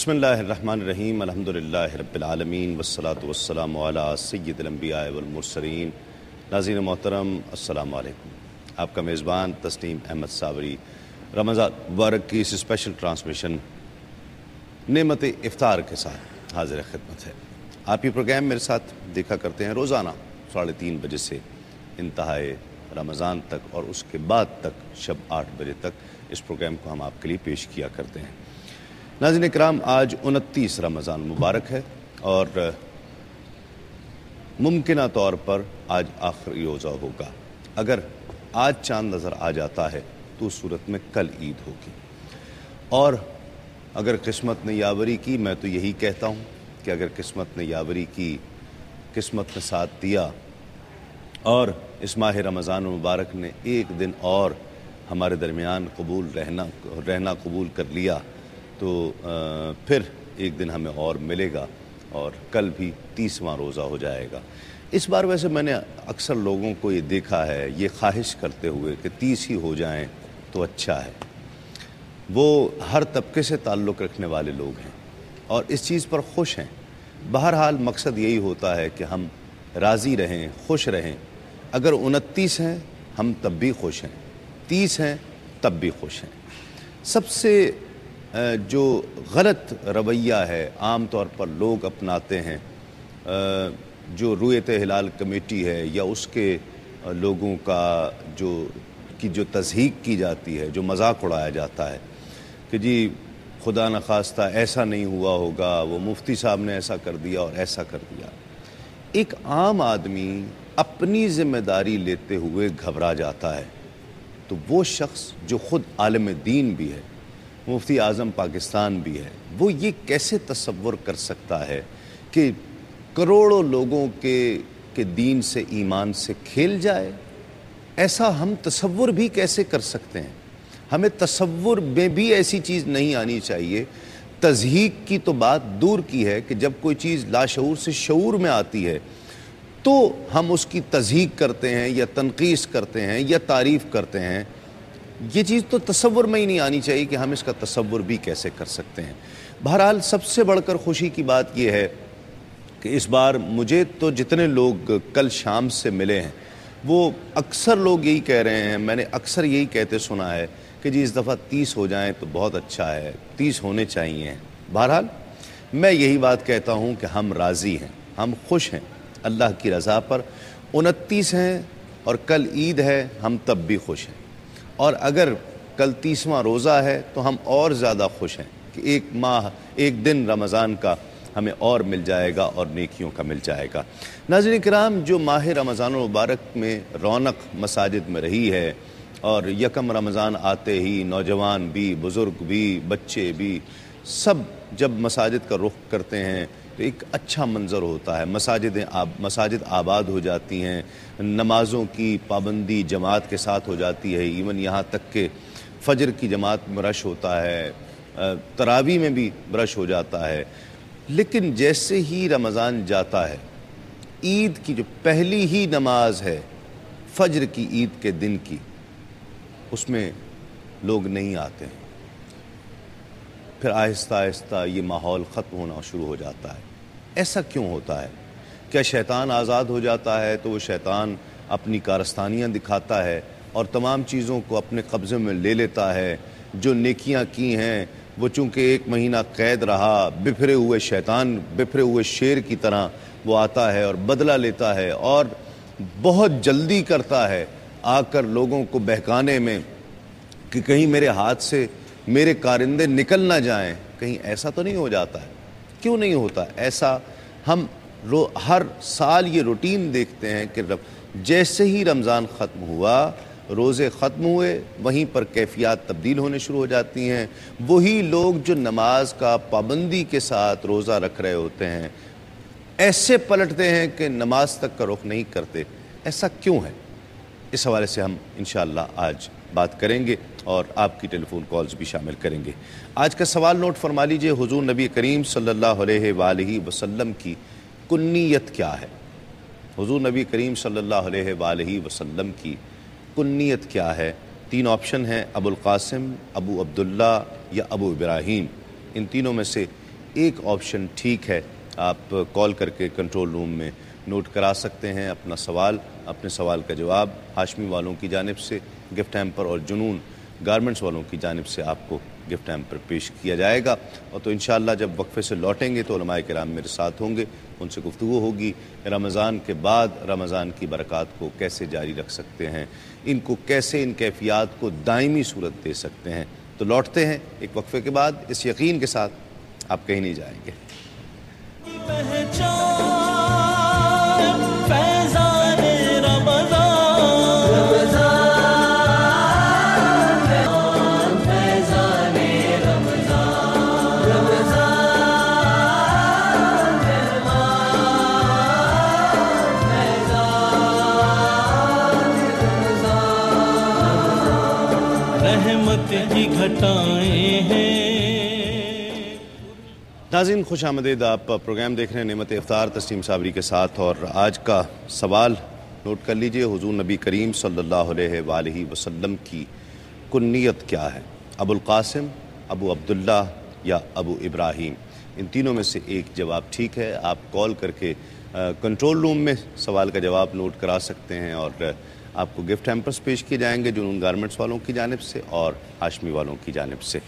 بسم اللہ الرحمن الرحیم الحمدللہ رب العالمین والصلاة والسلام علی سید الانبیاء والمرسلین۔ ناظرین محترم السلام علیکم۔ آپ کا میزبان تسنیم احمد صابری رمضان مبارک کی اس اسپیشل ٹرانسمیشن نعمت افطار کے ساتھ حاضر خدمت ہے۔ آپ یہ پروگرام میرے ساتھ دیکھا کرتے ہیں روزانہ 3:30 بجے سے انتہائے رمضان تک، اور اس کے بعد تک شب 8 بجے تک اس پروگرام کو ہم آپ کے لیے پیش کیا کرتے ہیں۔ ناظرین کرام، آج 29 رمضان مبارک ہے اور ممکنہ طور پر آج آخری روزہ ہوگا۔ اگر آج چاند نظر آ جاتا ہے تو اس صورت میں کل عید ہوگی، اور اگر قسمت نے یاوری کی، میں تو یہی کہتا ہوں کہ اگر قسمت نے یاوری کی، قسمت نے ساتھ دیا اور اس ماہ رمضان مبارک نے ایک دن اور ہمارے درمیان رہنا قبول کر لیا، تو پھر ایک دن ہمیں اور ملے گا اور کل بھی 30واں روزہ ہو جائے گا۔ اس بار ویسے میں نے اکثر لوگوں کو یہ دیکھا ہے یہ خواہش کرتے ہوئے کہ 30 ہی ہو جائیں تو اچھا ہے۔ وہ ہر طبقے سے تعلق رکھنے والے لوگ ہیں اور اس چیز پر خوش ہیں۔ بہرحال مقصد یہی ہوتا ہے کہ ہم راضی رہیں، خوش رہیں۔ اگر 29 ہیں ہم تب بھی خوش ہیں، 30 ہیں تب بھی خوش ہیں۔ سب سے جو غلط رویہ ہے عام طور پر لوگ اپناتے ہیں، جو رویت ہلال کمیٹی ہے یا اس کے لوگوں کا جو تضحیق کی جاتی ہے، جو مذاق اڑایا جاتا ہے کہ جی خدا نخواستہ ایسا نہیں ہوا ہوگا، وہ مفتی صاحب نے ایسا کر دیا اور ایسا کر دیا۔ ایک عام آدمی اپنی ذمہ داری لیتے ہوئے گھبرا جاتا ہے، تو وہ شخص جو خود عالم دین بھی ہے، مفتی اعظم پاکستان بھی ہے، وہ یہ کیسے تصور کر سکتا ہے کہ کروڑوں لوگوں کے دین سے، ایمان سے کھیل جائے؟ ایسا ہم تصور بھی کیسے کر سکتے ہیں؟ ہمیں تصور میں بھی ایسی چیز نہیں آنی چاہیے۔ تضحیق کی تو بات دور کی ہے کہ جب کوئی چیز لاشعور سے شعور میں آتی ہے تو ہم اس کی تضحیق کرتے ہیں یا تنقیص کرتے ہیں یا تعریف کرتے ہیں۔ یہ چیز تو تصور میں ہی نہیں آنی چاہیے کہ ہم اس کا تصور بھی کیسے کر سکتے ہیں۔ بہرحال سب سے بڑھ کر خوشی کی بات یہ ہے کہ اس بار مجھے تو جتنے لوگ کل شام سے ملے ہیں وہ اکثر لوگ یہی کہہ رہے ہیں، میں نے اکثر یہی کہتے سنا ہے کہ جی اس دفعہ 30 ہو جائیں تو بہت اچھا ہے، 30 ہونے چاہیے۔ بہرحال میں یہی بات کہتا ہوں کہ ہم راضی ہیں، ہم خوش ہیں اللہ کی رضا پر۔ 29 ہیں اور کل عید ہے، ہم تب بھی خوش ہیں، اور اگر کل 30واں روزہ ہے تو ہم اور زیادہ خوش ہیں کہ ایک دن رمضان کا ہمیں اور مل جائے گا اور نیکیوں کا مل جائے گا۔ ناظرین کرام، جو ماہ رمضان المبارک میں رونق مساجد میں رہی ہے، اور یکم رمضان آتے ہی نوجوان بھی، بزرگ بھی، بچے بھی، سب جب مساجد کا رخ کرتے ہیں تو ایک اچھا منظر ہوتا ہے۔ مساجد آباد ہو جاتی ہیں، نمازوں کی پابندی جماعت کے ساتھ ہو جاتی ہے، ایون یہاں تک کہ فجر کی جماعت میں رش ہوتا ہے، تراویح میں بھی رش ہو جاتا ہے۔ لیکن جیسے ہی رمضان جاتا ہے، عید کی جو پہلی ہی نماز ہے فجر کی، عید کے دن کی، اس میں لوگ نہیں آتے ہیں۔ پھر آہستہ آہستہ یہ ماحول ختم ہونا شروع ہو جاتا ہے۔ ایسا کیوں ہوتا ہے؟ کیا شیطان آزاد ہو جاتا ہے تو وہ شیطان اپنی کارستانیاں دکھاتا ہے اور تمام چیزوں کو اپنے قبضے میں لے لیتا ہے؟ جو نیکیاں کی ہیں وہ چونکہ 1 مہینہ قید رہا، بفرے ہوئے شیطان، بفرے ہوئے شیر کی طرح وہ آتا ہے اور بدلہ لیتا ہے اور بہت جلدی کرتا ہے آ کر لوگوں کو بہکانے میں کہ کہیں میرے ہاتھ سے میرے کارندے نکل نہ جائیں۔ کہیں ایسا تو نہیں ہو جاتا ہے؟ کیوں نہیں ہوتا ایسا؟ ہم ہر سال یہ روٹین دیکھتے ہیں کہ جیسے ہی رمضان ختم ہوا، روزے ختم ہوئے، وہیں پر کیفیات تبدیل ہونے شروع ہو جاتی ہیں۔ وہی لوگ جو نماز کا پابندی کے ساتھ روزہ رکھ رہے ہوتے ہیں ایسے پلٹتے ہیں کہ نماز تک کا رخ نہیں کرتے۔ ایسا کیوں ہے؟ اس حوالے سے ہم انشاءاللہ آج بات کریں گے اور آپ کی ٹیلی فون کالز بھی شامل کریں گے۔ آج کا سوال نوٹ فرما لیجئے، حضور نبی کریم صلی اللہ علیہ وآلہ وسلم کی کنیت کیا ہے؟ حضور نبی کریم صلی اللہ علیہ وآلہ وسلم کی کنیت کیا ہے؟ 3 آپشن ہیں، ابو القاسم، ابو عبداللہ یا ابو ابراہیم۔ ان تینوں میں سے ایک آپشن ٹھیک ہے، آپ کال کر کے کنٹرول روم میں نوٹ کرا سکتے ہیں اپنا سوال، اپنے سوال کا جواب ہاشمی والوں کی جانب سے گفٹ ہیمپر اور جنون گارمنٹس والوں کی جانب سے آپ کو گفٹ ہیمپر پیش کیا جائے گا۔ اور تو انشاءاللہ جب وقفے سے لوٹیں گے تو علماء کرام میرے ساتھ ہوں گے، ان سے گفتگو ہوگی رمضان کے بعد رمضان کی برکات کو کیسے جاری رکھ سکتے ہیں، ان کو کیسے ان کیفیات کو دائمی صورت دے سکتے ہیں۔ تو لوٹتے ہیں ایک وقفے کے بعد اس یقین کے ساتھ آپ کہیں نہیں جائیں گے۔ ناظرین خوش آمدید، آپ پروگرام دیکھ رہے ہیں نعمت افطار تسلیم صابری کے ساتھ، اور آج کا سوال نوٹ کر لیجئے، حضور نبی کریم صلی اللہ علیہ وآلہ وسلم کی کنیت کیا ہے؟ ابو القاسم، ابو عبداللہ یا ابو ابراہیم؟ ان تینوں میں سے ایک جواب ٹھیک ہے۔ آپ کال کر کے کنٹرول روم میں سوال کا جواب نوٹ کرا سکتے ہیں اور آپ کو گفٹ ہیمپرز پیش کیے جائیں گے جنون گارمنٹس والوں کی جانب سے اور ہاشمی والوں کی جانب سے۔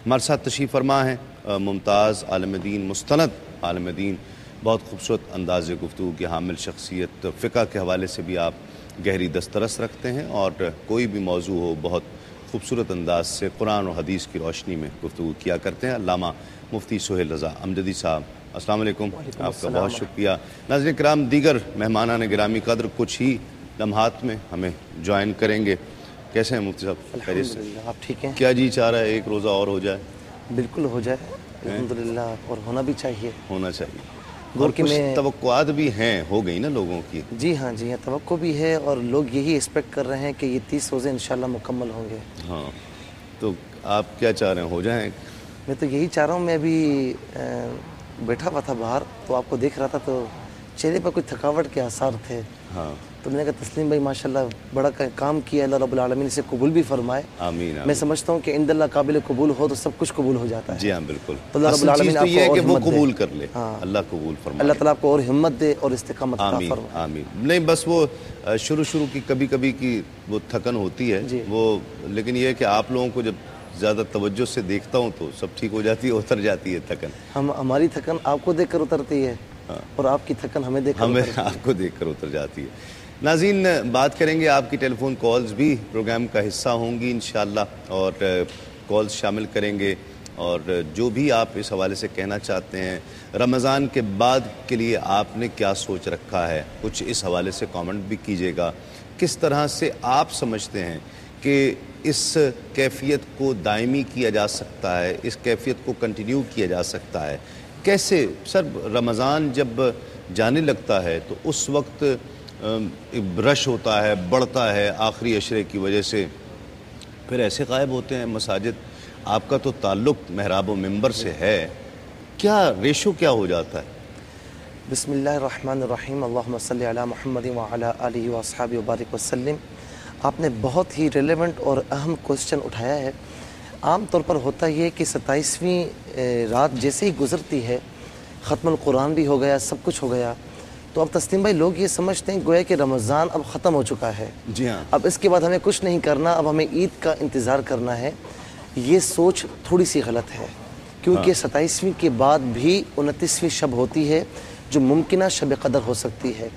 ہمارے ساتھ تشریف فرما ہے ممتاز عالم دین، مستند عالم دین، بہت خوبصورت انداز گفتگو کی حامل شخصیت، فقہ کے حوالے سے بھی آپ گہری دسترس رکھتے ہیں اور کوئی بھی موضوع ہو بہت خوبصورت انداز سے قرآن و حدیث کی روشنی میں گفتگو کیا کرتے ہیں، علامہ مفتی سہیل رضا امجدی صاحب۔ السلام علیکم، آپ کا بہت شکریہ۔ ناظرین کرام، دیگر مہمانان گرامی قدر کچھ ہی لمحات میں ہمیں جوائن کریں گے۔ کیسے ہیں مفتی صاحب؟ الحمدللہ، آپ ٹھیک ہیں؟ کیا جی چاہ رہا ہے ایک روزہ اور ہو جائے؟ بالکل ہو جائے الحمدللہ، اور ہونا بھی چاہیے، ہونا چاہیے، اور کچھ توقعات بھی ہیں، ہو گئی نا لوگوں کی؟ جی ہاں، جی ہاں، توقع بھی ہے اور لوگ یہی ایکسپیکٹ کر رہے ہیں کہ یہ 30 روزے انشاءاللہ مکمل ہوں گے۔ ہاں، تو آپ کیا چاہ رہے ہیں، ہو جائیں؟ میں تو یہی چاہ رہا ہوں۔ میں ابھی بیٹھا ہوا تھا باہر تو آپ کو دیکھ رہا تھا تو چہرے پر کوئی تھکاوٹ کے آثار تھے، ہاں، تو میں نے کہا تسلیم بھائی ماشاءاللہ بڑا کام کیا، اللہ رب العالمین اسے قبول بھی فرمائے۔ آمین۔ میں سمجھتا ہوں کہ عند اللہ قابل قبول ہو تو سب کچھ قبول ہو جاتا ہے۔ جی ہاں، بالکل۔ تو اللہ رب العالمین تو یہ ہے کہ وہ قبول کر لے، اللہ قبول فرمائے، اللہ تعالیٰ آپ کو اور ہمت دے اور استقامت عطا فرمائے۔ آمین۔ نہیں بس وہ شروع کی کبھی کی وہ تھکن ہوتی ہے وہ، لیکن یہ ہے کہ آپ لوگوں کو جب زیادہ توجہ سے دیکھتا ہوں تو سب ٹھیک ہو جاتی ہے، اتر جاتی ہے تھکن۔ ہماری تھکن آپ کو دیکھ کر اترتی ہے اور آپ کی تھکن ہمیں دیکھ کر آپ کو دیکھ کر اتر جاتی ہے۔ ناظرین بات کریں گے، آپ کی ٹیلی فون کالز بھی پروگرام کا حصہ ہوں گی انشاءاللہ، اور کالز شامل کریں گے، اور جو بھی آپ اس حوالے سے کہنا چاہتے ہیں، رمضان کے بعد کے لیے آپ نے کیا سوچ رکھا ہے، کچھ اس حوالے سے کامنٹ بھی کیجیے گا۔ کس طرح سے آپ سمجھتے ہیں کہ اس کیفیت کو دائمی کیا جا سکتا ہے، اس کیفیت کو کنٹینیو کیا جا سکتا ہے؟ کیسے سر رمضان جب جانے لگتا ہے تو اس وقت رش ہوتا ہے، بڑھتا ہے آخری عشرے کی وجہ سے، پھر ایسے غائب ہوتے ہیں مساجد، آپ کا تو تعلق محراب و منبر سے ہے، کیا ریشو کیا ہو جاتا ہے؟ بسم اللہ الرحمن الرحیم، اللہم صلی علی محمد وعلی آلہ واصحابہ وبارک وسلم۔ آپ نے بہت ہی ریلیونٹ اور اہم کوسچن اٹھایا ہے۔ عام طور پر ہوتا یہ کہ 27ویں رات جیسے ہی گزرتی ہے، ختم القرآن بھی ہو گیا، سب کچھ ہو گیا، تو اب تسلیم بھائی لوگ یہ سمجھتے ہیں گویا کہ رمضان اب ختم ہو چکا ہے، جی ہاں، اب اس کے بعد ہمیں کچھ نہیں کرنا، اب ہمیں عید کا انتظار کرنا ہے۔ یہ سوچ تھوڑی سی غلط ہے، کیونکہ 27ویں کے بعد بھی 29ویں شب ہوتی ہے جو ممکنہ شب قدر ہو سکتی ہے۔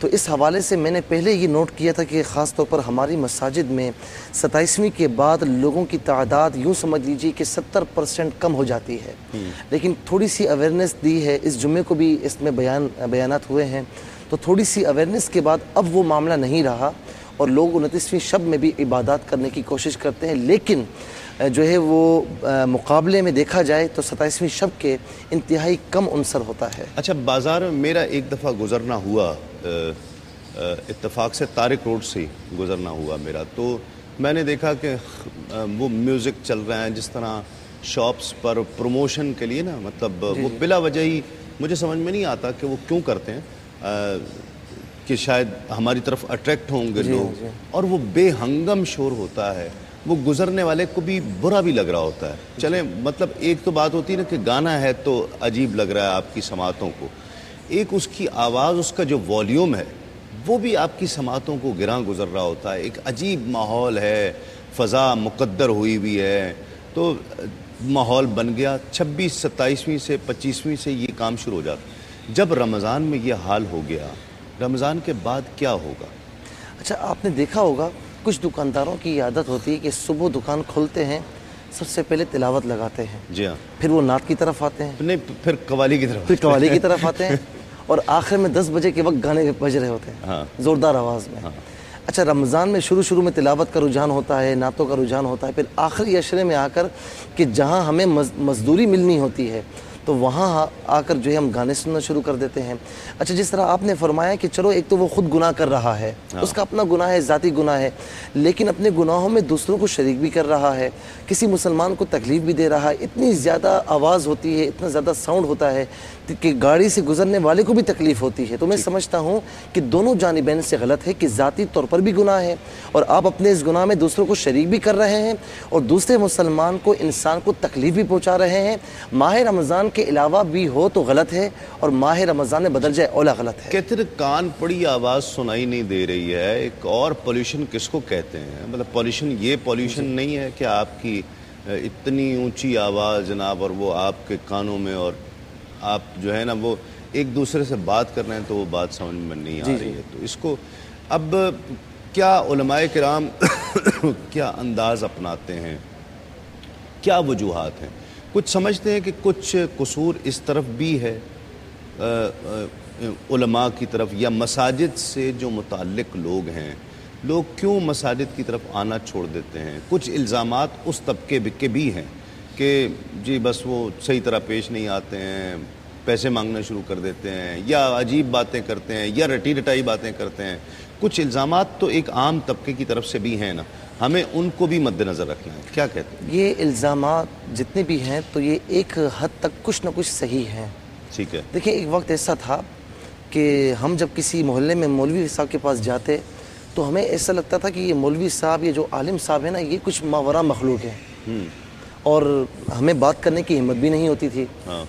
تو اس حوالے سے میں نے پہلے یہ نوٹ کیا تھا کہ خاص طور پر ہماری مساجد میں 27ویں کے بعد لوگوں کی تعداد یوں سمجھ لیجیے کہ 70% کم ہو جاتی ہے، لیکن تھوڑی سی اویئرنیس دی ہے، اس جمعے کو بھی اس میں بیانات ہوئے ہیں، تو تھوڑی سی اویئرنیس کے بعد اب وہ معاملہ نہیں رہا اور لوگ 29ویں شب میں بھی عبادات کرنے کی کوشش کرتے ہیں، لیکن جو ہے وہ مقابلے میں دیکھا جائے تو 27ویں شب کے انتہائی کم عنصر ہوتا ہے۔ اچھا، بازار میں میرا ایک دفعہ گزرنا ہوا، اتفاق سے طارق روڈ سے گزرنا ہوا میرا، تو میں نے دیکھا کہ وہ میوزک چل رہا ہے، جس طرح شاپس پر پروموشن کے لیے نا، مطلب وہ بلا وجہ ہی مجھے سمجھ میں نہیں آتا کہ وہ کیوں کرتے ہیں، کہ شاید ہماری طرف اٹریکٹ ہوں گے لوگ، اور وہ بے ہنگم شور ہوتا ہے، وہ گزرنے والے کو بھی برا بھی لگ رہا ہوتا ہے. چلیں مطلب ایک تو بات ہوتی ہے نا کہ گانا ہے تو عجیب لگ رہا ہے آپ کی سماعتوں کو, ایک اس کی آواز, اس کا جو والیوم ہے وہ بھی آپ کی سماعتوں کو گراں گزر رہا ہوتا ہے. ایک عجیب ماحول ہے, فضا مقدر ہوئی بھی ہے, تو ماحول بن گیا. 26 27ویں سے 25ویں سے یہ کام شروع ہو جاتا. جب رمضان میں یہ حال ہو گیا, رمضان کے بعد کیا ہوگا؟ اچھا, آپ نے دیکھا ہوگا کچھ دکانداروں کی عادت ہوتی ہے کہ صبح دکان کھولتے ہیں, سب سے پہلے تلاوت لگاتے ہیں, جی ہاں, پھر وہ نعت کی طرف آتے ہیں, نہیں پھر قوالی کی طرف, پھر قوالی کی طرف آتے ہیں, اور آخر میں 10 بجے کے وقت گانے بج رہے ہوتے ہیں زوردار آواز میں. اچھا, رمضان میں شروع میں تلاوت کا رجحان ہوتا ہے, نعتوں کا رجحان ہوتا ہے, پھر آخری عشرے میں آ کر کہ جہاں ہمیں مزدوری ملنی ہوتی ہے تو وہاں آ کر جو ہے ہم گانے سننا شروع کر دیتے ہیں. اچھا, جس طرح آپ نے فرمایا کہ چلو ایک تو وہ خود گناہ کر رہا ہے, اس کا اپنا گناہ ہے, ذاتی گناہ ہے, لیکن اپنے گناہوں میں دوسروں کو شریک بھی کر رہا ہے, کسی مسلمان کو تکلیف بھی دے رہا ہے. اتنی زیادہ آواز ہوتی ہے, اتنا زیادہ ساؤنڈ ہوتا ہے کہ گاڑی سے گزرنے والے کو بھی تکلیف ہوتی ہے. تو میں سمجھتا ہوں کہ دونوں جانبین سے غلط ہے کہ ذاتی طور پر بھی گناہ ہے اور آپ اپنے اس گناہ میں دوسروں کو شریک بھی کر رہے ہیں اور دوسرے مسلمان کو, انسان کو تکلیف بھی پہنچا رہے ہیں. ماہ رمضان کے علاوہ بھی ہو تو غلط ہے, اور ماہ رمضان میں بدل جائے اولا غلط ہے. کہتے ہیں کان پڑی آواز سنائی نہیں دے رہی ہے. ایک اور پولیوشن کس کو کہتے ہیں؟ مطلب پولیوشن یہ پولیوشن نہیں ہے کہ آپ کی اتنی اونچی آواز جناب اور وہ آپ کے کانوں میں, اور آپ جو ہے نا وہ ایک دوسرے سے بات کر رہے ہیں تو وہ بات سمجھ میں نہیں آ رہی ہے. تو اس کو اب کیا علماء کرام کیا انداز اپناتے ہیں, کیا وجوہات ہیں؟ کچھ سمجھتے ہیں کہ کچھ قصور اس طرف بھی ہے علماء کی طرف, یا مساجد سے جو متعلق لوگ ہیں, لوگ کیوں مساجد کی طرف آنا چھوڑ دیتے ہیں؟ کچھ الزامات اس طبقے کے بھی ہیں کہ جی بس وہ صحیح طرح پیش نہیں آتے ہیں, پیسے مانگنا شروع کر دیتے ہیں, یا عجیب باتیں کرتے ہیں, یا رٹی رٹائی باتیں کرتے ہیں. کچھ الزامات تو ایک عام طبقے کی طرف سے بھی ہیں نا, ہمیں ان کو بھی مد نظر رکھنا ہے. کیا کہتے ہیں؟ یہ الزامات جتنے بھی ہیں تو یہ ایک حد تک کچھ نہ کچھ صحیح ہیں. ٹھیک ہے. دیکھیں, ایک وقت ایسا تھا کہ ہم جب کسی محلے میں مولوی صاحب کے پاس جاتے تو ہمیں ایسا لگتا تھا کہ یہ مولوی صاحب, یہ جو عالم صاحب ہیں نا, یہ کچھ ماورا مخلوق ہیں, اور ہمیں بات کرنے کی ہمت بھی نہیں ہوتی تھی,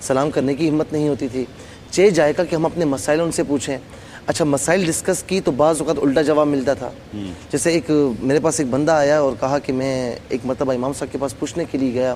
سلام کرنے کی ہمت نہیں ہوتی تھی. چاہے جائے گا کہ ہم اپنے مسائل ان سے پوچھیں. اچھا, مسائل ڈسکس کی تو بعض اوقات الٹا جواب ملتا تھا. جیسے میرے پاس ایک بندہ آیا اور کہا کہ میں ایک مرتبہ امام صاحب کے پاس پوچھنے کے لیے گیا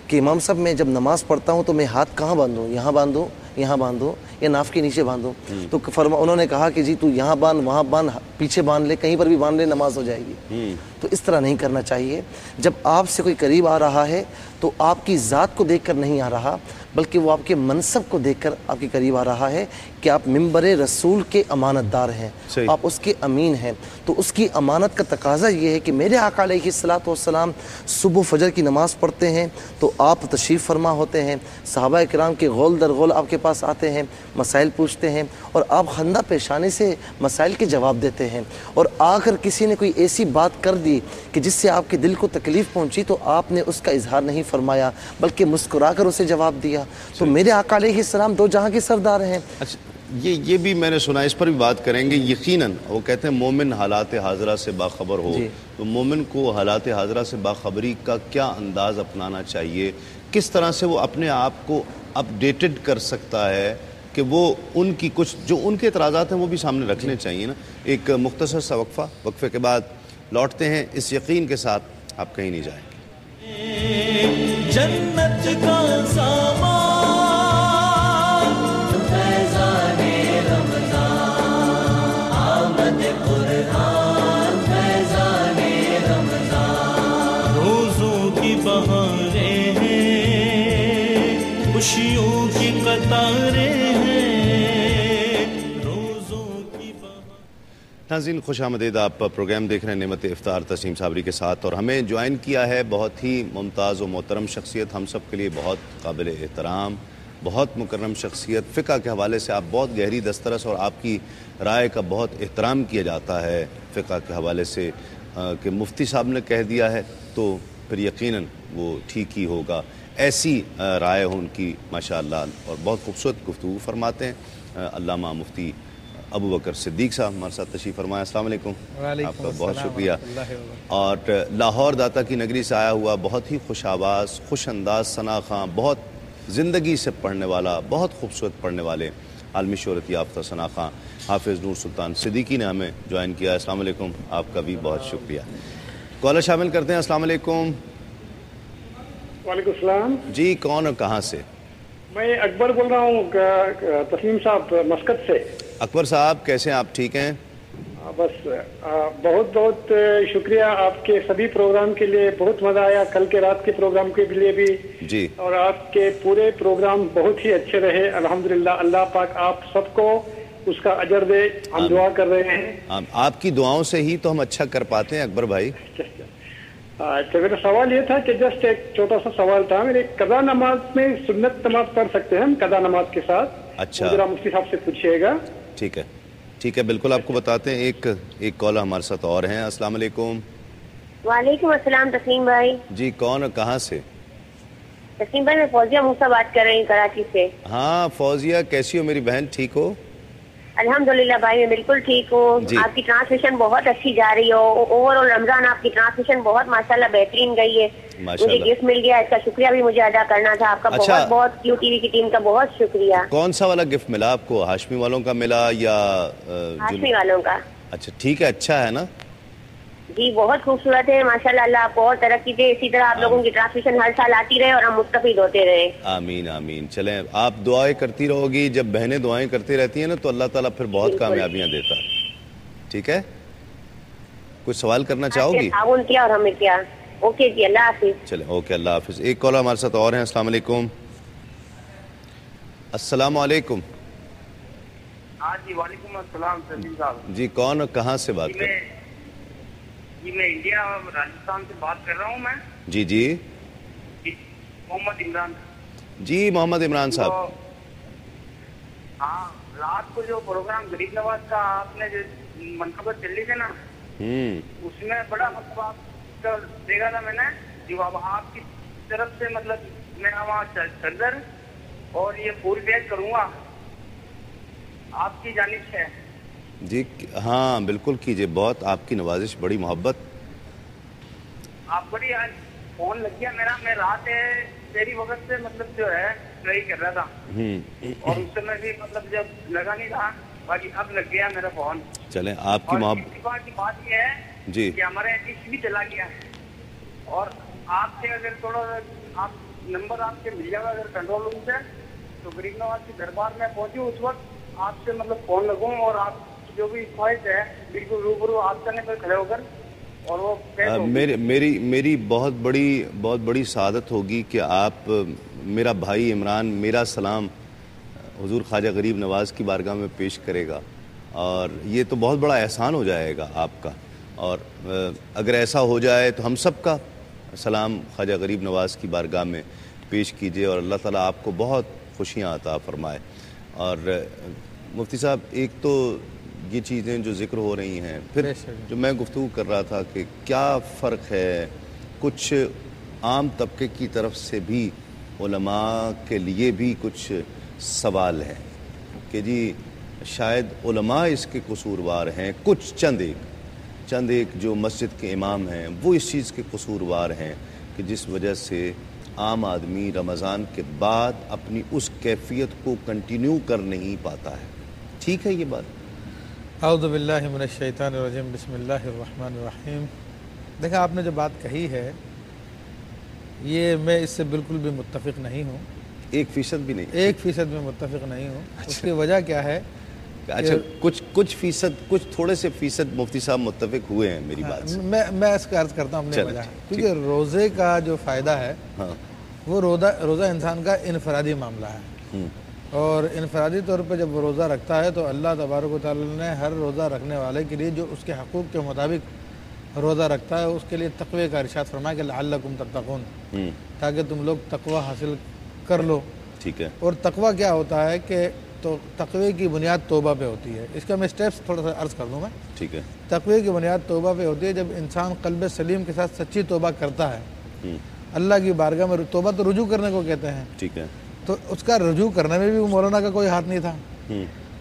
کہ امام صاحب میں جب نماز پڑھتا ہوں تو میں ہاتھ کہاں باندھوں, یہاں باندھوں, یہاں باندھوں, یا ناف کے نیچے باندھوں؟ تو انہوں نے کہا کہ جی تو یہاں باندھ, وہاں باندھ, پیچھے باندھ لے, کہیں پر بھی باندھ لے, نماز ہو جائے گی. تو اس طرح نہیں کرنا چاہیے. جب آپ سے کوئی قریب آ رہا ہے تو آپ کی ذات کو دیکھ کر نہیں آ رہا, بلکہ وہ آپ کے منصب کو دیکھ کر آپ کے قریب آ رہا ہے کہ آپ منبر رسول کے امانت دار ہیں, آپ اس کے امین ہیں. تو اس کی امانت کا تقاضا یہ ہے کہ میرے آقا علیہ الصلوۃ والسلام صبح فجر کی نماز پڑھتے ہیں تو آپ تشریف فرما ہوتے ہیں, صحابہ کرام کے غول در غول آپ کے پاس آتے ہیں, مسائل پوچھتے ہیں, اور آپ خندہ پیشانی سے مسائل کے جواب دیتے ہیں. اور اگر کسی نے کوئی ایسی بات کر دی کہ جس سے آپ کے دل کو تکلیف پہنچی تو آپ نے اس کا اظہار نہیں فرمایا بلکہ مسکرا کر اسے جواب دیا. تو میرے آقا علیہ السلام دو جہاں کے سردار ہیں. اچھا, یہ بھی میں نے سنا, اس پر بھی بات کریں گے. یقیناً وہ کہتے ہیں مومن حالات حاضرہ سے باخبر ہو. تو مومن کو حالات حاضرہ سے باخبری کا کیا انداز اپنانا چاہیے, کس طرح سے وہ اپنے آپ کو اپ ڈیٹڈ کر سکتا ہے کہ وہ ان کی کچھ جو ان کے اعتراضات ہیں وہ بھی سامنے رکھنے چاہیے نا. ایک مختصر سا وقفہ, وقفے کے بعد لوٹتے ہیں اس یقین کے ساتھ آپ کہیں نہیں جائیں گے. جنت کا سامان فیضان رمضان, آمد قرآن فیضان رمضان. روزوں کی بہاریں ہیں, خوشیوں کی قطاریں ہیں, روزوں کی بہاریں. ناظرین خوش آمدید, آپ پروگرام دیکھ رہے ہیں نعمت افطار تسنیم صابری کے ساتھ, اور ہمیں جوائن کیا ہے بہت ہی ممتاز و محترم شخصیت, ہم سب کے لیے بہت قابل احترام, بہت مکرم شخصیت. فقہ کے حوالے سے آپ بہت گہری دسترس, اور آپ کی رائے کا بہت احترام کیا جاتا ہے فقہ کے حوالے سے, کہ مفتی صاحب نے کہہ دیا ہے تو پھر یقیناً وہ ٹھیک ہی ہوگا. ایسی رائے ہو ان کی ماشاءاللہ, اور بہت خوبصورت گفتگو فرماتے ہیں. علامہ مفتی ابو بکر صدیق صاحب ہمارے ساتھ تشریف فرمائے. السلام علیکم. آپ کا بہت شکریہ. اور لاہور داتا کی نگری سے آیا ہوا بہت ہی خوش آواز خوش انداز ثنا خاں, بہت زندگی سے پڑھنے والا, بہت خوبصورت پڑھنے والے, عالمی شہرت یافتہ ثنا خاں حافظ نور سلطان صدیقی نے ہمیں جوائن کیا. السلام علیکم, آپ کا بھی بہت شکریہ. کالر شامل کرتے ہیں. السلام علیکم. وعلیکم السلام. جی کون اور کہاں سے؟ میں اکبر بول رہا ہوں تسلیم صاحب مسقط سے. اکبر صاحب کیسے ہیں آپ؟ ٹھیک ہیں بس بہت بہت شکریہ آپ کے سبھی پروگرام کے لیے. بہت مزہ آیا کل کے رات کے پروگرام کے لیے بھی جی, اور آپ کے پورے پروگرام بہت ہی اچھے رہے الحمدللہ. اللہ پاک آپ سب کو اس کا اجر دے, ہم دعا کر رہے ہیں. آپ کی دعاؤں سے ہی تو ہم اچھا کر پاتے ہیں اکبر بھائی. تو میرا سوال یہ تھا کہ جسٹ ایک چھوٹا سا سوال تھا. میرے قضا نماز میں سنت نماز پڑھ سکتے ہیں ہم قضا نماز کے ساتھ؟ اچھا, ذرا مفتی صاحب سے پوچھیے گا. ٹھیک ہے ٹھیک ہے, بالکل آپ کو بتاتے ہیں. ایک کالر ہمارے ساتھ اور ہیں. السلام علیکم. وعلیکم السلام تسلیم بھائی. جی کون اور کہاں سے؟ تسلیم بھائی میں فوزیہ موسیٰ بات کر رہی ہوں کراچی سے. ہاں فوزیہ کیسی ہو میری بہن, ٹھیک ہو؟ الحمدللہ بھائی میں بالکل ٹھیک ہوں. جی. آپ کی ٹرانسمیشن بہت اچھی جا رہی ہو. اوور آل رمضان آپ کی ٹرانسمیشن بہت ماشاءاللہ بہترین گئی ہے. مجھے گفٹ مل گیا, اس کا شکریہ بھی مجھے ادا کرنا تھا. آپ کا بہت بہت کیو ٹی وی کی ٹیم کا بہت شکریہ. کون سا والا گفٹ ملا آپ کو؟ ہاشمی والوں کا ملا یا ہاشمی والوں کا؟ اچھا ٹھیک ہے, اچھا ہے نا. جی بہت خوبصورت ہے ماشاءاللہ. اللہ آپ کو اور ترقی دے. اسی طرح آپ لوگوں کی ٹرانسمیشن ہر سال آتی رہے اور ہم مستفید ہوتے رہے. آمین آمین. چلیں آپ دعائیں کرتی رہو گی. جب بہنیں دعائیں کرتی رہتی ہیں نا تو اللہ تعالیٰ پھر بہت کامیابیاں دیتا ہے. ٹھیک ہے, کچھ سوال کرنا چاہو گی؟ تعاون کیا اور ہمیں کیا. اوکے جی, اللہ حافظ. چلیں اوکے, اللہ حافظ. ایک کالر ہمارے ساتھ اور ہیں. السلام علیکم. السلام علیکم. ہاں جی وعلیکم السلام تسلیم صاحب. جی کون اور کہاں سے بات کر رہے ہیں؟ جی میں انڈیا راجستھان سے بات کر رہا ہوں. میں جی جی محمد عمران. جی محمد عمران صاحب. ہاں رات کو جو پروگرام غریب نواز کا آپ نے جو منقبت چلی تھی نا, اس میں بڑا مطلب آپ کا دیکھا تھا میں نے. جو اب آپ کی طرف سے مطلب میں وہاں صدر اور یہ پھول پیش کروں گا آپ کی جانب سے. جی ہاں بالکل کیجئے. بہت آپ کی نوازش, بڑی محبت. آپ بڑی آج فون لگ گیا میرا. میں رات تیری وقت سے مطلب جو ہے ٹرائی کر رہا تھا اور اس سے میں بھی مطلب جب لگا نہیں تھا, باقی اب لگ گیا میرا فون. چلیں آپ کی محبت کی بات یہ ہے جی کہ ہمارے عزیز بھی چلا گیا ہے اور آپ سے اگر تھوڑا آپ نمبر آپ کے مل جائے گا اگر کنٹرول روم سے تو غریب نواز کے دربار میں پہنچوں اس وقت آپ سے مطلب فون لگوں اور آپ جو بھی خواہش ہے بالکل روبرو آپ کرنے پر کھڑے ہو کر اور وہ میری بہت بڑی سعادت ہوگی کہ آپ میرا بھائی عمران میرا سلام حضور خواجہ غریب نواز کی بارگاہ میں پیش کرے گا اور یہ تو بہت بڑا احسان ہو جائے گا آپ کا. اور اگر ایسا ہو جائے تو ہم سب کا سلام خواجہ غریب نواز کی بارگاہ میں پیش کیجئے اور اللہ تعالیٰ آپ کو بہت خوشیاں عطا فرمائے. اور مفتی صاحب ایک تو یہ چیزیں جو ذکر ہو رہی ہیں, پھر جو میں گفتگو کر رہا تھا کہ کیا فرق ہے, کچھ عام طبقے کی طرف سے بھی علماء کے لیے بھی کچھ سوال ہیں کہ جی شاید علماء اس کے قصوروار ہیں, کچھ چند ایک جو مسجد کے امام ہیں وہ اس چیز کے قصوروار ہیں کہ جس وجہ سے عام آدمی رمضان کے بعد اپنی اس کیفیت کو کنٹینیو کر نہیں پاتا ہے. ٹھیک ہے یہ بات؟ اعوذ باللہ من الشیطان الرجیم, بسم اللہ الرحمن الرحیم. دیکھا آپ نے جو بات کہی ہے یہ میں اس سے بالکل بھی متفق نہیں ہوں. 1% بھی نہیں؟ 1% میں متفق نہیں ہوں. اس کی وجہ کیا ہے؟ اچھا کچھ فیصد, کچھ تھوڑے سے فیصد مفتی صاحب متفق ہوئے ہیں میری بات سے. میں اس کا عرض کرتا ہوں اپنے وجہ, کیونکہ روزے کا جو فائدہ ہے وہ روزہ انسان کا انفرادی معاملہ ہے اور انفرادی طور پہ جب وہ روزہ رکھتا ہے تو اللہ تبارک و تعالی نے ہر روزہ رکھنے والے کے لیے جو اس کے حقوق کے مطابق روزہ رکھتا ہے اس کے لیے تقوی کا ارشاد فرمایا کہ لعلکم تتقون, تاکہ تم لوگ تقوی حاصل کر لو. ٹھیک ہے. اور تقوی کیا ہوتا ہے کہ تو تقوی کی بنیاد توبہ پہ ہوتی ہے. اس کا میں سٹیپس تھوڑا سا عرض کر دوں میں. ٹھیک ہے. تقوی کی بنیاد توبہ پہ ہوتی ہے جب انسان قلب سلیم کے ساتھ سچی توبہ کرتا ہے. اللہ کی بارگاہ میں توبہ تو رجوع کرنے کو کہتے ہیں. ٹھیک ہے. تو اس کا رجوع کرنے میں بھی مولانا کا کوئی ہاتھ نہیں تھا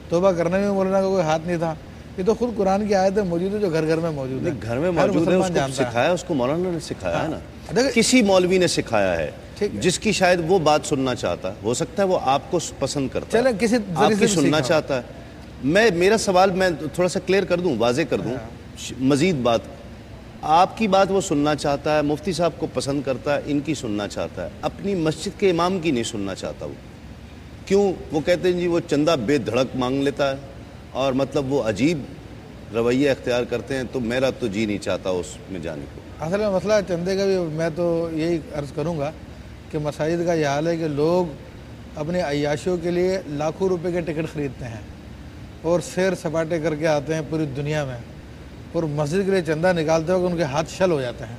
توبہ کرنے میں مولانا کا کوئی ہاتھ نہیں تھا. یہ تو خود قرآن کی آیتیں موجود ہے جو گھر گھر میں موجود ہے. گھر میں موجود ہے, اس کو سکھایا, اس کو مولانا نے سکھایا نا, کسی مولوی نے سکھایا ہے جس کی شاید وہ بات سننا چاہتا ہے. ہو سکتا ہے وہ آپ کو پسند کرتا ہے, آپ کی سننا چاہتا ہے. میرا سوال میں تھوڑا سا کلیئر کر دوں, واضح کر دوں مزید بات. آپ کی بات وہ سننا چاہتا ہے, مفتی صاحب کو پسند کرتا ہے, ان کی سننا چاہتا ہے, اپنی مسجد کے امام کی نہیں سننا چاہتا. وہ کیوں؟ وہ کہتے ہیں جی وہ چندہ بے دھڑک مانگ لیتا ہے اور مطلب وہ عجیب رویہ اختیار کرتے ہیں, تو میرا تو جی نہیں چاہتا اس میں جانے کو. اصل میں مسئلہ چندے کا بھی میں تو یہی عرض کروں گا کہ مساجد کا یہ حال ہے کہ لوگ اپنے عیاشیوں کے لیے لاکھوں روپے کے ٹکٹ خریدتے ہیں اور سیر سپاٹے کر کے آتے ہیں پوری دنیا میں, اور مسجد کے لیے چندہ نکالتے ہوئے ان کے ہاتھ شل ہو جاتے ہیں.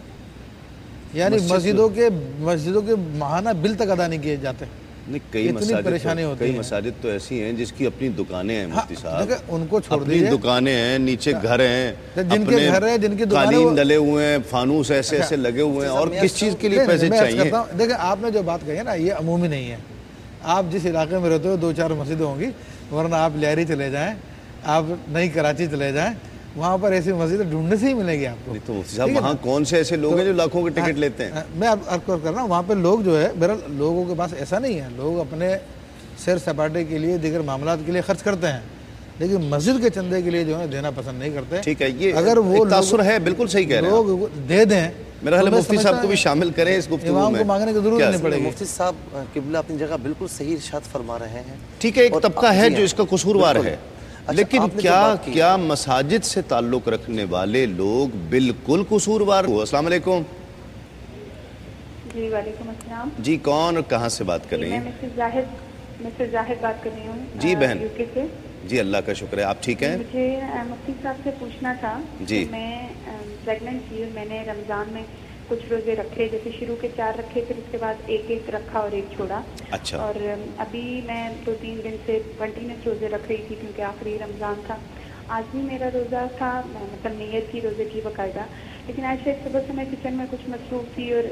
یعنی مسجدوں کے ماہانہ بل تک ادا نہیں کیے جاتے. کئی مساجد تو ایسی ہیں جس کی اپنی دکانیں ہیں مفتی صاحب, ان کو چھوڑ دیجئے, اپنی دکانیں ہیں, نیچے گھر ہیں, جن کے گھر ہیں, جن کی قالین ڈلے ہوئے ہیں, فانوس ایسے ایسے لگے ہوئے ہیں, اور کس چیز کے لیے پیسے چاہیے. دیکھیں آپ نے جو بات کہی ہے نا, یہ عمومی نہیں ہے. آپ جس علاقے میں رہتے ہو 2-4 مسجدیں ہوں گی, ورنہ آپ لہری چلے جائیں, آپ نئی کراچی چلے جائیں, وہاں پر ایسی مسجد ڈھونڈنے سے ہی ملے گی آپ کو. تو مفتی صاحب وہاں کون سے ایسے لوگ ہیں جو لاکھوں کے ٹکٹ لیتے ہیں؟ میں عرض کر رہا ہوں وہاں پہ لوگ جو ہے بہرحال لوگوں کے پاس ایسا نہیں ہے, لوگ اپنے سیر سپاٹے کے لیے دیگر معاملات کے لیے خرچ کرتے ہیں, لیکن مسجد کے چندے کے لیے جو ہے دینا پسند نہیں کرتے. ٹھیک ہے, یہ اگر وہ تاثر ہے, بالکل صحیح کہہ رہے ہیں, لوگ دے دیں. میرا خیال ہے مفتی صاحب کو بھی شامل کریں اس گفتگو میں. امام کو مانگنے کی ضرورت نہیں پڑے گی. مفتی صاحب قبلہ اپنی جگہ بالکل صحیح ارشاد فرما رہے ہیں. ٹھیک ہے, ایک طبقہ ہے جو اس کا قصوروار ہے, لیکن کیا مساجد سے تعلق رکھنے والے لوگ بالکل قصوروار ہو؟ السلام علیکم. جی وعلیکم السلام. جی کون اور کہاں سے بات کر رہی ہیں؟ میں زاہد بات کر رہی ہوں. جی بہن. یوکے سے. جی اللہ کا شکر ہے, آپ ٹھیک ہیں؟ مجھے مفتی صاحب سے پوچھنا تھا. جی. میں پریگننٹ تھی, میں نے رمضان میں کچھ روزے رکھے, جیسے شروع کے 4 رکھے, پھر اس کے بعد ایک رکھا اور ایک چھوڑا. اچھا. اور ابھی میں 2-3 دن سے کنٹینیوس روزے رکھ رہی تھی کیونکہ آخری رمضان تھا. آج بھی میرا روزہ تھا, مطلب نیت کی روزے کی باقاعدہ, لیکن آج شاید صبح سے میں کچن میں کچھ مصروف تھی اور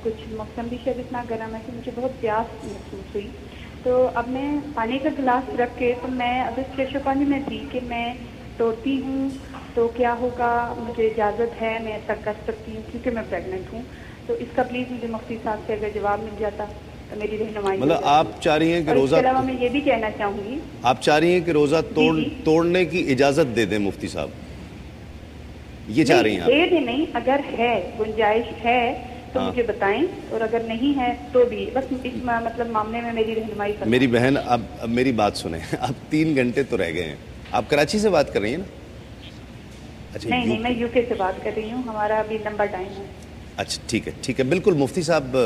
کچھ موسم بھی شاید اتنا گرم ہے کہ مجھے بہت پیاس محسوس ہوئی. تو اب میں پانی کا گلاس رکھ کے, تو میں اب اس چشم پانی میں تھی کہ میں توڑتی ہوں تو کیا ہوگا, مجھے اجازت ہے, میں ایسا کر سکتی ہوں کیونکہ میں پریگننٹ ہوں. تو اس کا پلیز مجھے مفتی صاحب سے اگر جواب مل جاتا تو میری رہنمائی. مطلب آپ چاہ رہی ہیں کہ روزہ, اس کے علاوہ میں یہ بھی کہنا چاہوں گی, آپ چاہ رہی ہیں کہ روزہ توڑنے کی اجازت دے دیں مفتی صاحب, یہ چاہ رہی ہیں؟ دے دیں نہیں, اگر ہے گنجائش ہے تو مجھے بتائیں, اور اگر نہیں ہے تو بھی بس اس مطلب معاملے میں میری رہنمائی کریں. میری بہن اب میری بات سنیں, اب 3 گھنٹے تو رہ گئے ہیں. آپ کراچی سے بات کر رہی ہیں نا؟ اچھا نہیں, میں یوکے سے بات کر رہی ہوں, ہمارا ابھی لمبا ٹائم ہے. اچھا ٹھیک ہے, بالکل مفتی صاحب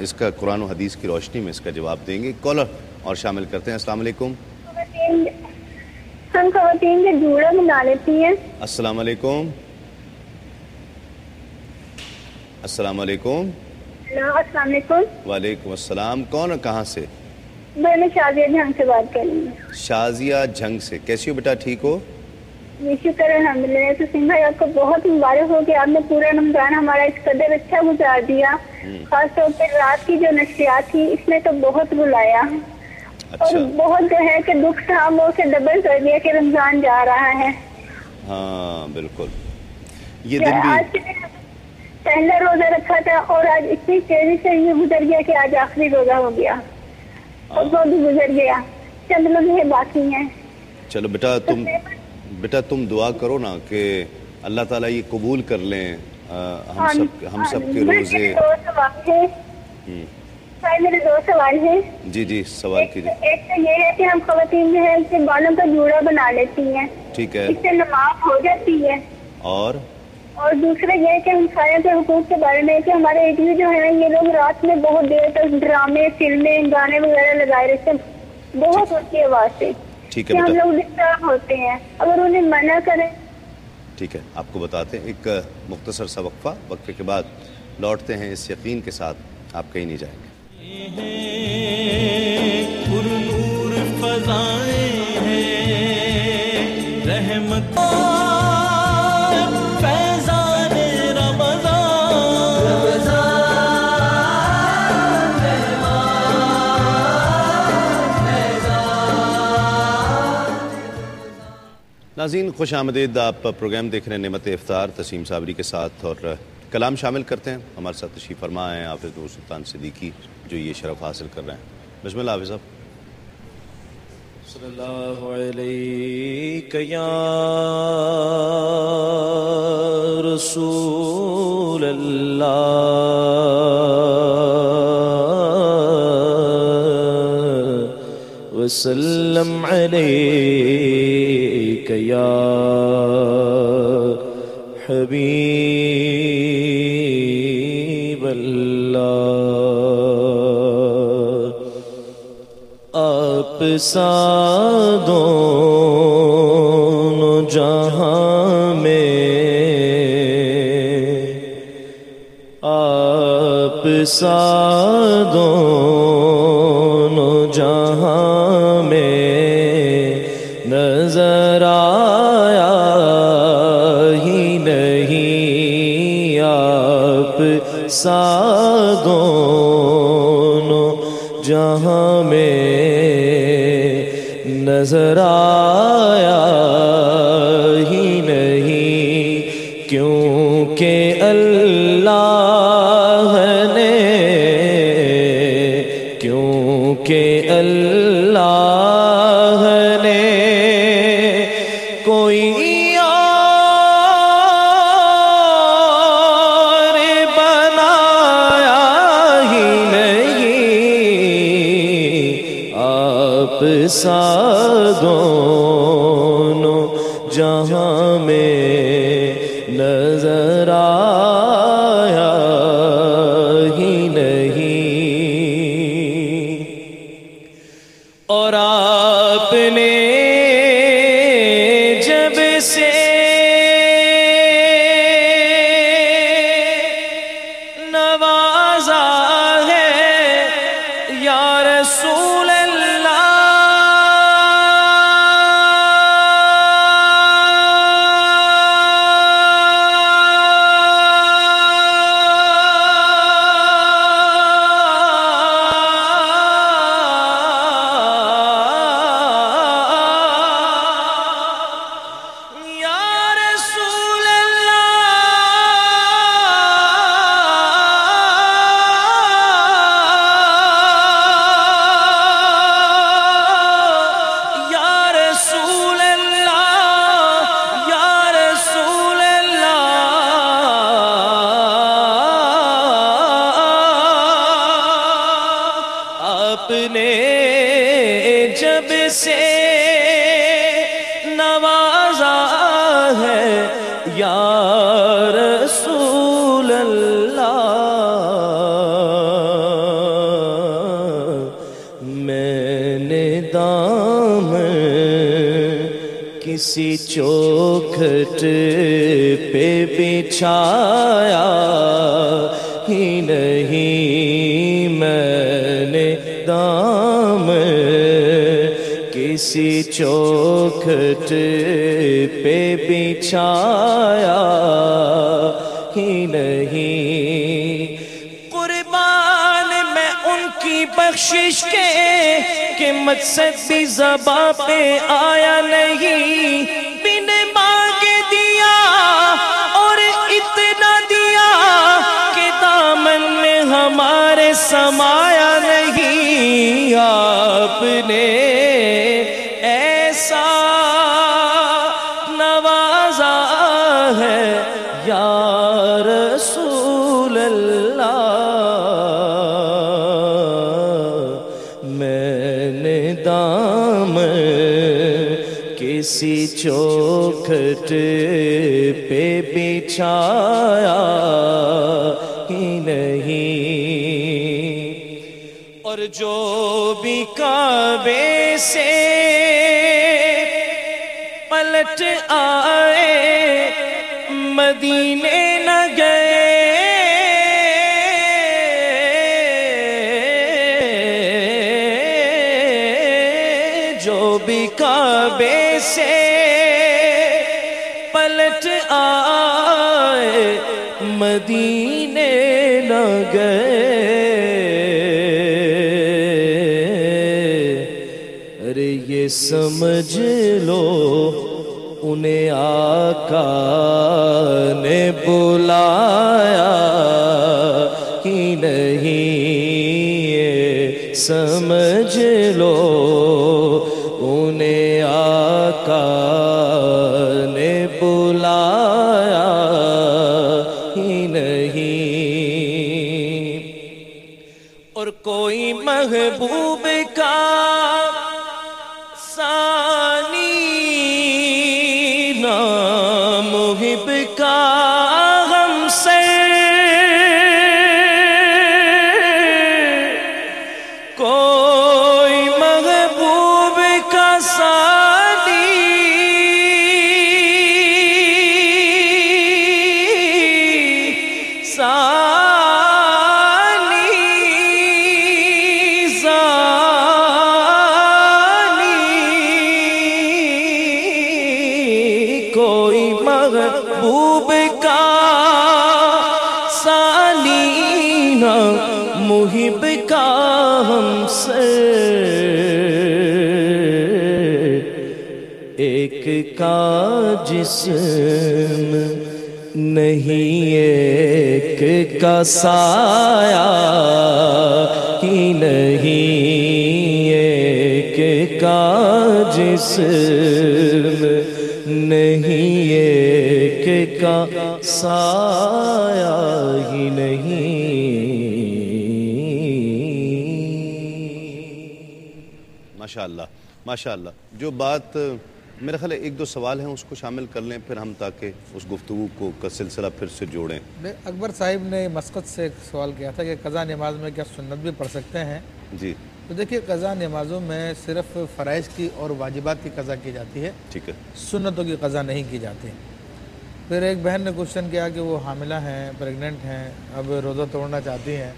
اس کا قرآن و حدیث کی روشنی میں اس کا جواب دیں گے. کالر اور شامل کرتے ہیں. السلام علیکم. ہم خواتین کے جوڑا بنا لیتی ہیں. السلام علیکم. السلام علیکم. السلام علیکم. وعلیکم السلام. کون اور کہاں سے؟ میں شازیہ جھنگ سے بات کر رہی ہوں. شازیہ جھنگ سے. کیسی ہو بیٹا, ٹھیک ہو؟ جی شکر الحمدللہ. تو سنگھ بھائی آپ کو بہت مبارک ہو کہ آپ نے پورا رمضان ہمارا اس قدر اچھا گزار دیا. خاص طور پہ رات کی جو نشریات تھی اس نے تو بہت رلایا, اور بہت جو ہے کہ دکھ تھا وہ اسے ڈبل کر دیا کہ رمضان جا رہا ہے. ہاں بالکل. یہ دن بھی آج پہلا روزہ رکھا تھا اور آج اتنی تیزی سے یہ گزر گیا کہ آج آخری روزہ ہو گیا, اور وہ بھی گزر گیا, چند لمحے باقی ہیں. چلو بیٹا تم دعا کرو نا کہ اللہ تعالیٰ یہ قبول کر لیں ہم سب کے روزے. میرے 2 سوال ہیں. جی سوال کیجیے. ایک تو یہ ہے کہ ہم خواتین جو ہے اس سے بالوں کا جوڑا بنا لیتی ہیں, ٹھیک ہے, اس سے نماز ہو جاتی ہے. اور دوسرا یہ کہ ہم سایہ کے حقوق کے بارے میں کہ ہمارے ایریے جو ہے یہ لوگ رات میں بہت دیر تک ڈرامے, فلمیں, گانے وغیرہ لگائے رہتے ہیں بہت اونچی آواز سے, کہ ہم لوگ ڈسٹرب ہوتے ہیں, اگر انہیں منع کریں. ٹھیک ہے, آپ کو بتاتے ہیں. ایک مختصر سا وقفہ, وقفے کے بعد لوٹتے ہیں اس یقین کے ساتھ آپ کہیں نہیں جائیں گے. پرنور فضائیں ہیں, رحمت فیضان رمضان, ناظرین خوش آمدید، آپ پروگرام دیکھ رہے ہیں نعمت افطار تسیم صابری کے ساتھ، اور کلام شامل کرتے ہیں. ہمارے ساتھ تشریف فرما ہیں حافظ نور سلطان صدیقی جو یہ شرف حاصل کر رہے ہیں. بسم اللہ حافظ صاحب. صلی اللہ علیہ یا رسول اللہ وسلم علیک یا حبیب اللہ. آپ سا دونوں جہاں میں، آپ سا دونوں جہاں میں نظر آیا ہی نہیں. آپ سا دونوں جہاں میں نظر آیا ہی نہیں، کیونکہ اللہ نے، کیونکہ اللہ نے کوئی اور بنایا ہی نہیں. آپ سا دونوں جہاں میں نظر آیا ہی نہیں. اور آپ نے جب سے نوازا ہے یا رسول جب سے نوازا ہے یا رسول اللہ. میں نے دامن کسی چوکھٹ پہ بچھایا ہی نہیں، میں نے دامن کسی چوکھٹ پہ بچھایا ہی نہیں. قربان میں ان کی بخشش کے کہ مقصد بھی زباں پہ آیا نہیں. بن مانگے دیا اور اتنا دیا کہ دامن میں ہمارے سمایا نہیں. آپ نے ایسا نوازا ہے یا رسول اللہ. میں نے دامن کسی چوکھٹ پہ بچھایا ہی نہیں. اور جو بھی کعبے سے پلٹ آئے مدینے نہ گئے، جو بھی کعبے سے پلٹ آئے مدینے نہ گئے. ارے یہ سمجھ لو انہیں آقا نے بلایا کہ نہیں یہ سمجھ لو، انہیں آقا نے بلایا ہی نہیں، اور کوئی محبوب کا ثانی نہ محب کا ہم سے، کوئی محبوب کا ثانی کوئی محبوب کا ثانی نہ محب کا ہم سے، ایک کا جسم نہیں ایک کا سایہ ہی نہیں، ایک کا جسم نہیں ایک کا سایہ ہی نہیں۔ ماشاءاللہ ماشاءاللہ، جو بات میرا خیال ہے ایک دو سوال ہیں اس کو شامل کر لیں پھر ہم، تاکہ اس گفتگو کو کا سلسلہ پھر سے جوڑیں۔ اکبر صاحب نے مسقط سے ایک سوال کیا تھا کہ قضا نماز میں کیا سنت بھی پڑھ سکتے ہیں؟ جی تو دیکھیے، قضا نمازوں میں صرف فرائض کی اور واجبات کی قضا کی جاتی ہے، ٹھیک ہے، سنتوں کی قضا نہیں کی جاتی۔ پھر ایک بہن نے کوشچن کیا کہ وہ حاملہ ہیں، پریگننٹ ہیں، اب روزہ توڑنا چاہتی ہیں،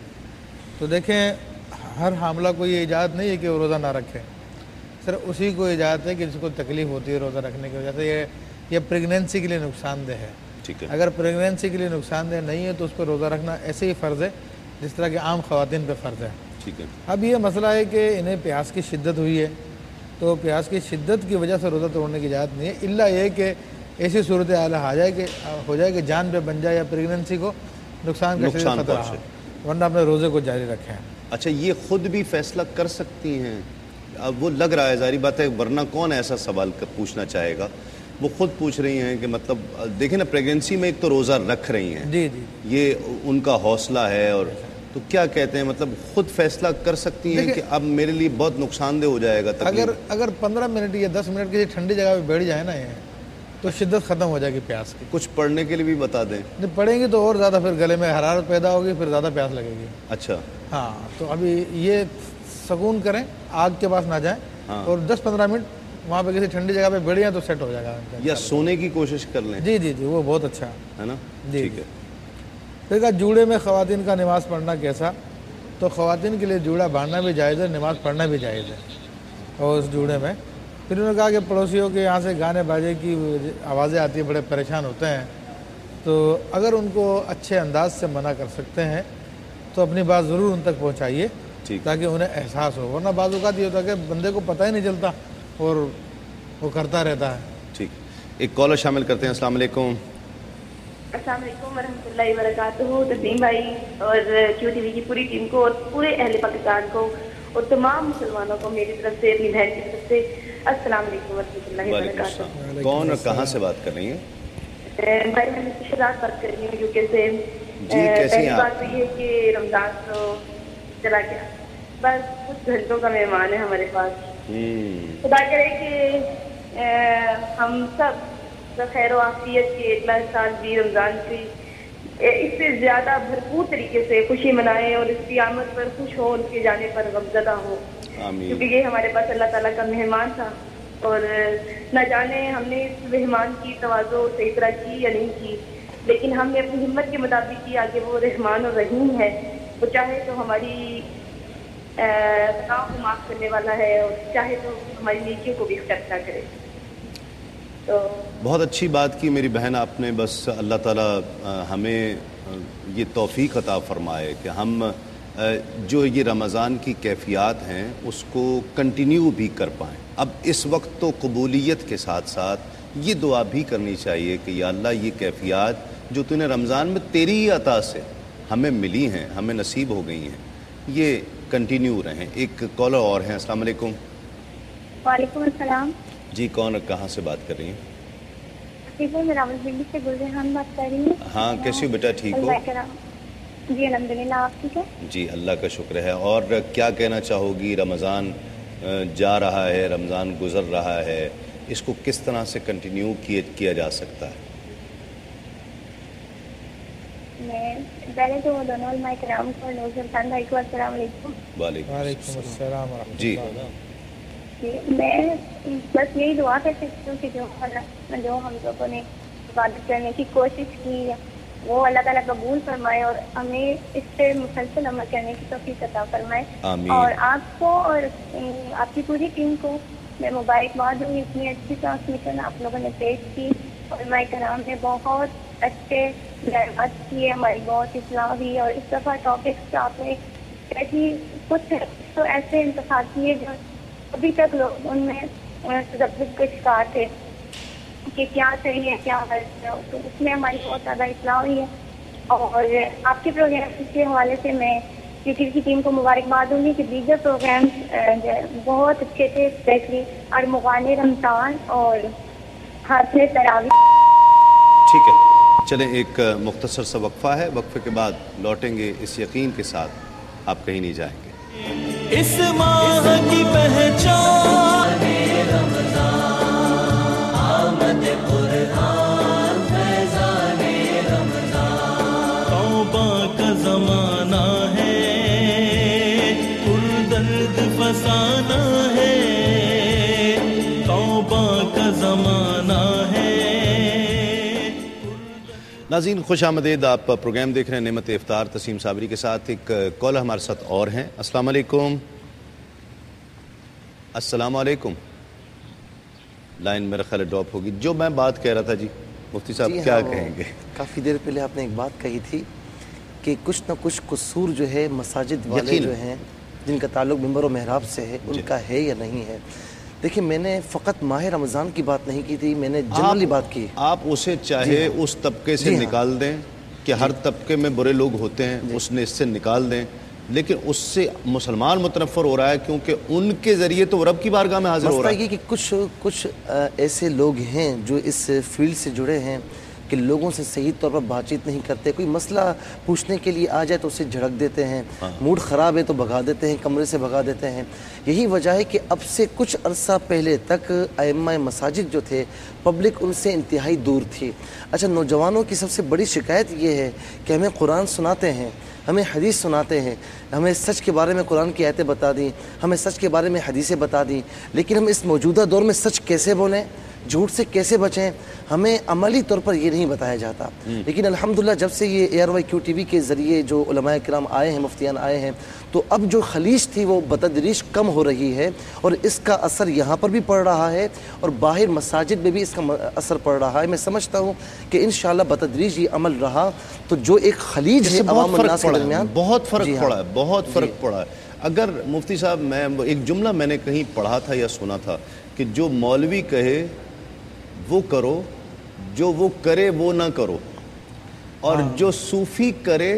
تو دیکھیں ہر حاملہ کو یہ اجازت نہیں ہے کہ وہ روزہ نہ رکھے، صرف اسی کو اجازت ہے کہ جس کو تکلیف ہوتی ہے روزہ رکھنے کی وجہ سے، یہ پریگنینسی کے لیے نقصان دہ ہے۔ ٹھیک ہے، اگر پریگنینسی کے لیے نقصان دہ نہیں ہے تو اس پر روزہ رکھنا ایسے ہی فرض ہے جس طرح کہ عام خواتین پہ فرض ہے۔ ٹھیک ہے، اب یہ مسئلہ ہے کہ انہیں پیاس کی شدت ہوئی ہے، تو پیاس کی شدت کی وجہ سے روزہ توڑنے کی اجازت نہیں ہے، الا یہ کہ ایسی صورتحال ہو جائے کہ جان پہ بن جائے یا پریگنینسی کو نقصان کا خطرہ ہو، ورنہ اپنے روزے کو جاری رکھیں۔ اچھا، یہ خود بھی فیصلہ کر سکتی ہیں؟ اب وہ لگ رہا ہے، ظاہری بات ہے، ورنہ کون ایسا سوال پوچھنا چاہے گا؟ وہ خود پوچھ رہی ہیں کہ مطلب دیکھیں نا، پریگنینسی میں ایک تو روزہ رکھ رہی ہیں، جی جی، یہ ان کا حوصلہ ہے، اور تو کیا کہتے ہیں، مطلب خود فیصلہ کر سکتی ہیں کہ اب میرے لیے بہت نقصان دہ ہو جائے گا؟ اگر 15 منٹ یا 10 منٹ کسی ٹھنڈی جگہ پہ بیٹھ جائے نا یہ، تو شدت ختم ہو جائے گی پیاس کی۔ کچھ پڑھنے کے لیے بھی بتا دیں؟ نہیں پڑھیں گی تو اور زیادہ پھر گلے میں حرارت پیدا ہوگی، پھر زیادہ پیاس لگے گی۔ اچھا، ہاں، تو ابھی یہ سکون کریں، آگ کے پاس نہ جائیں، اور 10-15 منٹ وہاں پہ کسی ٹھنڈی جگہ پہ بیٹھ جائیں تو سیٹ ہو جائے گا، یا سونے کی کوشش کر لیں۔ جی جی جی، وہ بہت اچھا ہے نا، جی ٹھیک ہے۔ پھر کہا جوڑے میں خواتین کا نماز پڑھنا کیسا؟ تو خواتین کے لیے جوڑا باندھنا بھی جائز ہے، نماز پڑھنا بھی جائز ہے، اور اس جوڑے میں پھر انہوں نے کہا کہ پڑوسیوں کے یہاں سے گانے باجے کی آوازیں آتی ہیں، بڑے پریشان ہوتے ہیں، تو اگر ان کو اچھے انداز سے منع کر سکتے ہیں تو اپنی بات ضرور ان تک پہنچائیے تاکہ انہیں احساس ہو، ورنہ بعض اوقات یہ ہوتا ہے کہ بندے کو پتہ ہی نہیں چلتا اور وہ کرتا رہتا ہے۔ ٹھیک، ایک کالر شامل کرتے ہیں۔ السلام علیکم۔ السلام علیکم ورحمۃ اللہ وبرکاتہ، تسلیم بھائی اور کیو ٹی وی کی پوری ٹیم کو اور پورے اہل پاکستان کو اور تمام مسلمانوں کو میری طرف سے، اپنی بہن کی طرف سے السلام علیکم ورحمۃ اللہ وبرکاتہ۔ کون اور کہاں سے بات کر رہی ہیں؟ بھائی میں شہزاد بات کر رہی ہوں یو کے سے۔ پہلی بات تو یہ ہے کہ رمضان تو چلا گیا، بس کچھ گھنٹوں کا مہمان ہے ہمارے پاس، خدا کرے کہ ہم سب خیر و عافیت کے اگلا سال بھی رمضان کی اس سے زیادہ بھرپور طریقے سے خوشی منائیں اور اس کی آمد پر خوش ہو، ان کے جانے پر غمزدہ ہو، کیونکہ یہ ہمارے پاس اللہ تعالیٰ کا مہمان تھا، اور نہ جانے ہم نے اس مہمان کی تواضع صحیح طرح کی یا نہیں کی، لیکن ہم نے اپنی ہمت کے مطابق کی، آگے وہ رحمان اور رحیم ہے، وہ چاہے تو ہماری خطاؤں کو معاف کرنے والا ہے اور چاہے تو ہماری نیکیوں کو بھی اکٹھا کرے۔ تو بہت اچھی بات کی میری بہن آپ نے، بس اللہ تعالیٰ ہمیں یہ توفیق عطا فرمائے کہ ہم جو یہ رمضان کی کیفیات ہیں اس کو کنٹینیو بھی کر پائیں۔ اب اس وقت تو قبولیت کے ساتھ ساتھ یہ دعا بھی کرنی چاہیے کہ یا اللہ یہ کیفیات جو تو نے رمضان میں تیری ہی عطا سے ہمیں ملی ہیں، ہمیں نصیب ہو گئی ہیں، یہ کنٹینیو رہیں۔ ایک کالر اور ہیں، السلام علیکم۔ وعلیکم السلام جی کون کہاں سے بات کر رہی ہیں؟ ٹھیک ہے، میں راولپنڈی سے گلریحان بات کر رہی ہوں۔ ہاں کیسی ہو بیٹا، ٹھیک ہو؟ جی الحمدللہ، آپ ٹھیک ہے؟ جی اللہ کا شکر ہے۔ اور کیا کہنا چاہو گی؟ رمضان جا رہا ہے، رمضان گزر رہا ہے، اس کو کس طرح سے کنٹینیو کیا جا سکتا ہے؟ میں پہلے تو دونوں علماء کرام کو نوزر خان بھائی کو السلام علیکم۔ وعلیکم السلام ورحمۃ اللہ۔ جی میں بس یہی دعا کر سکتی ہوں کہ جو ہم لوگوں نے عبادت کرنے کی کوشش کی وہ اللہ تعالیٰ قبول فرمائے اور ہمیں اس پہ مسلسل عمل کرنے کی توفیق عطا فرمائے۔ آمین۔ اور آپ کو اور آپ کی پوری ٹیم کو میں مبارکباد ہوں، اتنی اچھی ٹرانسمیشن آپ لوگوں نے پیش کی، اور علماء کرام نے بہت اچھے بیانات کیے، ہماری بہت اصلاح ہوئی، اور اس دفعہ ٹاپکس آپ نے ایسی کچھ تو ایسے انتخاب کیے جو ابھی تک لوگ ان میں تذبذب کے شکار تھے کہ کیا صحیح ہے کیا غلط ہے، تو اس میں ہماری بہت زیادہ اصلاح ہوئی ہے۔ اور آپ کے پروگرام کے حوالے سے میں یوٹیوب کی ٹیم کو مبارکباد دوں گی کہ دیگر پروگرامس بہت اچھے تھے، اسپیشلی ارمغان رمضان اور حاصل تراویح۔ ٹھیک ہے، چلیں ایک مختصر سا وقفہ ہے، وقفے کے بعد لوٹیں گے اس یقین کے ساتھ آپ کہیں نہیں جائیں گے۔ اس ماہ کی پہچان رمضان، آمد قرآن فیضان رمضان، توبہ کا زمانہ ہے، پردرد فسانہ ہے، توبہ کا زمانہ ہے۔ ناظرین خوش آمدید، آپ پروگرام دیکھ رہے ہیں نعمت افطار تسیم صابری کے ساتھ۔ ایک کال ہمارے ساتھ اور ہیں، السلام علیکم۔ السلام علیکم، لائن میرا خیال ڈراپ ہوگی۔ جو میں بات کہہ رہا تھا جی مفتی صاحب کیا کہیں گے؟ کافی دیر پہلے آپ نے ایک بات کہی تھی کہ کچھ نہ کچھ قصور جو ہے مساجد والے جو ہیں جن کا تعلق منبر و محراب سے ہے ان کا ہے یا نہیں ہے۔ دیکھیں میں نے فقط ماہ رمضان کی بات نہیں کی تھی، میں نے جنرلی بات کی۔ آپ اسے چاہے اس طبقے سے نکال دیں کہ ہر طبقے میں برے لوگ ہوتے ہیں، اس نے اس سے نکال دیں، لیکن اس سے مسلمان متنفر ہو رہا ہے کیونکہ ان کے ذریعے تو رب کی بارگاہ میں حاضر ہو رہا ہے۔ مسئلہ یہ کہ کچھ ایسے لوگ ہیں جو اس فیلڈ سے جڑے ہیں کہ لوگوں سے صحیح طور پر بات چیت نہیں کرتے، کوئی مسئلہ پوچھنے کے لیے آ جائے تو اسے جھڑک دیتے ہیں، موڈ خراب ہے تو بھگا دیتے ہیں، کمرے سے بھگا دیتے ہیں۔ یہی وجہ ہے کہ اب سے کچھ عرصہ پہلے تک ائمہ مساجد جو تھے پبلک ان سے انتہائی دور تھی۔ اچھا، نوجوانوں کی سب سے بڑی شکایت یہ ہے کہ ہمیں قرآن سناتے ہیں، ہمیں حدیث سناتے ہیں، ہمیں سچ کے بارے میں قرآن کی آیتیں بتا دیں، ہمیں سچ کے بارے میں حدیثیں بتا دیں، لیکن ہم اس موجودہ دور میں سچ کیسے بولیں، جھوٹ سے کیسے بچیں، ہمیں عملی طور پر یہ نہیں بتایا جاتا۔ لیکن الحمدللہ جب سے یہ ARYQ TV کے ذریعے جو علماء کرام آئے ہیں، مفتیان آئے ہیں، تو اب جو خلیج تھی وہ بتدریج کم ہو رہی ہے، اور اس کا اثر یہاں پر بھی پڑ رہا ہے اور باہر مساجد میں بھی اس کا اثر پڑ رہا ہے۔ میں سمجھتا ہوں کہ انشاءاللہ بتدریج یہ عمل رہا تو جو ایک خلیج ہے عوام الناس کے درمیان بہت فرق پڑا ہے، بہت فرق پڑا ہے۔ اگر مفتی صاحب میں ایک جملہ میں نے کہیں پڑھا تھا یا سنا تھا کہ جو مولوی کہے وہ کرو، جو وہ کرے وہ نہ کرو، اور جو صوفی کرے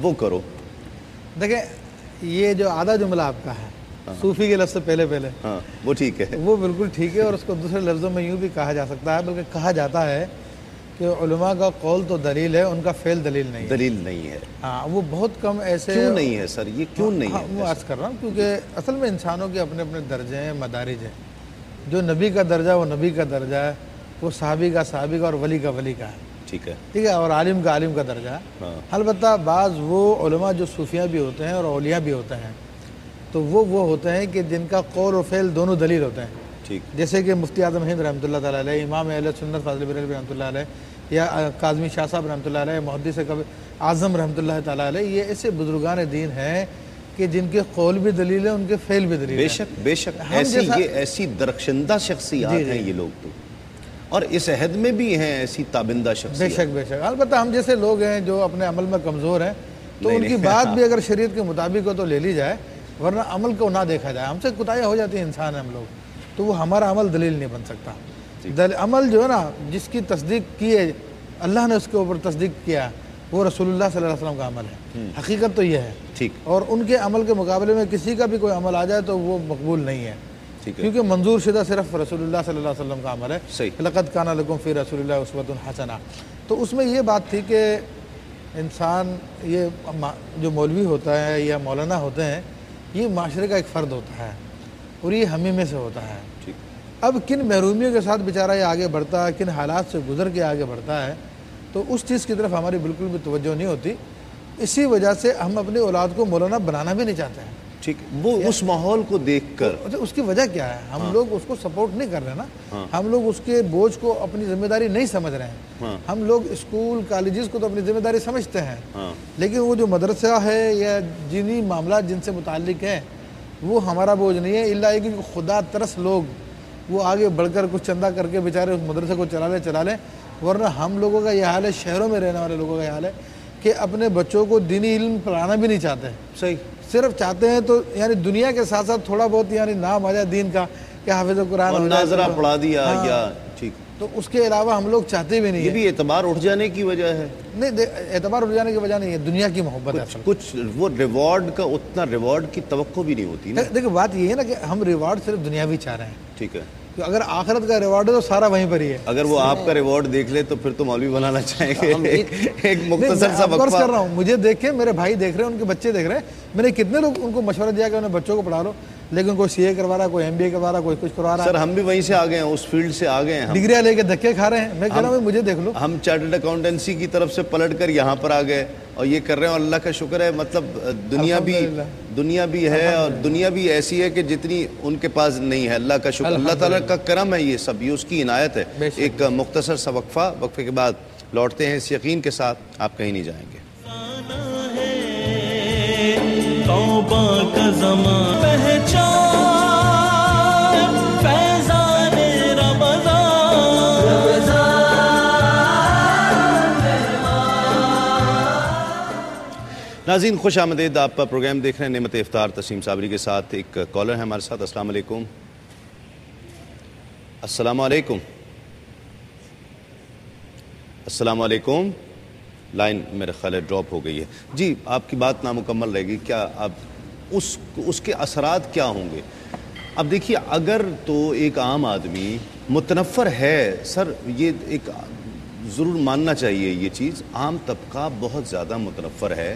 وہ کرو۔ دیکھیں یہ جو آدھا جملہ آپ کا ہے صوفی کے لفظ سے پہلے وہ ٹھیک ہے، وہ بالکل ٹھیک ہے، اور اس کو دوسرے لفظوں میں یوں بھی کہا جا سکتا ہے، بلکہ کہا جاتا ہے کہ علماء کا قول تو دلیل ہے، ان کا فعل دلیل نہیں ہے۔ ہاں، وہ بہت کم ایسے کیوں نہیں ہے سر، یہ کیوں نہیں ہے؟ وہ عرض کر رہا ہوں کیونکہ اصل میں انسانوں کے اپنے اپنے درجے ہیں، مدارج ہیں۔ جو نبی کا درجہ وہ نبی کا درجہ ہے، وہ صحابی کا اور ولی کا ہے، ٹھیک ہے، اور عالم کا درجہ ہے۔ البتہ بعض وہ علماء جو صوفیہ بھی ہوتے ہیں اور اولیاء بھی ہوتے ہیں، تو وہ ہوتے ہیں کہ جن کا قول و فعل دونوں دلیل ہوتے ہیں، جیسے کہ مفتی اعظم ہند رحمۃ اللہ تعالیٰ علیہ، امام اہل سنت فاضل بریلوی رحمۃ اللہ علیہ، یا کاظمی شاہ صاحب رحمۃ اللہ علیہ، محدث اعظم رحمۃ اللہ تعالیٰ علیہ، یہ ایسے بزرگان دین ہیں کہ جن کے قول بھی دلیل ہے، ان کے فعل بھی دلیل ہے۔ بے شک ایسی درخشندہ شخصیات ہیں یہ لوگ تو، اور اس عہد میں بھی ہیں ایسی تابندہ شخصیات۔ بے شک البتہ ہم جیسے لوگ ہیں جو اپنے عمل میں کمزور ہیں، تو ان کی بات بھی اگر شریعت کے مطابق ہو تو لے لی جائے، ورنہ عمل کو نہ دیکھا جائے۔ ہم سے کوتاہیاں ہو جاتی ہیں انسان ہم لوگ، تو وہ ہمارا عمل دلیل نہیں بن سکتا۔ عمل جو ہے نا جس کی تصدیق کی ہے اللہ نے اس کے اوپر تصدیق کیا وہ رسول اللہ صلی اللہ علیہ وسلم کا عمل ہے. حقیقت تو یہ ہے. ٹھیک. اور ان کے عمل کے مقابلے میں کسی کا بھی کوئی عمل آ جائے تو وہ مقبول نہیں ہے, کیونکہ منظور شدہ صرف رسول اللہ صلی اللہ علیہ وسلم کا عمل ہے. لقد کان لکم فی رسول اللہ اسوۃ حسنہ. تو اس میں یہ بات تھی کہ انسان یہ جو مولوی ہوتا ہے یا مولانا ہوتے ہیں یہ معاشرے کا ایک فرد ہوتا ہے اور یہ ہمیں میں سے ہوتا ہے. اب کن محرومیوں کے ساتھ بیچارہ یہ آگے بڑھتا ہے, کن حالات سے گزر کے آگے بڑھتا ہے, تو اس چیز کی طرف ہماری بالکل بھی توجہ نہیں ہوتی. اسی وجہ سے ہم اپنی اولاد کو مولانا بنانا بھی نہیں چاہتے ہیں. ٹھیک, وہ اس ماحول کو دیکھ کر اس کی وجہ کیا ہے, ہم لوگ اس کو سپورٹ نہیں کر رہے نا, ہم لوگ اس کے بوجھ کو اپنی ذمہ داری نہیں سمجھ رہے ہیں. ہم لوگ اسکول کالجز کو تو اپنی ذمہ داری سمجھتے ہیں, لیکن وہ جو مدرسہ ہے یا جنہی معاملات جن سے متعلق ہیں وہ ہمارا بوجھ نہیں ہے. اللہ کہ خدا ترس لوگ وہ آگے بڑھ کر کچھ چندہ کر کے بیچارے اس مدرسے کو چلا لیں, ورنہ ہم لوگوں کا یہ حال ہے, شہروں میں رہنے والے لوگوں کا یہ حال ہے کہ اپنے بچوں کو دینی علم پڑھانا بھی نہیں چاہتے. صحیح, صرف چاہتے ہیں تو یعنی دنیا کے ساتھ ساتھ تھوڑا بہت یعنی نام آ جائے دین کا کہ حافظ قرآن اور ناظرہ پڑھا دیا یا ٹھیک, تو اس کے علاوہ ہم لوگ چاہتے بھی نہیں. یہ بھی اعتبار اٹھ جانے کی وجہ ہے. نہیں, اعتبار اٹھ جانے کی وجہ نہیں ہے, دنیا کی محبت ہے. کچھ وہ ریوارڈ کا اتنا ریوارڈ کی توقع بھی نہیں ہوتی نا. دیکھیں بات یہ ہے نا کہ ہم ریوارڈ صرف دنیاوی چاہ رہے ہیں. ٹھیک ہے, اگر آخرت کا ریوارڈ ہے تو سارا وہیں پر ہی ہے. اگر وہ آپ کا ریوارڈ دیکھ لے تو پھر تو مولوی بنانا چاہیں گے. ایک مختصر سا وقفہ کر رہا ہوں, مجھے دیکھیں, میرے بھائی دیکھ رہے ہیں, ان کے بچے دیکھ رہے ہیں, میں نے کتنے لوگ ان کو مشورہ دیا کہ انہیں بچوں کو پڑھا لو, لیکن کوئی سی اے کروا رہا ہے, کوئی MBA کروا رہا ہے, کوئی کچھ کروا رہا ہے. سر ہم بھی وہیں سے آ گئے ہیں, اس فیلڈ سے آ گئے ہیں, ڈگریاں لے کے دھکے کھا رہے ہیں. میں کہہ رہا ہوں مجھے دیکھ لو, ہم چارٹرڈ اکاؤنٹنسی کی طرف سے پلٹ کر یہاں پر آ گئے اور یہ کر رہے ہیں, اور اللہ کا شکر ہے مطلب دنیا بھی ہے, اور دنیا بھی ایسی ہے کہ جتنی ان کے پاس نہیں ہے. اللہ کا شکر, اللہ تعالیٰ کا کرم ہے, یہ سب یہ اس کی عنایت ہے. ایک مختصر سا وقفے کے بعد لوٹتے ہیں اس یقین کے ساتھ آپ کہیں نہیں جائیں گے. توبہ کا زمان پہچان فیضان ناظرین خوش آمدید. آپ پروگرام دیکھ رہے ہیں نعمت افطار تسیم صابری کے ساتھ. ایک کالر ہے ہمارے ساتھ. السلام علیکم. السلام علیکم. السلام علیکم. لائن میرے خیال ہے ڈراپ ہو گئی ہے. جی آپ کی بات نامکمل رہے گی. کیا اب اس کے اثرات کیا ہوں گے؟ اب دیکھیے, اگر تو ایک عام آدمی متنفر ہے, سر یہ ایک ضرور ماننا چاہیے یہ چیز, عام طبقہ بہت زیادہ متنفر ہے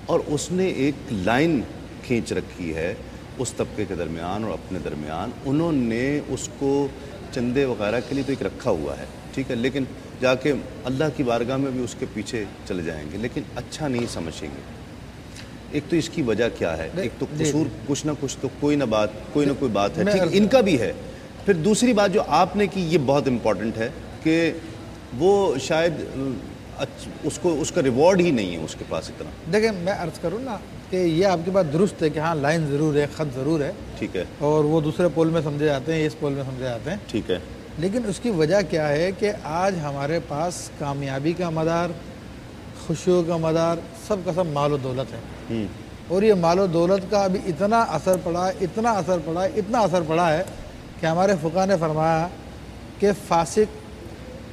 اور اس نے ایک لائن کھینچ رکھی ہے اس طبقے کے درمیان اور اپنے درمیان. انہوں نے اس کو چندے وغیرہ کے لیے تو ایک رکھا ہوا ہے, ٹھیک ہے, لیکن جا کے اللہ کی بارگاہ میں بھی اس کے پیچھے چلے جائیں گے, لیکن اچھا نہیں سمجھیں گے. ایک تو اس کی وجہ کیا ہے, ایک تو قصور کچھ نہ کچھ تو کوئی نہ کوئی بات ہے, ٹھیک ان کا بھی ہے. پھر دوسری بات جو آپ نے کی یہ بہت امپورٹنٹ ہے کہ وہ شاید اس کا ریوارڈ ہی نہیں ہے اس کے پاس اتنا. دیکھیں میں عرض کروں نا کہ یہ آپ کی بات درست ہے کہ ہاں لائن ضرور ہے, خط ضرور ہے, ٹھیک ہے, اور وہ دوسرے پول میں سمجھے جاتے ہیں, اس پول میں سمجھے جاتے ہیں, ٹھیک ہے, لیکن اس کی وجہ کیا ہے کہ آج ہمارے پاس کامیابی کا مدار, خوشیوں کا مدار سب کا سب مال و دولت ہے. اور یہ مال و دولت کا ابھی اتنا اثر پڑا ہے کہ ہمارے فقہ نے فرمایا کہ فاسق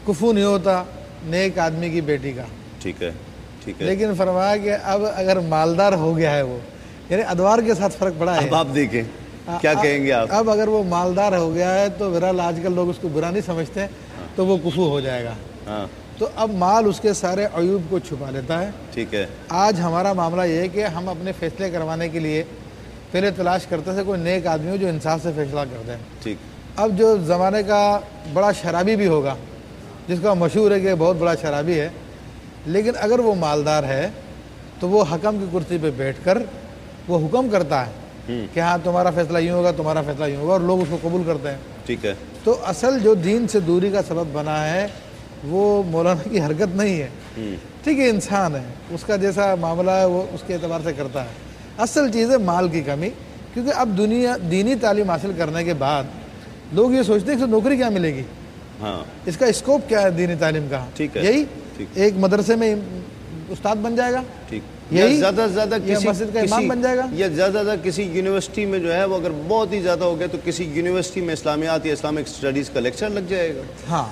کفو نہیں ہوتا نیک آدمی کی بیٹی کا, ٹھیک ہے, لیکن فرمایا کہ اب اگر مالدار ہو گیا ہے وہ, یعنی ادوار کے ساتھ فرق پڑا ہے. اب آپ دیکھیں کیا کہیں گے آپ, اب اگر وہ مالدار ہو گیا ہے تو بہرحال آج کل لوگ اس کو برا نہیں سمجھتے, تو وہ کفو ہو جائے گا. تو اب مال اس کے سارے عیوب کو چھپا لیتا ہے. ٹھیک ہے, آج ہمارا معاملہ یہ ہے کہ ہم اپنے فیصلے کروانے کے لیے پہلے تلاش کرتے تھے کوئی نیک آدمی ہو جو انصاف سے فیصلہ کر دیں. ٹھیک, اب جو زمانے کا بڑا شرابی بھی ہوگا, جس کا مشہور ہے کہ بہت بڑا شرابی ہے, لیکن اگر وہ مالدار ہے تو وہ حکم کی کرسی پہ بیٹھ کر وہ حکم کرتا ہے کہ ہاں تمہارا فیصلہ یوں ہوگا, تمہارا فیصلہ یوں ہوگا, اور لوگ اس کو قبول کرتے ہیں. ٹھیک ہے, تو اصل جو دین سے دوری کا سبب بنا ہے وہ مولانا کی حرکت نہیں ہے, ٹھیک ہے, انسان ہے, اس کا جیسا معاملہ ہے وہ اس کے اعتبار سے کرتا ہے. اصل چیز ہے مال کی کمی, کیونکہ اب دینی تعلیم حاصل کرنے کے بعد لوگ یہ سوچتے ہیں کہ نوکری کیا ملے گی, اس کا اسکوپ کیا ہے دینی تعلیم کا, یہی ایک مدرسے میں استاد بن جائے گا, زیادہ زیادہ کسی مسجد کا امام بن جائے گا، یا زیادہ کسی یونیورسٹی میں جو ہے وہ اگر بہت ہی زیادہ ہو گیا تو کسی یونیورسٹی میں اسلامیات یا اسلامک اسٹڈیز کا لیکچر لگ جائے گا. ہاں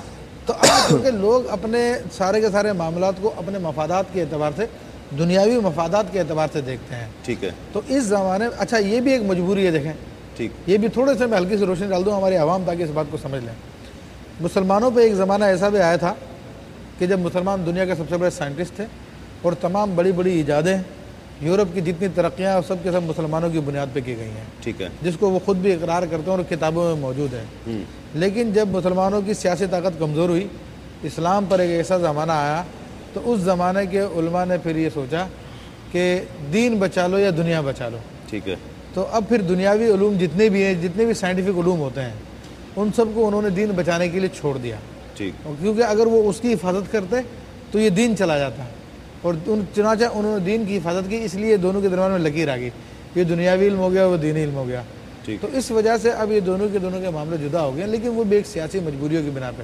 تو آج کیونکہ لوگ اپنے سارے کے سارے معاملات کو اپنے مفادات کے اعتبار سے، دنیاوی مفادات کے اعتبار سے دیکھتے ہیں. ٹھیک ہے. تو اس زمانے میں اچھا یہ بھی ایک مجبوری ہے. دیکھیں ٹھیک، یہ بھی تھوڑے سے میں ہلکی سی روشنی ڈال دوں ہمارے عوام تاکہ اس بات کو سمجھ لیں. مسلمانوں پہ ایک زمانہ ایسا بھی آیا تھا کہ جب مسلمان دنیا کے سب سے بڑے سائنٹسٹ تھے اور تمام بڑی بڑی ایجادیں یورپ کی جتنی ترقیاں سب کے سب مسلمانوں کی بنیاد پہ کی گئی ہیں. ٹھیک ہے. جس کو وہ خود بھی اقرار کرتے ہیں اور کتابوں میں موجود ہے. لیکن جب مسلمانوں کی سیاسی طاقت کمزور ہوئی، اسلام پر ایک ایسا زمانہ آیا تو اس زمانے کے علماء نے پھر یہ سوچا کہ دین بچا لو یا دنیا بچا لو. ٹھیک ہے. تو اب پھر دنیاوی علوم جتنے بھی ہیں، جتنے بھی سائنٹیفک علوم ہوتے ہیں، ان سب کو انہوں نے دین بچانے کے لیے چھوڑ دیا. ٹھیک. کیونکہ اگر وہ اس کی حفاظت کرتے تو یہ دین چلا جاتا. اور چنانچہ انہوں نے دین کی حفاظت کی، اس لیے دونوں کے درمیان میں لکیر آ گئی. یہ دنیاوی علم ہو گیا، وہ دینی علم ہو گیا. تو اس وجہ سے اب یہ دونوں کے معاملے جدا ہو گئے. لیکن وہ بھی ایک سیاسی مجبوریوں کی بنا پہ.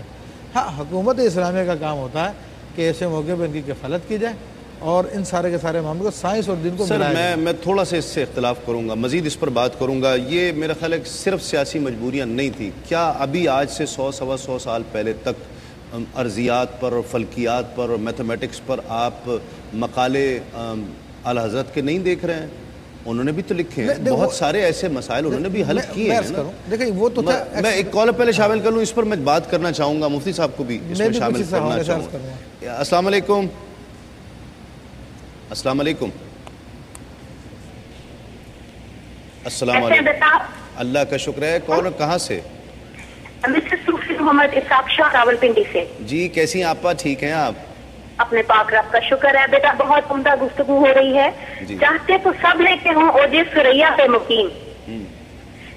ہاں حکومت اسلامیہ کا کام ہوتا ہے کہ ایسے موقع پہ ان کی کفالت کی جائے اور ان سارے کے سارے معاملوں کو سائنس اور دین کو ملایا جائے. میں تھوڑا سا اس سے اختلاف کروں گا، مزید اس پر بات کروں گا. یہ میرا خیال ہے کہ صرف سیاسی مجبوریاں نہیں تھی. کیا ابھی آج سے 100-125 سال پہلے تک ارضیات پر اور فلکیات پر اور میتھمیٹکس پر آپ مقالے اعلی حضرت کے نہیں دیکھ رہے ہیں؟ انہوں نے بھی تو لکھے ہیں بہت سارے ایسے مسائل انہوں نے بھی حل کیے ہیں. دیکھیں وہ تو میں ایک کال پہلے شامل کر لوں، اس پر میں بات کرنا چاہوں گا، مفتی صاحب کو بھی اس میں شامل کرنا چاہوں گا. السلام علیکم. السلام علیکم. السلام علیکم. اللہ کا شکر ہے. کون کہاں سے؟ محمد اسحاق شاہ راولپنڈی سے. جی کیسی ہیں آپا؟ ٹھیک ہیں آپ؟ اپنے پاک رب کا شکر ہے. بیٹا بہت عمدہ گفتگو ہو رہی ہے. چاہتے تو سب لے کے ہوں اوجے سریا پہ مقیم،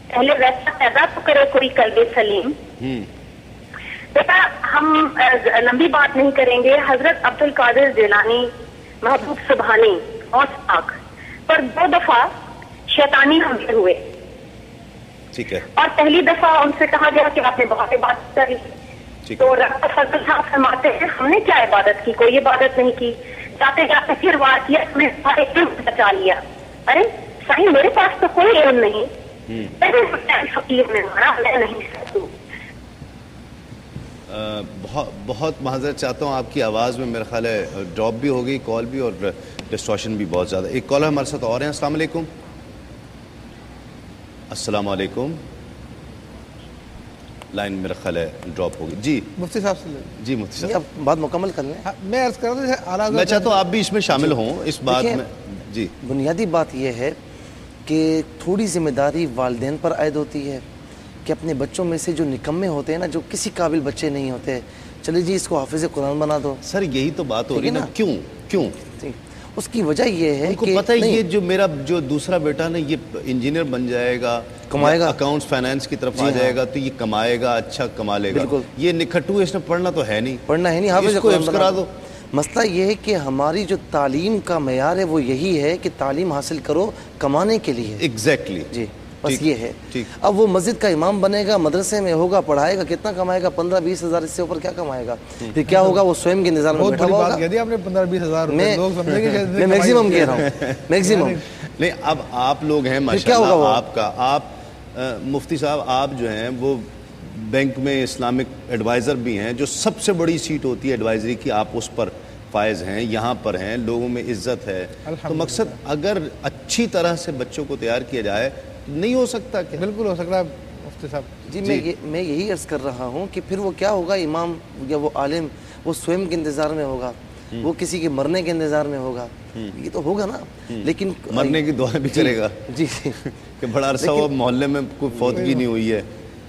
پہلے ویسا پیدا تو کرے کوئی قلب سلیم. بیٹا ہم لمبی بات نہیں کریں گے. حضرت عبد القادر جیلانی، محبوب سبحانی اور پاک پر 2 دفعہ شیطانی حملے ہوئے. ٹھیک ہے. اور پہلی دفعہ ان سے کہا گیا کہ آپ نے بہت عبادت کری. تو رب فضل صاحب فرماتے ہیں ہم نے کیا عبادت کی، کوئی عبادت نہیں کی. جاتے جاتے پھر وار کیا، میں سارے علم بچا لیا. ارے صحیح میرے پاس تو کوئی علم نہیں، فقیر نے مارا میں نہیں سکوں. بہت معذرت چاہتا ہوں، آپ کی آواز میں میرا خیال ہے ڈراپ بھی ہو گئی کال بھی اور ڈسٹورشن بھی بہت زیادہ. ایک کالر ہمارے ساتھ اور ہیں. السلام علیکم. السلام علیکم. لائن میرا خیال ہے ڈراپ ہوگی. جی مفتی صاحب سے. جی مفتی صاحب بات مکمل کر لیں. میں عرض کر رہا ہوں میں چاہتا ہوں آپ بھی اس میں شامل ہوں اس بات میں. جی بنیادی بات یہ ہے کہ تھوڑی ذمہ داری والدین پر عائد ہوتی ہے کہ اپنے بچوں میں سے جو نکمے ہوتے ہیں نا، جو کسی قابل بچے نہیں ہوتے، چلے جی اس کو حافظ قرآن بنا دو. سر یہی تو بات ہو رہی ہے نا. کیوں اس کی وجہ یہ ہے کہ پتہ ہے یہ جو میرا جو دوسرا بیٹا نا یہ انجینئر بن جائے گا، کمائے گا، اکاؤنٹس فائنانس کی طرف آ جائے گا تو یہ کمائے گا، اچھا کما لے گا. یہ نکھٹو اس نے پڑھنا تو ہے نہیں، حافظ قرآن کرا دو. مسئلہ یہ ہے کہ ہماری جو تعلیم کا معیار ہے وہ یہی ہے کہ تعلیم حاصل کرو کمانے کے لیے. ایگزیکٹلی. جی بس یہ ہے. اب وہ مسجد کا امام بنے گا، مدرسے میں ہوگا، پڑھائے گا، کتنا کمائے گا؟ 15-20 ہزار. اس سے اوپر کیا کمائے گا؟ پھر کیا ہوگا؟ وہ سوئم کے نظام میں بیٹھا ہوگا. میں میکسیمم کہہ رہا ہوں، میکسیمم نہیں. اب آپ لوگ ہیں ماشاءاللہ، آپ کا آپ مفتی صاحب آپ جو ہیں وہ بینک میں اسلامک ایڈوائزر بھی ہیں، جو سب سے بڑی سیٹ ہوتی ہے ایڈوائزری کی، آپ اس پر فائز ہیں، یہاں پر ہیں، لوگوں میں عزت ہے. تو مقصد اگر اچھی طرح سے بچوں کو تیار کیا جائے نہیں ہو سکتا کہ بالکل ہو سکتا ہے مفتی صاحب. جی میں یہی عرض کر رہا ہوں کہ پھر وہ کیا ہوگا؟ امام یا وہ عالم وہ سوئم کے انتظار میں ہوگا، وہ کسی کے مرنے کے انتظار میں ہوگا. یہ تو ہوگا نا. لیکن مرنے کی دعا بھی کرے گا. جی کہ بڑا عرصہ ہوا محلے میں کوئی فوتگی نہیں ہوئی ہے.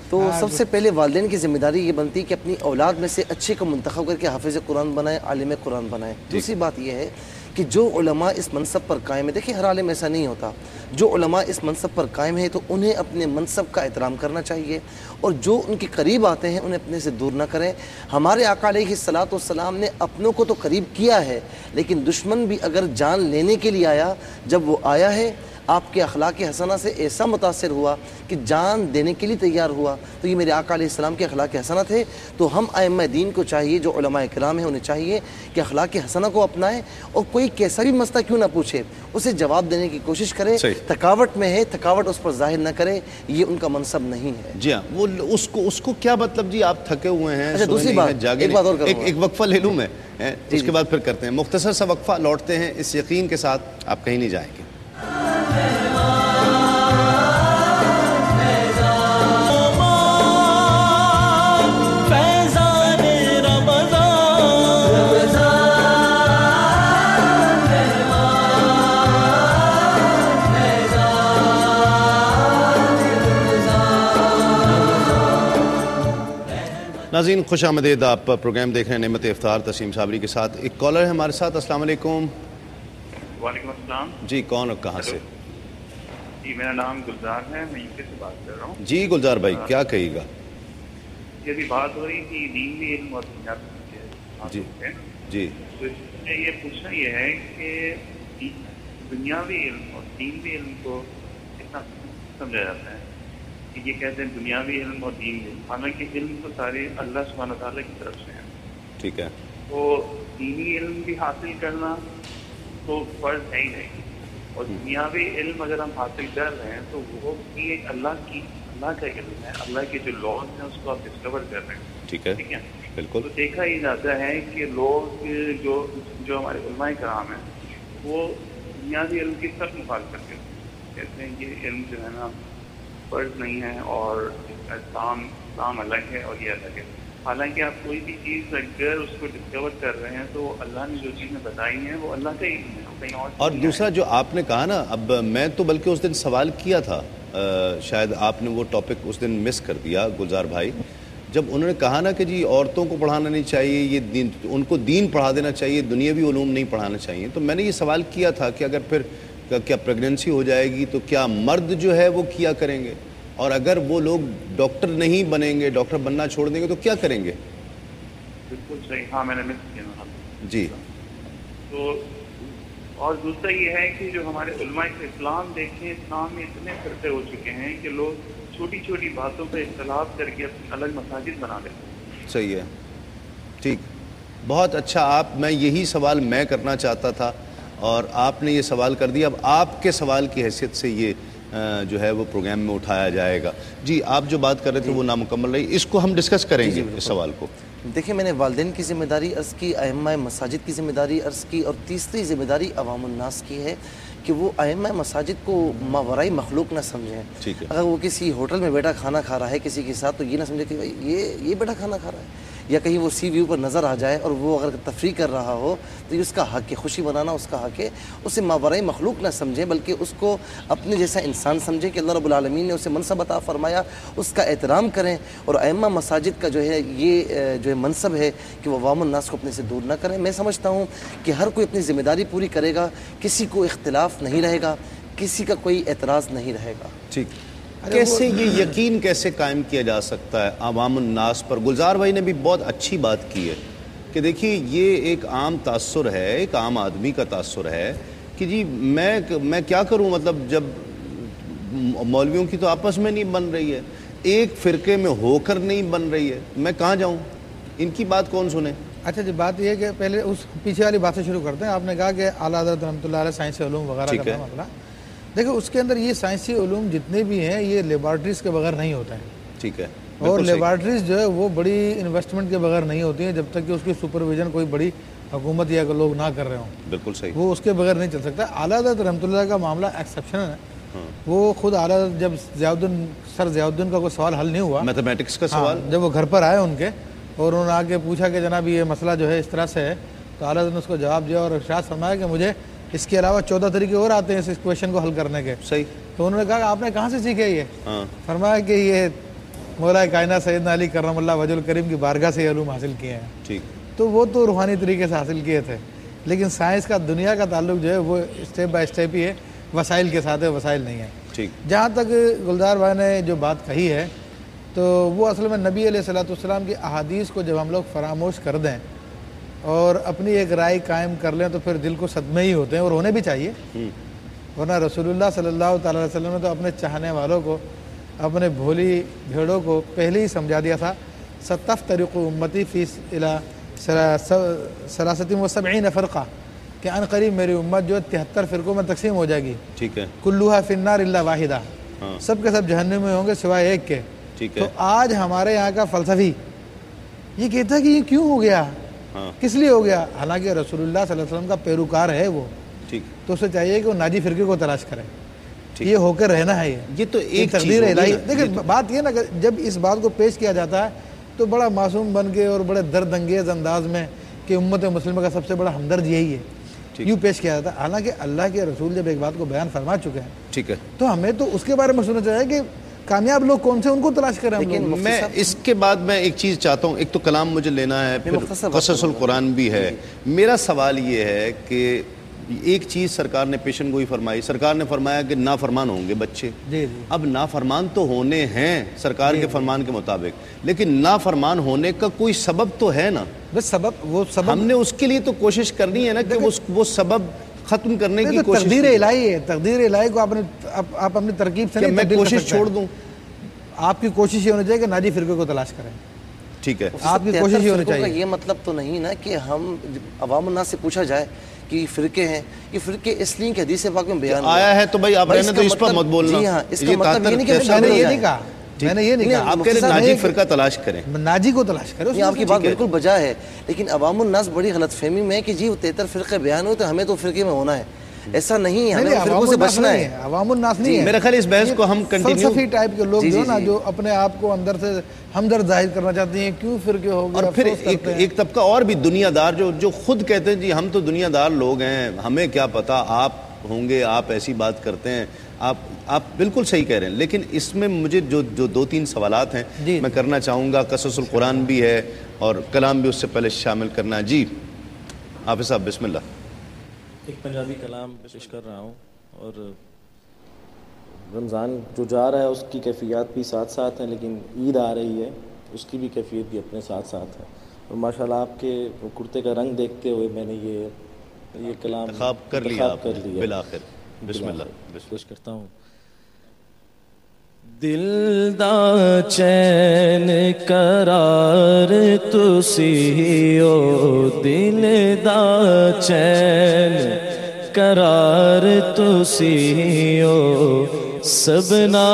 تو سب سے پہلے والدین کی ذمہ داری یہ بنتی ہے کہ اپنی اولاد میں سے اچھے کو منتخب کر کے حافظ قرآن بنائیں، عالم قرآن بنائیں. دوسری بات یہ ہے کہ جو علماء اس منصب پر قائم ہے، دیکھیں ہر عالم ایسا نہیں ہوتا، جو علماء اس منصب پر قائم ہے تو انہیں اپنے منصب کا احترام کرنا چاہیے، اور جو ان کے قریب آتے ہیں انہیں اپنے سے دور نہ کریں. ہمارے آقا علیہ الصلوۃ والسلام نے اپنوں کو تو قریب کیا ہے، لیکن دشمن بھی اگر جان لینے کے لیے آیا، جب وہ آیا ہے آپ کے اخلاق حسنہ سے ایسا متاثر ہوا کہ جان دینے کے لیے تیار ہوا، تو یہ میرے آقا علیہ السلام کے اخلاق حسنہ تھے۔ تو ہم ائمہ دین کو چاہیے، جو علماء کرام ہیں انہیں چاہیے کہ اخلاق حسنہ کو اپنائیں، اور کوئی کیسا بھی مسئلہ کیوں نہ پوچھے اسے جواب دینے کی کوشش کرے، تھکاوٹ میں ہے تھکاوٹ اس پر ظاہر نہ کرے، یہ ان کا منصب نہیں ہے۔ جی ہاں، وہ اس کو کیا مطلب جی آپ تھکے ہوئے ہیں، اچھا دوسری بات، ایک بات اور کروں، ایک وقفہ لے لوں میں، اس کے بعد پھر کرتے ہیں مختصر سا وقفہ، لوٹتے ہیں اس یقین کے ساتھ آپ کہیں نہیں جائیں گے۔ ناظرین خوش آمدید، آپ پروگرام دیکھ رہے ہیں نعمت افطار تسیم صابری کے ساتھ۔ ایک کالر ہے ہمارے ساتھ، السلام علیکم۔ وعلیکم السلام جی، کون اور کہاں سے؟ جی میرا نام گلزار ہے، میں یوکے سے بات کر رہا ہوں۔ جی گلزار بھائی، کیا کہیے گا؟ یہ ابھی بات ہو رہی تھی دینی علم اور دنیاوی جی جی، تو اس میں یہ پوچھنا یہ ہے کہ دنیاوی علم اور دینی علم کو کتنا سمجھا جاتا ہے؟ کہ یہ کہتے ہیں دنیاوی علم اور دینی علم، حالانکہ علم تو سارے اللہ سبحانہ تعالیٰ کی طرف سے ہیں۔ ٹھیک ہے، تو دینی علم بھی حاصل کرنا تو فرض ہے ہی نہیں، اور دنیاوی علم اگر ہم حاصل کر رہے ہیں تو وہ بھی ایک اللہ کا علم ہے، اللہ کے جو لاز ہیں اس کو آپ ڈسکور کر رہے ہیں۔ ٹھیک ہے، بالکل۔ تو دیکھا ہی جاتا ہے کہ لوگ جو ہمارے علماء کرام ہیں وہ دنیاوی علم کی سخت مخالفت کرتے ہیں، کہتے ہیں یہ علم جو ہے نا فرض نہیں ہے، اور اسلام الگ ہے اور یہ الگ ہے۔ حالانکہ آپ کوئی بھی چیز اگر اس کو ڈسکور کر رہے ہیں تو اللہ نے جو چیزیں بتائی ہیں وہ اللہ کا علم ہے، کہیں اور دوسرا جو آپ نے کہا نا، اب میں تو بلکہ اس دن سوال کیا تھا، شاید آپ نے وہ ٹاپک اس دن مس کر دیا گلزار بھائی، جب انہوں نے کہا نا کہ جی عورتوں کو پڑھانا نہیں چاہیے، یہ دین، ان کو دین پڑھا دینا چاہیے، دنیاوی علوم نہیں پڑھانا چاہیے، تو میں نے یہ سوال کیا تھا کہ اگر پھر کیا پریگننسی ہو جائے گی تو کیا مرد جو ہے وہ کیا کریں گے، اور اگر وہ لوگ ڈاکٹر نہیں بنیں گے، ڈاکٹر بننا چھوڑ دیں گے تو کیا کریں گے؟ بالکل صحیح، ہاں میں نے مس کیا جی۔ تو اور دوسرا یہ ہے کہ جو ہمارے علماء اسلام دیکھیں، اسلام میں اتنے فرقے ہو چکے ہیں کہ لوگ چھوٹی چھوٹی باتوں پہ اختلاف کر کے اپنی الگ مساجد بنا لیتے ہیں۔ صحیح ہے، ٹھیک، بہت اچھا۔ میں یہی سوال میں کرنا چاہتا تھا اور آپ نے یہ سوال کر دیا، اب آپ کے سوال کی حیثیت سے یہ جو ہے وہ پروگرام میں اٹھایا جائے گا۔ جی آپ جو بات کر رہے تھے وہ نامکمل رہی، اس کو ہم ڈسکس کریں گے اس سوال کو۔ دیکھیں میں نے والدین کی ذمہ داری عرض کی، ائمہ مساجد کی ذمہ داری عرض کی، اور تیسری ذمہ داری عوام الناس کی ہے کہ وہ ائمہ مساجد کو ماورائی مخلوق نہ سمجھیں۔ اگر وہ کسی ہوٹل میں بیٹھا کھانا کھا رہا ہے کسی کے ساتھ تو یہ نہ سمجھے کہ یہ بیٹھا کھانا کھا رہا ہے، یا کہیں وہ سی ویو پر نظر آ جائے اور وہ اگر تفریح کر رہا ہو تو یہ اس کا حق ہے، خوشی منانا اس کا حق ہے، اسے ماورائی مخلوق نہ سمجھیں بلکہ اس کو اپنے جیسا انسان سمجھیں کہ اللہ رب العالمین نے اسے منصب عطا فرمایا، اس کا احترام کریں، اور ائمہ مساجد کا جو ہے یہ جو ہے منصب ہے کہ وہ عوام الناس کو اپنے سے دور نہ کریں۔ میں سمجھتا ہوں کہ ہر کوئی اپنی ذمہ داری پوری کرے گا، کسی کو اختلاف نہیں رہے گا، کسی کا کوئی اعتراض نہیں رہے گا۔ ٹھیک، کیسے یہ یقین کیسے قائم کیا جا سکتا ہے عوام الناس پر؟ گلزار بھائی نے بھی بہت اچھی بات کی ہے کہ دیکھیے یہ ایک عام تاثر ہے، ایک عام آدمی کا تاثر ہے کہ جی میں کیا کروں، مطلب جب مولویوں کی تو آپس میں نہیں بن رہی ہے، ایک فرقے میں ہو کر نہیں بن رہی ہے، میں کہاں جاؤں، ان کی بات کون سنے؟ اچھا جی، بات یہ ہے کہ پہلے اس پیچھے والی بات سے شروع کرتے ہیں۔ آپ نے کہا کہ اعلیٰ حضرت رحمۃ اللہ علیہ سائنسی علوم وغیرہ کا مسئلہ، دیکھیں اس کے اندر یہ سائنسی علوم جتنے بھی ہیں یہ لیبارٹریز کے بغیر نہیں ہوتے ہیں۔ ٹھیک ہے، اور لیبارٹریز جو ہے وہ بڑی انویسٹمنٹ کے بغیر نہیں ہوتی ہیں جب تک کہ اس کی سپرویژن کوئی بڑی حکومت یا لوگ نہ کر رہے ہوں۔ بالکل صحیح، وہ اس کے بغیر نہیں چل سکتا۔ اعلیٰ حضرت رحمۃ اللہ کا معاملہ ایکسیپشنل ہے، وہ خود اعلیٰ جب سر ضیاء الدین کا کوئی سوال حل نہیں ہوا، میتھمیٹکس کا سوال، جب وہ گھر پر آئے ان کے اور انہوں نے آ کے پوچھا کہ جناب یہ مسئلہ جو ہے اس طرح سے ہے، تو اعلیٰ حضرت نے اس کو جواب دیا اور ارشاد فرمایا کہ مجھے اس کے علاوہ 14 طریقے اور آتے ہیں اس کویشچن کو حل کرنے کے۔ صحیح، تو انہوں نے کہا کہ آپ نے کہاں سے سیکھے یہ؟ فرمایا کہ یہ مولا کائنات سیدنا علی کرم اللہ وجہ الکریم کی بارگاہ سے علوم حاصل کیے ہیں۔ ٹھیک، تو وہ تو روحانی طریقے سے حاصل کیے تھے، لیکن سائنس کا دنیا کا تعلق جو ہے وہ اسٹیپ بائی اسٹیپ ہی ہے، وسائل کے ساتھ ہے، وسائل نہیں ہے۔ ٹھیک، جہاں تک گلزار بھائی نے جو بات کہی ہے تو وہ اصل میں نبی علیہ الصلوۃ والسلام کی احادیث کو جب ہم لوگ فراموش کر دیں اور اپنی ایک رائے قائم کر لیں تو پھر دل کو صدمے ہی ہوتے ہیں، اور ہونے بھی چاہیے۔ ورنہ رسول صلی اللہ تعالی علیہ وسلم نے تو اپنے چاہنے والوں کو، اپنے بھولی بھیڑوں کو پہلے ہی سمجھا دیا تھا، ستفترق امتی فی الی 73 فرقہ، کہ ان قریب میری امت جو 73 فرقوں میں تقسیم ہو جائے گی، ٹھیک ہے، کلھا فی النار الا واحدہ، سب کے سب جہنم میں ہوں گے سوائے ایک کے. تو آج ہمارے یہاں کا فلسفی یہ کہتا ہے کہ یہ کیوں ہو گیا، کس لیے ہو گیا، حالانکہ رسول اللہ صلی اللہ علیہ وسلم کا پیروکار ہے وہ، تو اسے چاہیے کہ وہ ناجی فرقے کو تلاش کرے، یہ ہو کے رہنا ہے. یہ تو ایک تقدیر الہی. دیکھیں بات یہ نا کہ جب اس بات کو پیش کیا جاتا ہے تو بڑا معصوم بن کے اور بڑے درد انگیز انداز میں کہ امت مسلمہ کا سب سے بڑا ہمدرد یہی ہے، یوں پیش کیا جاتا ہے. حالانکہ اللہ کے رسول جب ایک بات کو بیان فرما چکے ہیں، ٹھیک ہے، تو ہمیں تو اس کے بارے میں سننا چاہیے کہ کامیاب لوگ کون سے، ان کو تلاش کریں. میں اس کے بعد میں ایک چیز چاہتا ہوں، ایک تو کلام مجھے لینا ہے، پھر قصص القرآن بھی ہے. میرا سوال یہ ہے کہ ایک چیز سرکار نے پیشن گوئی فرمائی، سرکار نے فرمایا کہ نافرمان ہوں گے بچے. اب نافرمان تو ہونے ہیں سرکار کے فرمان کے مطابق، لیکن نافرمان ہونے کا کوئی سبب تو ہے نا. بس سبب، وہ سبب ہم نے اس کے لیے تو کوشش کرنی ہے نا کہ وہ سبب ختم کرنے کی کوشش. تقدیر الہی ہے، تقدیر الہی کو آپ اپنی ترکیب سے نہیں، میں کوشش چھوڑ دوں. آپ کی کوشش یہ ہونی چاہیے کہ ناجی فرقے کو تلاش کریں. ٹھیک ہے، آپ کی کوشش یہ ہونی چاہیے. یہ مطلب تو نہیں نا کہ ہم عوام الناس سے پوچھا جائے کہ فرقے ہیں، یہ فرقے اس لیے کہ حدیث پاک میں بیان آیا ہے تو بھائی آپ رہنے تو اس پر مت بولنا. جی ہاں، اس کا مطلب یہ نہیں کہ میں نے یہ نہیں کہا، میں نے یہ نہیں کہا. آپ کہہ رہے ناجی فرقہ تلاش کریں، ناجی کو تلاش کریں. آپ کی بات بالکل بجا ہے، لیکن عوام الناس بڑی غلط فہمی میں ہے کہ جی وہ 73 فرقے بیان ہوئے تو ہمیں تو فرقے میں ہونا ہے. ایسا نہیں ہے، ہمیں فرقوں سے بچنا ہے. عوام الناس نہیں ہے. میرا خیال اس بحث کو ہم کنٹینیو، فلسفی ٹائپ کے لوگ جو نا، جو اپنے آپ کو اندر سے ہمدرد ظاہر کرنا چاہتے ہیں، کیوں فرقے ہو گئے. اور پھر ایک طبقہ اور بھی دنیا دار جو خود کہتے ہیں جی ہم تو دنیا دار لوگ ہیں، ہمیں کیا پتا آپ ہوں گے، آپ ایسی بات کرتے ہیں. آپ بالکل صحیح کہہ رہے ہیں، لیکن اس میں مجھے جو 2-3 سوالات ہیں میں کرنا چاہوں گا. قصص القرآن بھی ہے اور کلام بھی اس سے پہلے شامل کرنا ہے. جی حافظ صاحب بسم اللہ. ایک پنجابی کلام پیش کر رہا ہوں، اور رمضان جو جا رہا ہے اس کی کیفیات بھی ساتھ ساتھ ہیں، لیکن عید آ رہی ہے اس کی بھی کیفیت بھی اپنے ساتھ ساتھ ہے. اور ماشاءاللہ آپ کے کرتے کا رنگ دیکھتے ہوئے میں نے یہ کلام انتخاب کر لیا بالآخر. بسم اللہ پیش کرتا ہوں. دل دا چین قرار تسی او، دل دا چین قرار تسی او، سبنا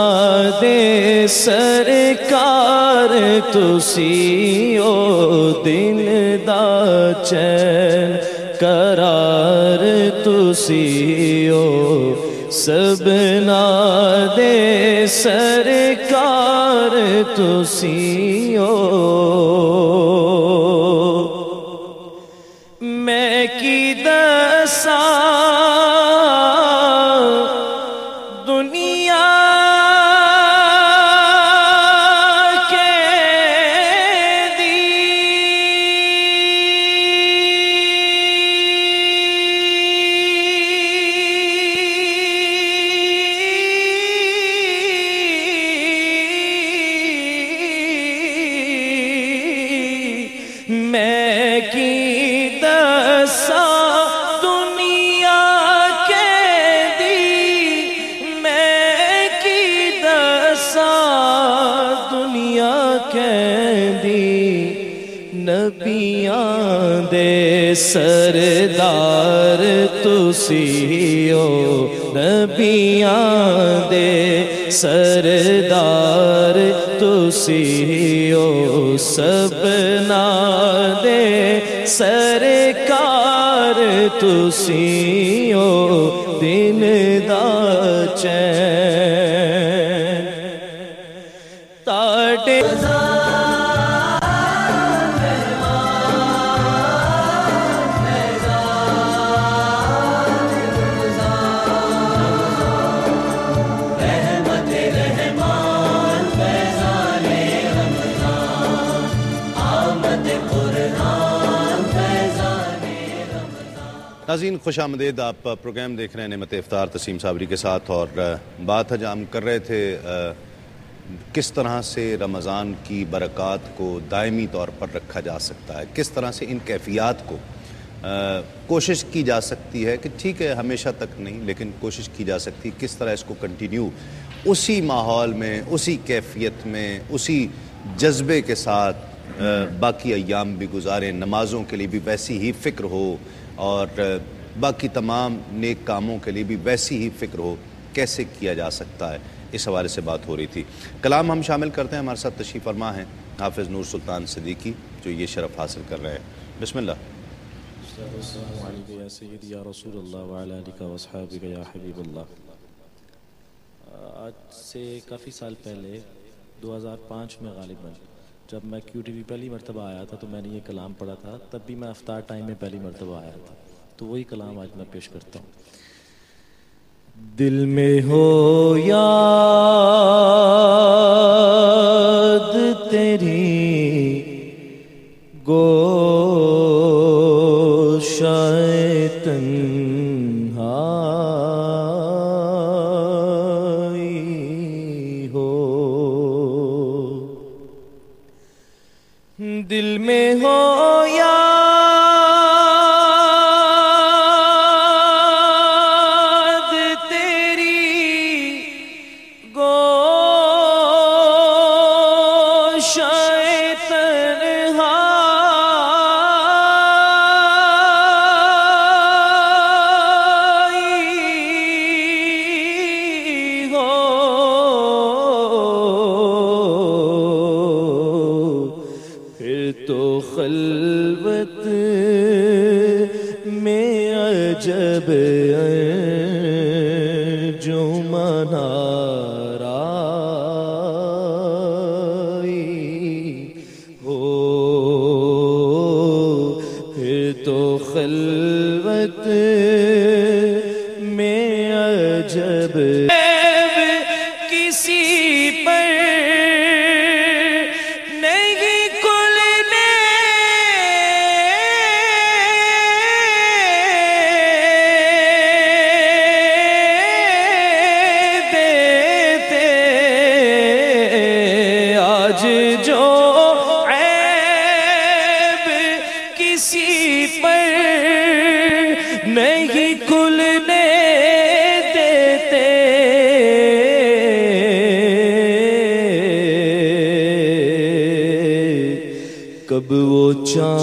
دے سرکار تسی او، دل دا چین قرار تسی او، سبنا دے سرکار تسی او. میں کی دساں دنیا سردار تسی او، نبیاں دے سردار تسی او، سبنا دے سرکار تسی او، دل دا چین تاڑے ناظرین خوش آمدید. آپ پروگرام دیکھ رہے ہیں نعمت افطار تسیم صابری کے ساتھ، اور بات ہم کر رہے تھے کس طرح سے رمضان کی برکات کو دائمی طور پر رکھا جا سکتا ہے، کس طرح سے ان کیفیات کو کوشش کی جا سکتی ہے کہ ٹھیک ہے ہمیشہ تک نہیں لیکن کوشش کی جا سکتی کس طرح اس کو کنٹینیو اسی ماحول میں اسی کیفیت میں اسی جذبے کے ساتھ باقی ایام بھی گزاریں, نمازوں کے لیے بھی ویسی ہی فکر ہو اور باقی تمام نیک کاموں کے لیے بھی ویسی ہی فکر ہو, کیسے کیا جا سکتا ہے اس حوالے سے بات ہو رہی تھی. کلام ہم شامل کرتے ہیں, ہمارے ساتھ تشریف فرما ہیں حافظ نور سلطان صدیقی جو یہ شرف حاصل کر رہے ہیں. بسم اللہ. السلام علیکم یا سیدی یا رسول اللہ وعلی آلہ و اصحابہ یا حبیب اللہ. آج سے کافی سال پہلے 2005 میں غالباً جب میں کیو ٹی وی پہلی مرتبہ آیا تھا تو میں نے یہ کلام پڑھا تھا. تب بھی میں افطار ٹائم میں پہلی مرتبہ آیا تھا, تو وہی کلام آج میں پیش کرتا ہوں. دل میں ہو یاد تیری گوشائے تنہائی ہو, دل میں ہو کب وہ چاہیں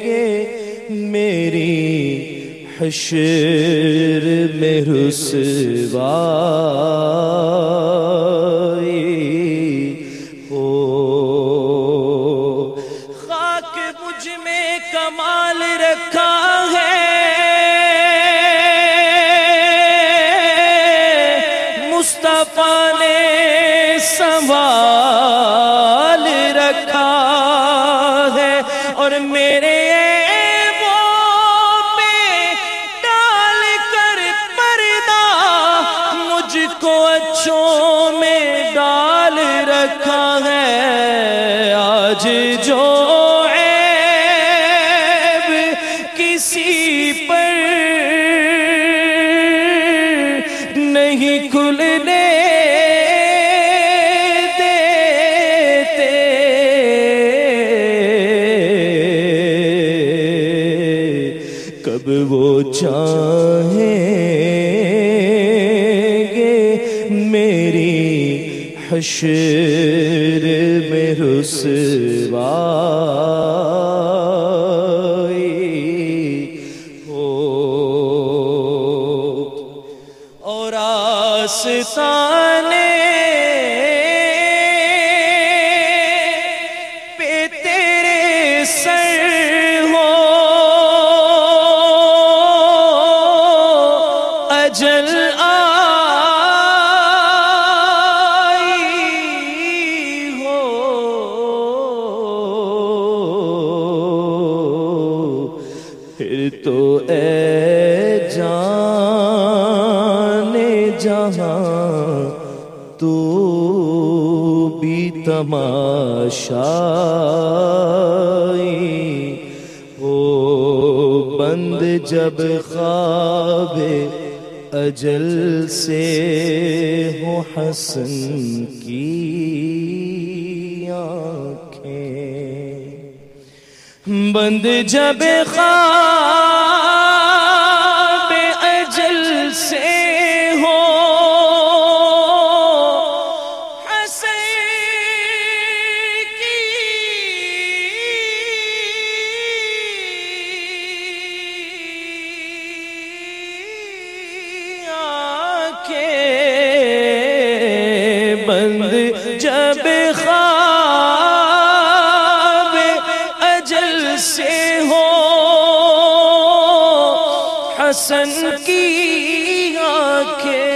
گے میری حشر میں رسوائی ہو. خاک مجھ میں کمال رکھا ہے مصطفیٰ نے سنبھال رکھا ہے, اور میرے عیبوں پہ ڈال کر پردہ مجھ کو اچھوں میں ڈال رکھا ہے. آج جو عیب کسی پر نہیں کھلنے وہ چاہیں گے میری حشر میں رسوائی ہو. اور آستانے پہ تیرے سر ہو اجل آئی ہو, پھر تو اے جانے جہاں تو بھی تماشائی ہو. بند جب خواب اجل سے ہو حسن کی آنکھیں, بند جب خواب اجل سے ہو جب خواب اجل سے ہو حسن کی آنکھیں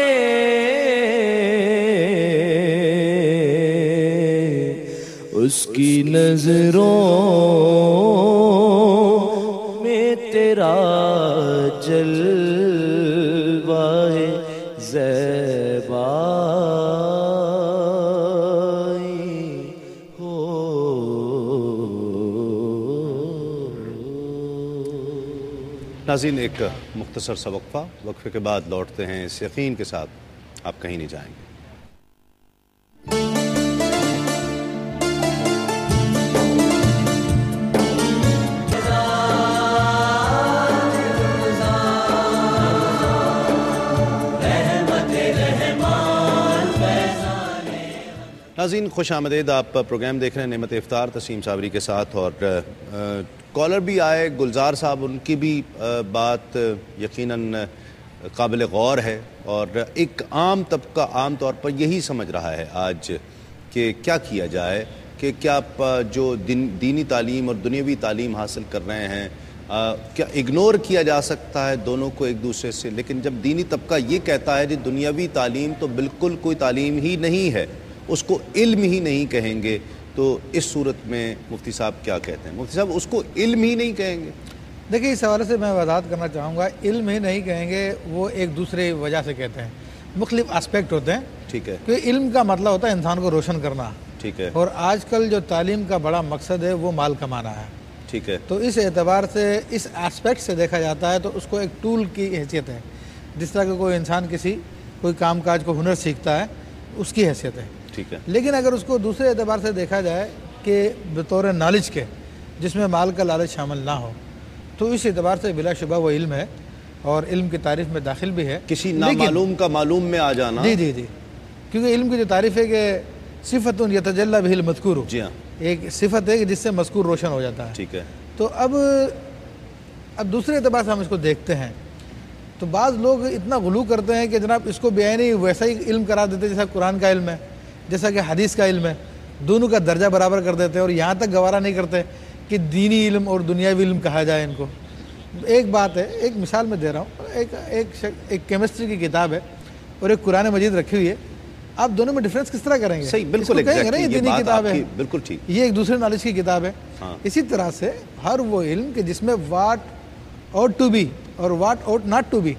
اس کی نظروں میں تیرا جلوہ زیبا ناظرین، ایک مختصر سا وقفہ، وقفے کے بعد لوٹتے ہیں اس یقین کے ساتھ آپ کہیں نہیں جائیں گے۔ ناظرین خوش آمدید، آپ پروگرام دیکھ رہے ہیں نعمت افطار تسیم صابری کے ساتھ، اور کالر بھی آئے گلزار صاحب، ان کی بھی بات یقیناً قابل غور ہے، اور ایک عام طبقہ عام طور پر یہی سمجھ رہا ہے آج کہ کیا کیا جائے، کہ کیا جو دینی تعلیم اور دنیاوی تعلیم حاصل کر رہے ہیں کیا اگنور کیا جا سکتا ہے دونوں کو ایک دوسرے سے، لیکن جب دینی طبقہ یہ کہتا ہے کہ دنیاوی تعلیم تو بالکل کوئی تعلیم ہی نہیں ہے، اس کو علم ہی نہیں کہیں گے، تو اس صورت میں مفتی صاحب کیا کہتے ہیں؟ مفتی صاحب اس کو علم ہی نہیں کہیں گے؟ دیکھیں، اس حوالے سے میں وضاحت کرنا چاہوں گا، علم ہی نہیں کہیں گے، وہ ایک دوسرے وجہ سے کہتے ہیں، مختلف اسپیکٹ ہوتے ہیں۔ ٹھیک ہے، کہ علم کا مطلب ہوتا ہے انسان کو روشن کرنا، ٹھیک ہے، اور آج کل جو تعلیم کا بڑا مقصد ہے وہ مال کمانا ہے، ٹھیک ہے، تو اس اعتبار سے اس اسپیکٹ سے دیکھا جاتا ہے تو اس کو ایک ٹول کی حیثیت ہے، جس طرح کہ کوئی انسان کوئی کام کاج کو ہنر سیکھتا ہے، اس کی حیثیت ہے، ٹھیک ہے۔ لیکن اگر اس کو دوسرے اعتبار سے دیکھا جائے کہ بطور نالج کے، جس میں مال کا لالچ شامل نہ ہو، تو اس اعتبار سے بلا شبہ وہ علم ہے، اور علم کی تعریف میں داخل بھی ہے، کسی نامعلوم کا معلوم میں آ جانا۔ جی جی جی، کیونکہ علم کی جو تعریف ہے کہ صفت یتجلی بہ المذکور، جی ہاں، ایک صفت ہے کہ جس سے مذکور روشن ہو جاتا ہے، ٹھیک ہے۔ تو اب دوسرے اعتبار سے ہم اس کو دیکھتے ہیں تو بعض لوگ اتنا غلو کرتے ہیں کہ جناب اس کو بیانی ویسا ہی علم کرا دیتے جیسا قرآن کا علم ہے، جیسا کہ حدیث کا علم ہے، دونوں کا درجہ برابر کر دیتے ہیں، اور یہاں تک گوارا نہیں کرتے کہ دینی علم اور دنیاوی علم کہا جائے ان کو۔ ایک بات ہے، ایک مثال میں دے رہا ہوں، ایک کیمسٹری کی کتاب ہے اور ایک قرآن مجید رکھی ہوئی ہے، آپ دونوں میں ڈفرینس کس طرح کریں گے؟ صحیح، بالکل یہ دینی کتاب ہے، بالکل ٹھیک، یہ ایک دوسرے نالج کی کتاب ہے۔ اسی طرح سے ہر وہ علم کہ جس میں واٹ ought ٹو بی اور what ought not to be,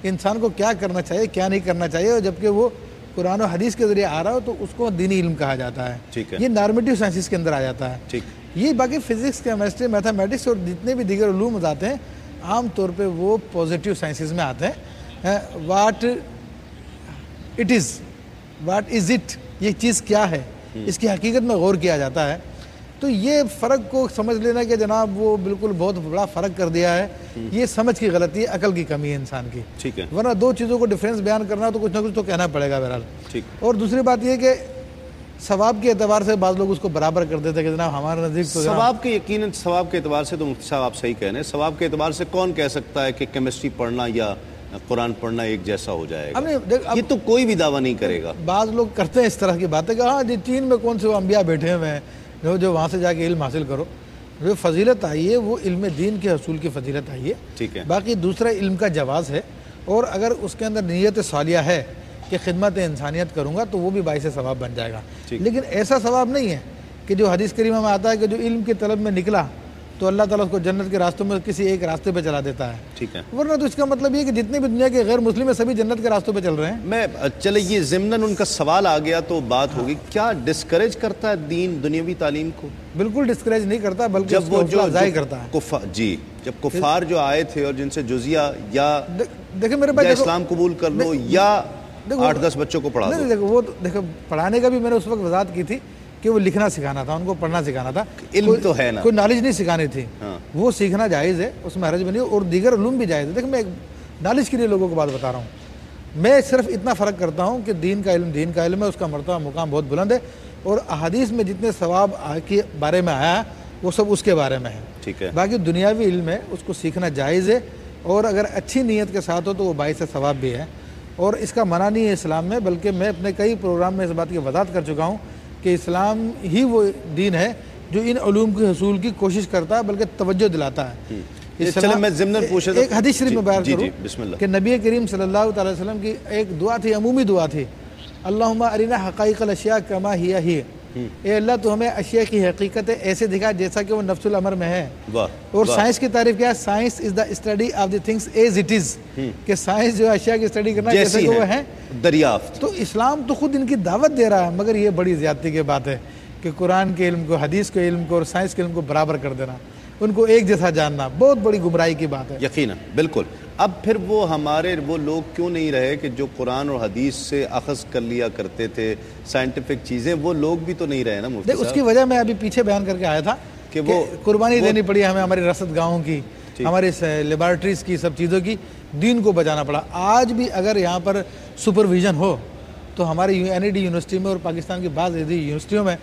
انسان کو کیا کرنا چاہیے کیا نہیں کرنا چاہیے، اور جبکہ وہ قرآن و حدیث کے ذریعے آ رہا ہو تو اس کو دینی علم کہا جاتا ہے، یہ نارمیٹیو سائنسز کے اندر آ جاتا ہے۔ یہ باقی فزکس، کیمسٹری، میتھمیٹکس اور جتنے بھی دیگر علوم آتے ہیں عام طور پہ وہ پازیٹیو سائنسز میں آتے ہیں، what it is, what is it, یہ چیز کیا ہے، اس کی حقیقت میں غور کیا جاتا ہے۔ تو یہ فرق کو سمجھ لینا کہ جناب وہ بالکل بہت بڑا فرق کر دیا ہے، یہ سمجھ کی غلطی ہے، عقل کی کمی ہے انسان کی، ٹھیک ہے، ورنہ دو چیزوں کو ڈفرینس بیان کرنا تو کچھ نہ کچھ تو کہنا پڑے گا بہرحال۔ اور دوسری بات یہ کہ ثواب کے اعتبار سے بعض لوگ اس کو برابر کر دیتے کہ جناب ہمارے نزدیک تو ثواب کے، یقیناً ثواب کے اعتبار سے تو مفتی صاحب آپ صحیح کہہ رہے ہیں، ثواب کے اعتبار سے کون کہہ سکتا ہے کہ کیمسٹری پڑھنا یا قرآن پڑھنا ایک جیسا ہو جائے گا؟ یہ تو کوئی بھی دعویٰ نہیں کرے گا۔ بعض لوگ کرتے ہیں اس طرح کی باتیں کہ ہاں جی چین میں کون سے وہ انبیاء بیٹھے ہوئے ہیں جو وہاں سے جا کے علم حاصل کرو، جو فضیلت آئی ہے وہ علم دین کے حصول کی فضیلت آئی ہے، ٹھیک ہے، باقی دوسرا علم کا جواز ہے، اور اگر اس کے اندر نیت صالحہ ہے کہ خدمت انسانیت کروں گا تو وہ بھی باعث ثواب بن جائے گا، لیکن ایسا ثواب نہیں ہے کہ جو حدیث کریمہ میں آتا ہے کہ جو علم کی طلب میں نکلا تو اللہ تعالیٰ اس کو جنت کے راستوں میں کسی ایک راستے پہ چلا دیتا ہے، ٹھیک ہے، ورنہ تو اس کا مطلب یہ کہ جتنے بھی دنیا کے غیر مسلم ہیں سبھی جنت کے راستوں پہ چل رہے ہیں۔ میں چلے یہ ضمناً ان کا سوال آ گیا تو بات ہوگی، کیا ڈسکریج کرتا ہے دین دنیاوی تعلیم کو؟ بالکل ڈسکریج نہیں کرتا، بلکہ اس کو حوصلہ افزائی کرتا ہے۔ جی، جب کفار جو آئے تھے اور جن سے جزیہ یا دیکھیں میرے بھائی اسلام قبول کر لو یا 8-10 بچوں کو پڑھا دو، دیکھو وہ دیکھو پڑھانے کا بھی میں نے اس وقت وضاحت کی تھی کہ وہ لکھنا سکھانا تھا، ان کو پڑھنا سکھانا تھا. علم تو ہے نا، کوئی نالج نہیں سکھانی تھی. وہ سیکھنا جائز ہے، اس میں حرج بھی نہیں، اور دیگر علوم بھی جائز ہے. دیکھیں میں نالج کے لیے لوگوں کو بات بتا رہا ہوں. میں صرف اتنا فرق کرتا ہوں کہ دین کا علم ہے، اس کا مرتبہ مقام بہت بلند ہے، اور احادیث میں جتنے ثواب کے بارے میں آیا وہ سب اس کے بارے میں ہے. ٹھیک ہے. باقی دنیاوی علم ہے، اس کو سیکھنا جائز ہے، اور اگر اچھی نیت کے ساتھ ہو تو وہ باعث ثواب بھی ہے، اور اس کا منع نہیں ہے اسلام میں. بلکہ میں اپنے کئی پروگرام میں اس بات کی وضاحت کر چکا ہوں کہ اسلام ہی وہ دین ہے جو ان علوم کے حصول کی کوشش کرتا ہے، بلکہ توجہ دلاتا ہے. چلیں میں ضمناً پوچھ ایک حدیث شریف میں بیان کروں کہ نبی کریم صلی اللہ تعالی وسلم کی ایک دعا تھی، عمومی دعا تھی، اللہم ارنا حقائق الاشیاء کما ہی. اے اللہ تو ہمیں اشیاء کی حقیقت ایسے دکھا جیسا کہ وہ نفس الامر میں ہے. اور سائنس کی تعریف کیا ہے؟ Science is the study of the things as it is, کہ سائنس جو اشیاء کی اسٹڈی کرنا جیسے کہ وہ ہے دریافت. تو اسلام تو خود ان کی دعوت دے رہا ہے، مگر یہ بڑی زیادتی کی بات ہے کہ قرآن کے علم کو، حدیث کے علم کو اور سائنس کے علم کو برابر کر دینا، ان کو ایک جیسا جاننا بہت بڑی گمراہی کی بات ہے. یقیناً بالکل. اب پھر وہ لوگ کیوں نہیں رہے کہ جو قرآن اور حدیث سے اخذ کر لیا کرتے تھے سائنٹیفک چیزیں، وہ لوگ بھی تو نہیں رہے نا مفتی صاحب. اس کی وجہ میں ابھی پیچھے بیان کر کے آیا تھا کہ وہ قربانی دینی پڑی ہمیں، ہماری رصد گاہوں کی، ہماری لیبارٹریز کی، سب چیزوں کی، دین کو بچانا پڑا. آج بھی اگر یہاں پر سپرویژن ہو تو ہماری NED یونیورسٹی میں اور پاکستان کی بعض یونیورسٹیوں میں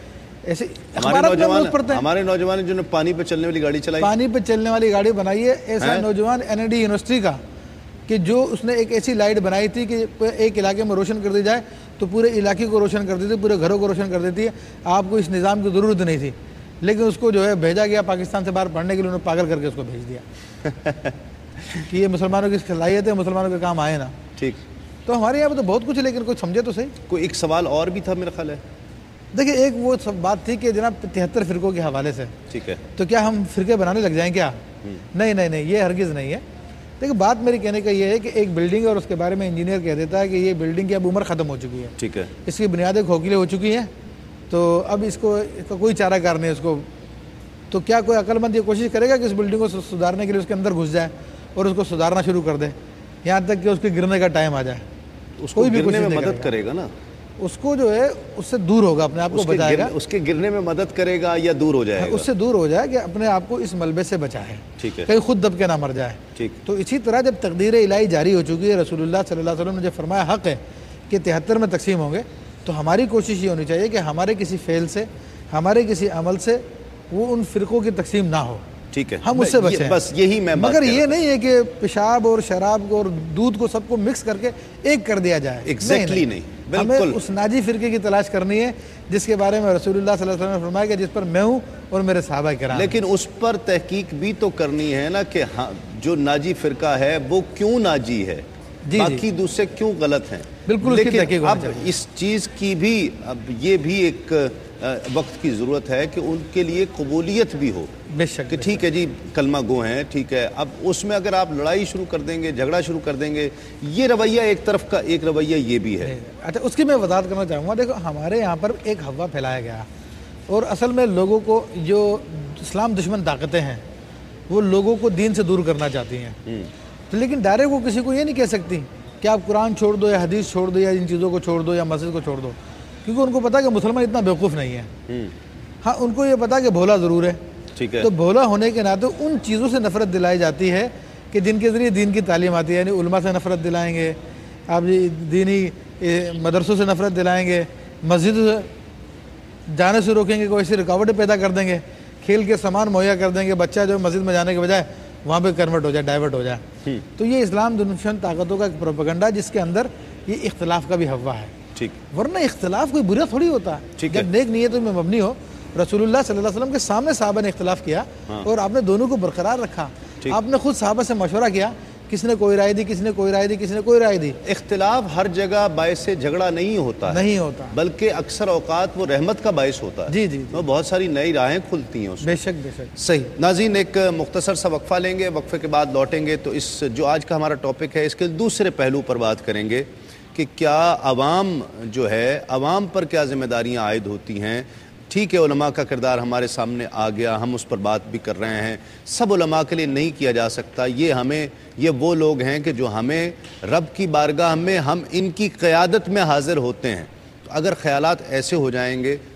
ایسے ہمارے نوجوان جنہوں نے پانی پہ چلنے والی گاڑی چلائی، پانی پہ چلنے والی گاڑی بنائی ہے. ایسا نوجوان NED یونیورسٹی کا کہ جو اس نے ایک ایسی لائٹ بنائی تھی کہ ایک علاقے میں روشن کر دی جائے تو پورے علاقے کو روشن کر دیتی ہے، پورے گھروں کو روشن کر دیتی ہے. آپ کو اس نظام کی ضرورت نہیں تھی، لیکن اس کو جو ہے بھیجا گیا پاکستان سے باہر پڑھنے کے لیے، انہوں نے پاگل کر کے اس کو بھیج دیا کہ یہ مسلمانوں کی صلاحیت ہے، مسلمانوں کے کام آئے نا. ٹھیک. تو ہمارے یہاں پہ تو بہت کچھ ہے، لیکن کوئی سمجھے تو صحیح. کوئی ایک سوال اور بھی تھا میرا خیال ہے. دیکھیں ایک وہ سب بات تھی کہ جناب 73 فرقوں کے حوالے سے، ٹھیک ہے، تو کیا ہم فرقے بنانے لگ جائیں کیا؟ نہیں، یہ ہرگز نہیں ہے. دیکھیں بات میری کہنے کا یہ ہے کہ ایک بلڈنگ ہے اور اس کے بارے میں انجینئر کہہ دیتا ہے کہ یہ بلڈنگ کی اب عمر ختم ہو چکی ہے، ٹھیک ہے، اس کی بنیادیں کھوکھلی ہو چکی ہیں، تو اب اس کا کوئی چارہ کار نہیں ہے اس کو. تو کیا کوئی عقل مند یہ کوشش کرے گا کہ اس بلڈنگ کو سدھارنے کے لیے اس کے اندر گھس جائے اور اس کو سدھارنا شروع کر دے یہاں تک کہ اس کے گرنے کا ٹائم آ جائے؟ اس کو گرنے میں مدد کرے گا نا، اس کو جو ہے اس سے دور ہوگا، اپنے آپ کو بچائے گا. اس کے گرنے میں مدد کرے گا یا دور ہو جائے گا؟ اس سے دور ہو جائے کہ اپنے آپ کو اس ملبے سے بچائے، ٹھیک ہے، کہیں خود دب کے نہ مر جائے. ٹھیک. تو اسی طرح جب تقدیر الہی جاری ہو چکی ہے، رسول اللہ صلی اللہ علیہ وسلم نے جب فرمایا حق ہے کہ 73 میں تقسیم ہوں گے، تو ہماری کوشش یہ ہونی چاہیے کہ ہمارے کسی فعل سے، ہمارے کسی عمل سے وہ ان فرقوں کی تقسیم نہ ہو. ٹھیک ہے، ہم اس سے بچیں. بس یہی میں مگر یہ نہیں ہے کہ پیشاب اور شراب کو اور دودھ کو سب کو مکس کر کے ایک کر دیا جائے. ایگزیکٹلی نہیں، ہمیں اس ناجی فرقے کی تلاش کرنی ہے جس کے بارے میں رسول اللہ صلی اللہ علیہ وسلم نے فرمایا کہ جس پر میں ہوں اور میرے صحابہ کرام. لیکن اس پر تحقیق بھی تو کرنی ہے نا کہ جو ناجی فرقہ ہے وہ کیوں ناجی ہے، باقی دوسرے کیوں غلط ہیں. بالکل. لیکن اب اس چیز کی بھی اب یہ بھی ایک وقت کی ضرورت ہے کہ ان کے لیے قبولیت بھی ہو. بے شک کہ ٹھیک ہے جی کلمہ گو ہیں، ٹھیک ہے، اب اس میں اگر آپ لڑائی شروع کر دیں گے، جھگڑا شروع کر دیں گے، یہ رویہ ایک طرف کا ایک رویہ یہ بھی ہے. اچھا اس کی میں وضاحت کرنا چاہوں گا. دیکھو ہمارے یہاں پر ایک ہوا پھیلایا گیا اور اصل میں لوگوں کو جو اسلام دشمن طاقتیں ہیں وہ لوگوں کو دین سے دور کرنا چاہتی ہیں، لیکن ڈائریکٹ وہ کسی کو یہ نہیں کہہ سکتی کہ آپ قرآن چھوڑ دو یا حدیث چھوڑ دو یا ان چیزوں کو چھوڑ دو یا مسجد کو چھوڑ دو، کیونکہ ان کو پتا کہ مسلمان اتنا بیوقوف نہیں ہے. ہاں ان کو یہ پتا کہ بھولا ضرور ہے، تو بھولا ہونے کے ناطے ان چیزوں سے نفرت دلائی جاتی ہے کہ جن کے ذریعے دین کی تعلیم آتی ہے. یعنی علماء سے نفرت دلائیں گے آپ، دینی مدرسوں سے نفرت دلائیں گے، مسجد جانے سے روکیں گے، کوئی ایسی رکاوٹیں پیدا کر دیں گے، کھیل کے سامان مہیا کر دیں گے، بچہ جو مسجد میں جانے کے بجائے وہاں پہ کنورٹ ہو جائے، ڈائیورٹ ہو جائے. تو یہ اسلام دشمن طاقتوں کا ایک پروپیگنڈا جس کے اندر یہ اختلاف کا بھی ہوا ہے. ورنہ اختلاف کوئی برا تھوڑی ہوتا ہے جب نیک نیتوں میں مبنی ہو. رسول اللہ صلی اللہ علیہ وسلم کے سامنے صحابہ نے اختلاف کیا اور آپ نے دونوں کو برقرار رکھا. آپ نے خود صحابہ سے مشورہ کیا، کس نے کوئی رائے دی، کس نے کوئی رائے دی، کس نے کوئی رائے دی. اختلاف ہر جگہ باعث جھگڑا نہیں ہوتا، بلکہ اکثر اوقات وہ رحمت کا باعث ہوتا ہے. جی جی، بہت ساری نئی راہیں کھلتی ہیں اس میں. بے شک بے شک. صحیح. ناظرین ایک مختصر سا وقفہ لیں گے، وقفے کے بعد لوٹیں گے تو اس جو آج کا ہمارا ٹاپک ہے اس کے دوسرے پہلو پر بات کریں گے کہ کیا عوام جو ہے، عوام پر کیا ذمہ داریاں عائد ہوتی ہیں. ٹھیک ہے علماء کا کردار ہمارے سامنے آ گیا، ہم اس پر بات بھی کر رہے ہیں. سب علماء کے لیے نہیں کیا جا سکتا. یہ وہ لوگ ہیں کہ جو ہمیں رب کی بارگاہ میں ہم ان کی قیادت میں حاضر ہوتے ہیں. تو اگر خیالات ایسے ہو جائیں گے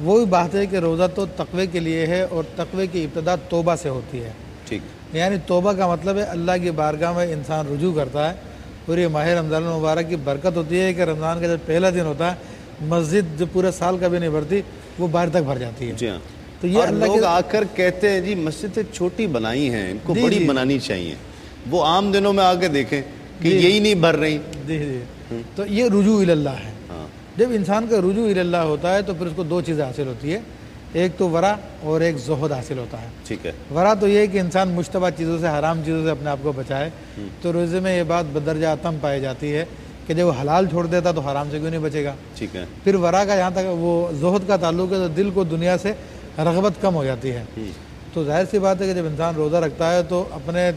وہی بات ہے کہ روزہ تو تقوی کے لیے ہے اور تقوی کی ابتدا توبہ سے ہوتی ہے. ٹھیک. یعنی توبہ کا مطلب ہے اللہ کی بارگاہ میں انسان رجوع کرتا ہے. اور یہ ماہ رمضان المبارک کی برکت ہوتی ہے کہ رمضان کا جب پہلا دن ہوتا ہے مسجد جو پورے سال کا بھی نہیں بھرتی وہ باہر تک بھر جاتی ہے. جی ہاں. تو یہ اللہ لوگ آ کر کہتے ہیں جی مسجدیں چھوٹی بنائی ہیں, ان کو بڑی بنانی چاہیے. وہ عام دنوں میں آ کے دیکھیں کہ یہی نہیں بھر رہی. جی جی. تو یہ رجوع اللہ ہے. جب انسان کا رجوع اللہ ہوتا ہے تو پھر اس کو دو چیزیں حاصل ہوتی ہے. ایک تو ورع اور ایک زہد حاصل ہوتا ہے. ٹھیک ہے. ورع تو یہ ہے کہ انسان مشتبہ چیزوں سے, حرام چیزوں سے اپنے آپ کو بچائے. تو روزے میں یہ بات بدرجہ اتم پائی جاتی ہے کہ جب وہ حلال چھوڑ دیتا تو حرام سے کیوں نہیں بچے گا. ٹھیک ہے. پھر ورع کا جہاں تک وہ زہد کا تعلق ہے تو دل کو دنیا سے رغبت کم ہو جاتی ہے. تو ظاہر سی بات ہے کہ جب انسان روزہ رکھتا ہے تو اپنے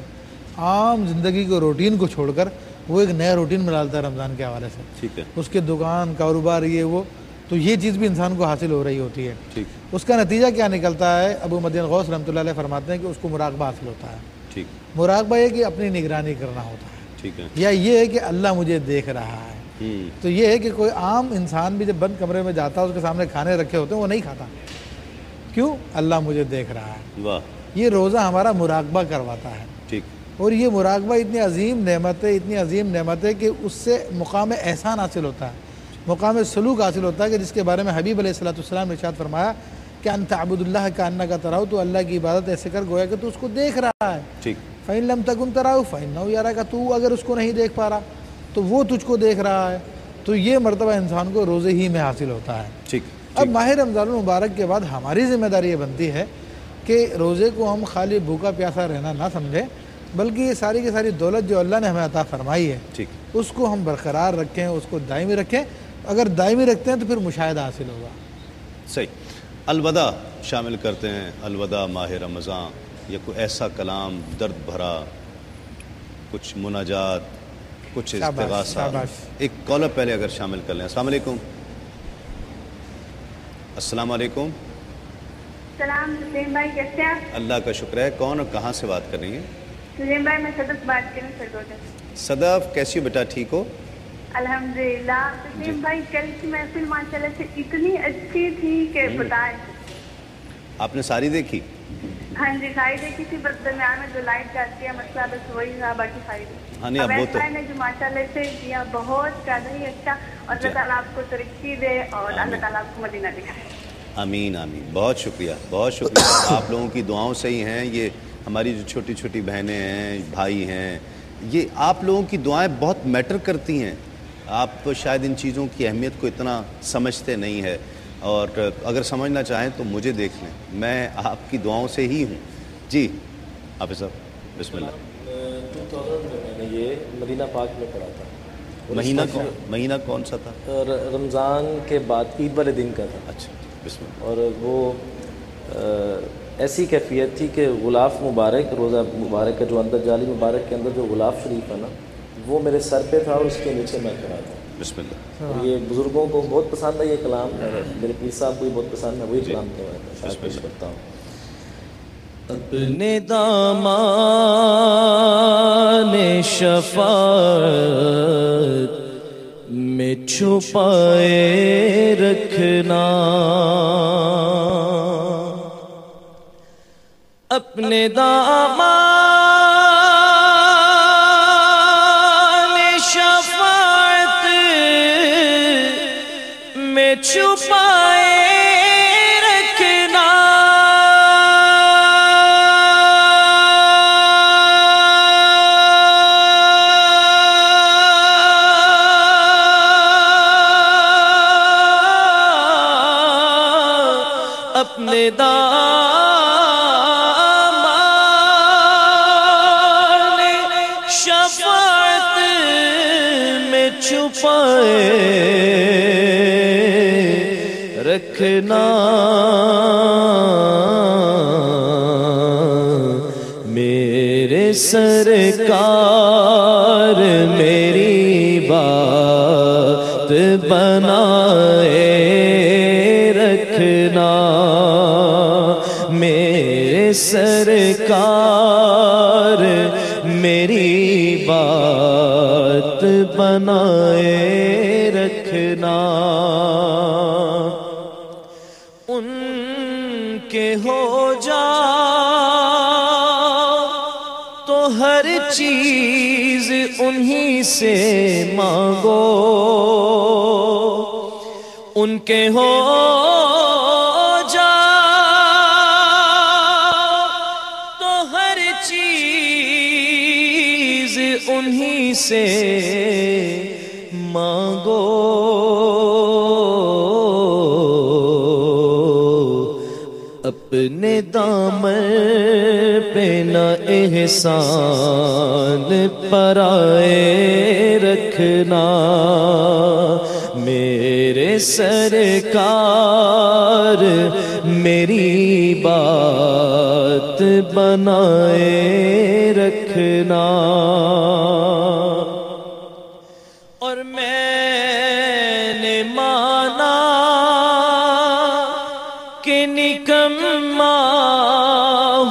عام زندگی کے روٹین کو چھوڑ کر وہ ایک نیا روٹین میں ڈالتا ہے رمضان کے حوالے سے. ٹھیک ہے. اس کے دکان کاروبار یہ وہ, تو یہ چیز بھی انسان کو حاصل ہو رہی ہوتی ہے. ٹھیک. اس کا نتیجہ کیا نکلتا ہے؟ ابو مدین غوث رحمۃ اللہ علیہ فرماتے ہیں کہ اس کو مراقبہ حاصل ہوتا ہے. ٹھیک. مراقبہ یہ کہ اپنی نگرانی کرنا ہوتا ہے. ٹھیک ہے. یا یہ ہے کہ اللہ مجھے دیکھ رہا ہے. تو یہ ہے کہ کوئی عام انسان بھی جب بند کمرے میں جاتا ہے اس کے سامنے کھانے رکھے ہوتے ہیں وہ نہیں کھاتا. کیوں؟ اللہ مجھے دیکھ رہا ہے. واہ. یہ روزہ ہمارا مراقبہ کرواتا ہے. ٹھیک. اور یہ مراقبہ اتنی عظیم نعمت ہے کہ اس سے مقام احسان حاصل ہوتا ہے, مقام سلوک حاصل ہوتا ہے کہ جس کے بارے میں حبیب علیہ الصلوۃ والسلام نے ارشاد فرمایا کہ انت عبد اللہ کانک تراہ, تو اللہ کی عبادت ایسے کر گویا کہ تو اس کو دیکھ رہا ہے. ٹھیک. فإن لم تکن تراہ فإنہ یراک, تو اگر اس کو نہیں دیکھ پا رہا تو وہ تجھ کو دیکھ رہا ہے. تو یہ مرتبہ انسان کو روزے ہی میں حاصل ہوتا ہے. ٹھیک. اب ماہ رمضان المبارک کے بعد ہماری ذمہ داری یہ بنتی ہے کہ روزے کو ہم خالی بھوکا پیاسا رہنا نہ سمجھیں, بلکہ یہ ساری کی ساری دولت جو اللہ نے ہمیں عطا فرمائی ہے ٹھیک اس کو ہم برقرار رکھیں, اس کو دائمی رکھیں. اگر دائمی رکھتے ہیں تو پھر مشاہدہ حاصل ہوگا. صحیح. الوداع شامل کرتے ہیں, الوداع ماہ رمضان, یا کوئی ایسا کلام درد بھرا, کچھ مناجات, کچھ استغاثہ. ایک کالر پہلے اگر شامل کر لیں. السلام علیکم. السلام علیکم. سلام حسین بھائی, کیسے ہیں آپ؟ اللہ کا شکر ہے. کون اور کہاں سے بات کر رہی ہیں؟ حسین بھائی میں صدف بات کر رہی ہوں سرگودا سے. صدف کیسی ہو بیٹا, ٹھیک ہو؟ الحمدللہ. حسین بھائی کل کی محفل ماشاءاللہ سے اتنی اچھی تھی کہ بتائیں. آپ نے ساری دیکھی؟ ہاں جی ساری دیکھی تھی, بس درمیان میں جو لائٹ جاتی ہے مسئلہ بس وہی تھا, باقی ساری دیکھی. ہاں نہیں اب وہ تو نے جو ماشاءاللہ سے کیا بہت زیادہ ہی اچھا, اور اللہ تعالیٰ آپ کو ترقی دے اور اللہ تعالیٰ آپ کو مدینہ دکھائے. آمین آمین. بہت شکریہ, بہت شکریہ. آپ لوگوں کی دعاؤں سے ہی ہیں یہ ہماری جو چھوٹی چھوٹی بہنیں ہیں, بھائی ہیں, یہ آپ لوگوں کی دعائیں بہت میٹر کرتی ہیں. آپ شاید ان چیزوں کی اہمیت کو اتنا سمجھتے نہیں ہے, اور اگر سمجھنا چاہیں تو مجھے دیکھ لیں, میں آپ کی دعاؤں سے ہی ہوں. جی حافظ صاحب بسم اللہ. 2000 میں میں نے یہ مدینہ پاک میں پڑھا تھا. مہینہ کون سا تھا؟ رمضان کے بعد عید والے دن کا تھا. اچھا بسم اللہ. اور وہ ایسی کیفیت تھی کہ غلاف مبارک, روزہ مبارک کا جو اندر جالی مبارک کے اندر جو غلاف شریف ہے نا وہ میرے سر پہ تھا اور اس کے نیچے میں کھڑا تھا. بسم اللہ. اور یہ بزرگوں کو بہت پسند ہے یہ کلام, میرے پیر صاحب کو بھی بہت پسند ہے, وہی کلام پیش کرتا ہوں. اپنے دامان شفاعت میں چھپائے رکھنا, اپنے دامان شفاعت میں چھپائے رکھنا, اپنے شفاعت میں چھپائے رکھنا, میرے سرکار میری بات بنائے رکھنا, میرے سرکار میری بات بنائے رکھنا. ہو جا تو ہر چیز انہی سے مانگو، ان کے ہو جا تو ہر چیز انہی سے مانگو، اپنے دامن پہ نہ احسان پرائے رکھنا، میرے سرکار میری بات بنائے رکھنا، اور میں نے مانا کہ نکما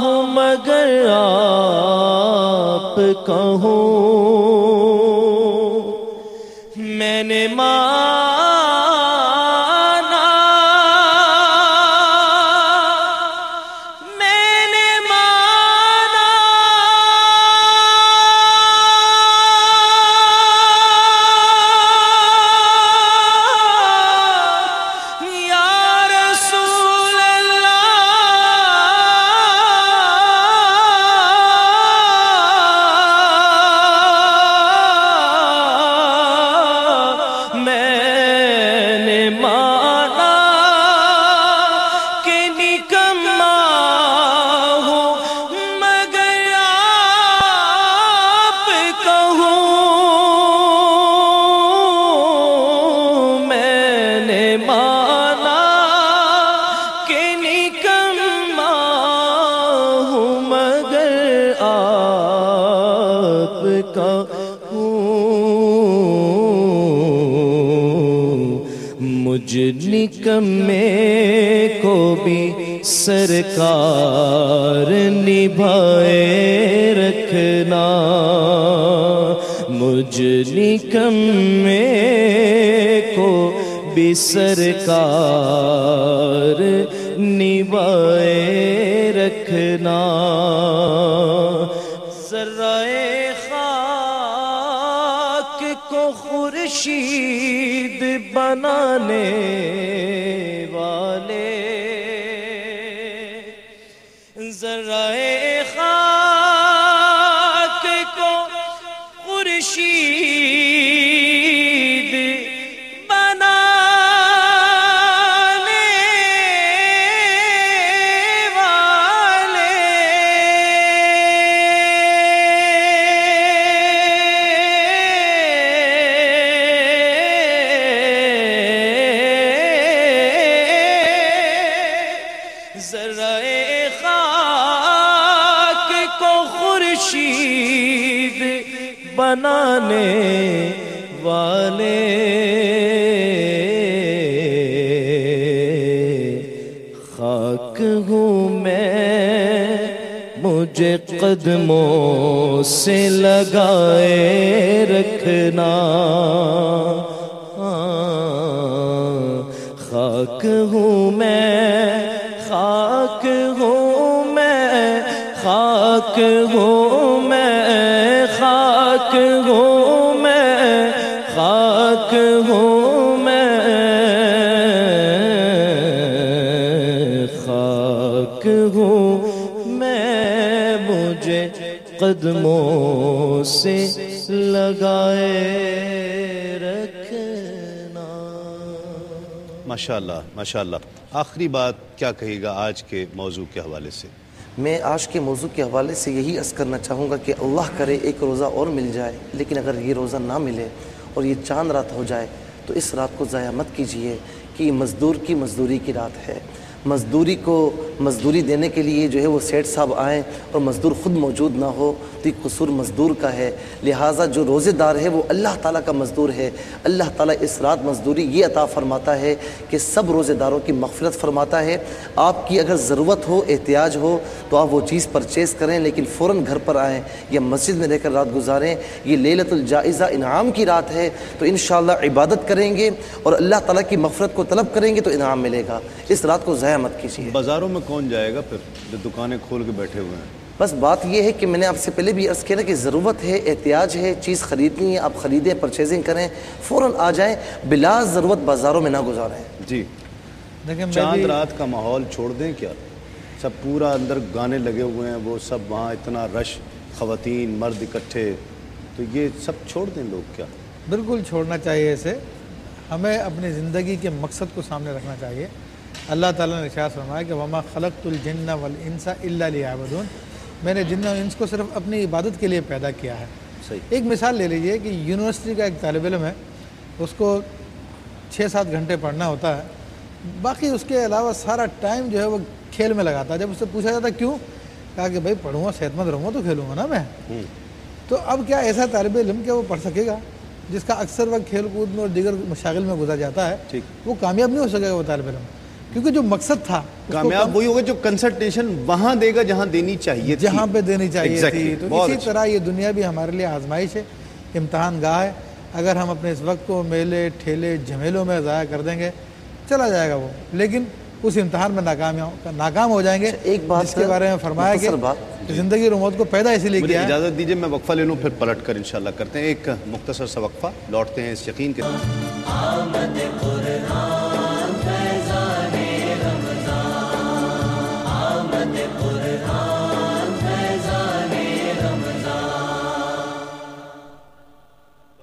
ہوں مگر آپ کہوں، میں نے مجھ نکمے کو بھی سرکار نبھائے رکھنا، مجھ نکمے کو بھی سرکار نبھائے رکھنا، ذرائے خاک کو خورشید بنانے والے، ذرائے خاک کو خورشید بنانے والے، ذرائے خاک کو خورشید بنانے والے، خاک ہوں میں مجھے قدموں سے لگائے رکھنا، خاک ہوں میں، خاک ہوں میں، خاک ہوں میں، خاک ہوں میں، خاک ہوں میں، خاک ہوں میں مجھے قدموں سے لگائے رکھنا۔ ماشاءاللہ ماشاءاللہ۔ آخری بات کیا کہے گا آج کے موضوع کے حوالے سے؟ میں آج کے موضوع کے حوالے سے یہی عرض کرنا چاہوں گا کہ اللہ کرے ایک روزہ اور مل جائے، لیکن اگر یہ روزہ نہ ملے اور یہ چاند رات ہو جائے تو اس رات کو ضائع مت کیجئے کہ یہ مزدور کی مزدوری کی رات ہے۔ مزدوری کو مزدوری دینے کے لیے جو ہے وہ سیٹ صاحب آئیں اور مزدور خود موجود نہ ہو تو یہ قصور مزدور کا ہے، لہٰذا جو روزے دار ہے وہ اللہ تعالیٰ کا مزدور ہے۔ اللہ تعالیٰ اس رات مزدوری یہ عطا فرماتا ہے کہ سب روزے داروں کی مغفرت فرماتا ہے۔ آپ کی اگر ضرورت ہو، احتیاج ہو تو آپ وہ چیز پرچیز کریں، لیکن فوراً گھر پر آئیں یا مسجد میں رہ کر رات گزاریں۔ یہ لیلۃ الجائزہ انعام کی رات ہے تو انشاءاللہ عبادت کریں گے اور اللہ تعالیٰ کی مغفرت کو طلب کریں گے تو انعام ملے گا۔ اس رات کو ضائع ضائع مت کیجیے. بازاروں میں کون جائے گا پھر جو دکانیں کھول کے بیٹھے ہوئے ہیں؟ بس بات یہ ہے کہ میں نے آپ سے پہلے بھی عرض کیا نا کہ ضرورت ہے، احتیاج ہے، چیز خریدنی ہے، آپ خریدیں، پرچیزنگ کریں، فوراً آ جائیں، بلا ضرورت بازاروں میں نہ گزاریں. جی چاند رات کا ماحول چھوڑ دیں کیا؟ سب پورا اندر گانے لگے ہوئے ہیں، وہ سب وہاں اتنا رش، خواتین مرد اکٹھے، تو یہ سب چھوڑ دیں لوگ کیا؟ بالکل چھوڑنا چاہیے اسے. ہمیں اپنی زندگی کے مقصد کو سامنے رکھنا چاہیے. اللہ تعالیٰ نے ارشاد فرمایا کہ وما خلقت الجن والانس الا لیعبدون، میں نے جن اور انس کو صرف اپنی عبادت کے لیے پیدا کیا ہے. ایک مثال لے لیجئے کہ یونیورسٹی کا ایک طالب علم ہے، اس کو 6-7 گھنٹے پڑھنا ہوتا ہے، باقی اس کے علاوہ سارا ٹائم جو ہے وہ کھیل میں لگاتا ہے. جب اس سے پوچھا جاتا کیوں، کہا کہ بھائی پڑھوں گا، صحت مند رہوں گا تو کھیلوں گا نا میں. تو اب کیا ایسا طالب علم کہ وہ پڑھ سکے گا جس کا اکثر وقت کھیل کود میں اور دیگر مشاغل میں گزر جاتا ہے، وہ کامیاب نہیں ہو سکے گا وہ طالب علم، کیونکہ جو مقصد تھا کامیاب وہی ہوگا جو کنسنٹریشن وہاں دے گا جہاں دینی چاہیے تھی، جہاں پہ دینی چاہیے تھی. تو اسی طرح یہ دنیا بھی ہمارے لیے آزمائش ہے، امتحان گاہ ہے. اگر ہم اپنے اس وقت کو میلے ٹھیلے جھمیلوں میں ضائع کر دیں گے چلا جائے گا وہ، لیکن اس امتحان میں ناکام ہو جائیں گے. ایک بات جس کے بارے میں فرمایا کہ زندگی اور موت کو پیدا اسی لیے کیا ہے. اجازت دیجیے میں وقفہ لے لوں، پھر پلٹ کر انشاءاللہ کرتے ہیں ایک مختصر سا وقفہ، لوٹتے ہیں اس یقین کے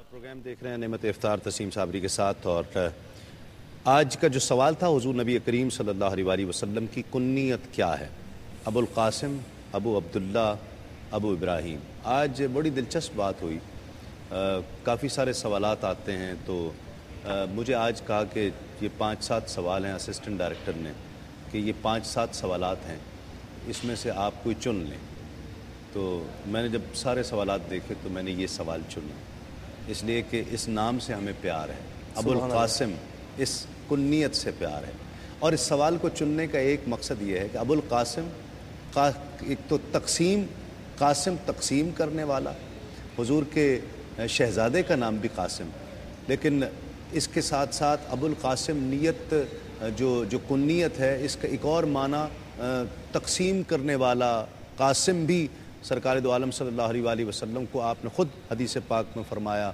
پروگرام دیکھ رہے ہیں نعمت افطار تسیم صابری کے ساتھ. اور آج کا جو سوال تھا حضور نبی کریم صلی اللہ علیہ وآلہ وسلم کی کنیت کیا ہے؟ ابو القاسم، ابو عبداللہ، ابو ابراہیم. آج بڑی دلچسپ بات ہوئی، کافی سارے سوالات آتے ہیں، تو مجھے آج کہا کہ یہ 5-7 سوال ہیں اسسٹنٹ ڈائریکٹر نے، کہ یہ 5-7 سوالات ہیں، اس میں سے آپ کوئی چن لیں. تو میں نے جب سارے سوالات دیکھے تو میں نے یہ سوال چنا، اس لیے کہ اس نام سے ہمیں پیار ہے، ابو القاسم، اس کنیت سے پیار ہے. اور اس سوال کو چننے کا ایک مقصد یہ ہے کہ ابو القاسم ایک تو قاسم تقسیم کرنے والا، حضور کے شہزادے کا نام بھی قاسم، لیکن اس کے ساتھ ساتھ ابو القاسم نیت جو کنیت ہے، اس کا ایک اور معنی تقسیم کرنے والا. قاسم بھی سرکار دو عالم صلی اللہ علیہ وآلہ وسلم کو آپ نے خود حدیث پاک میں فرمایا.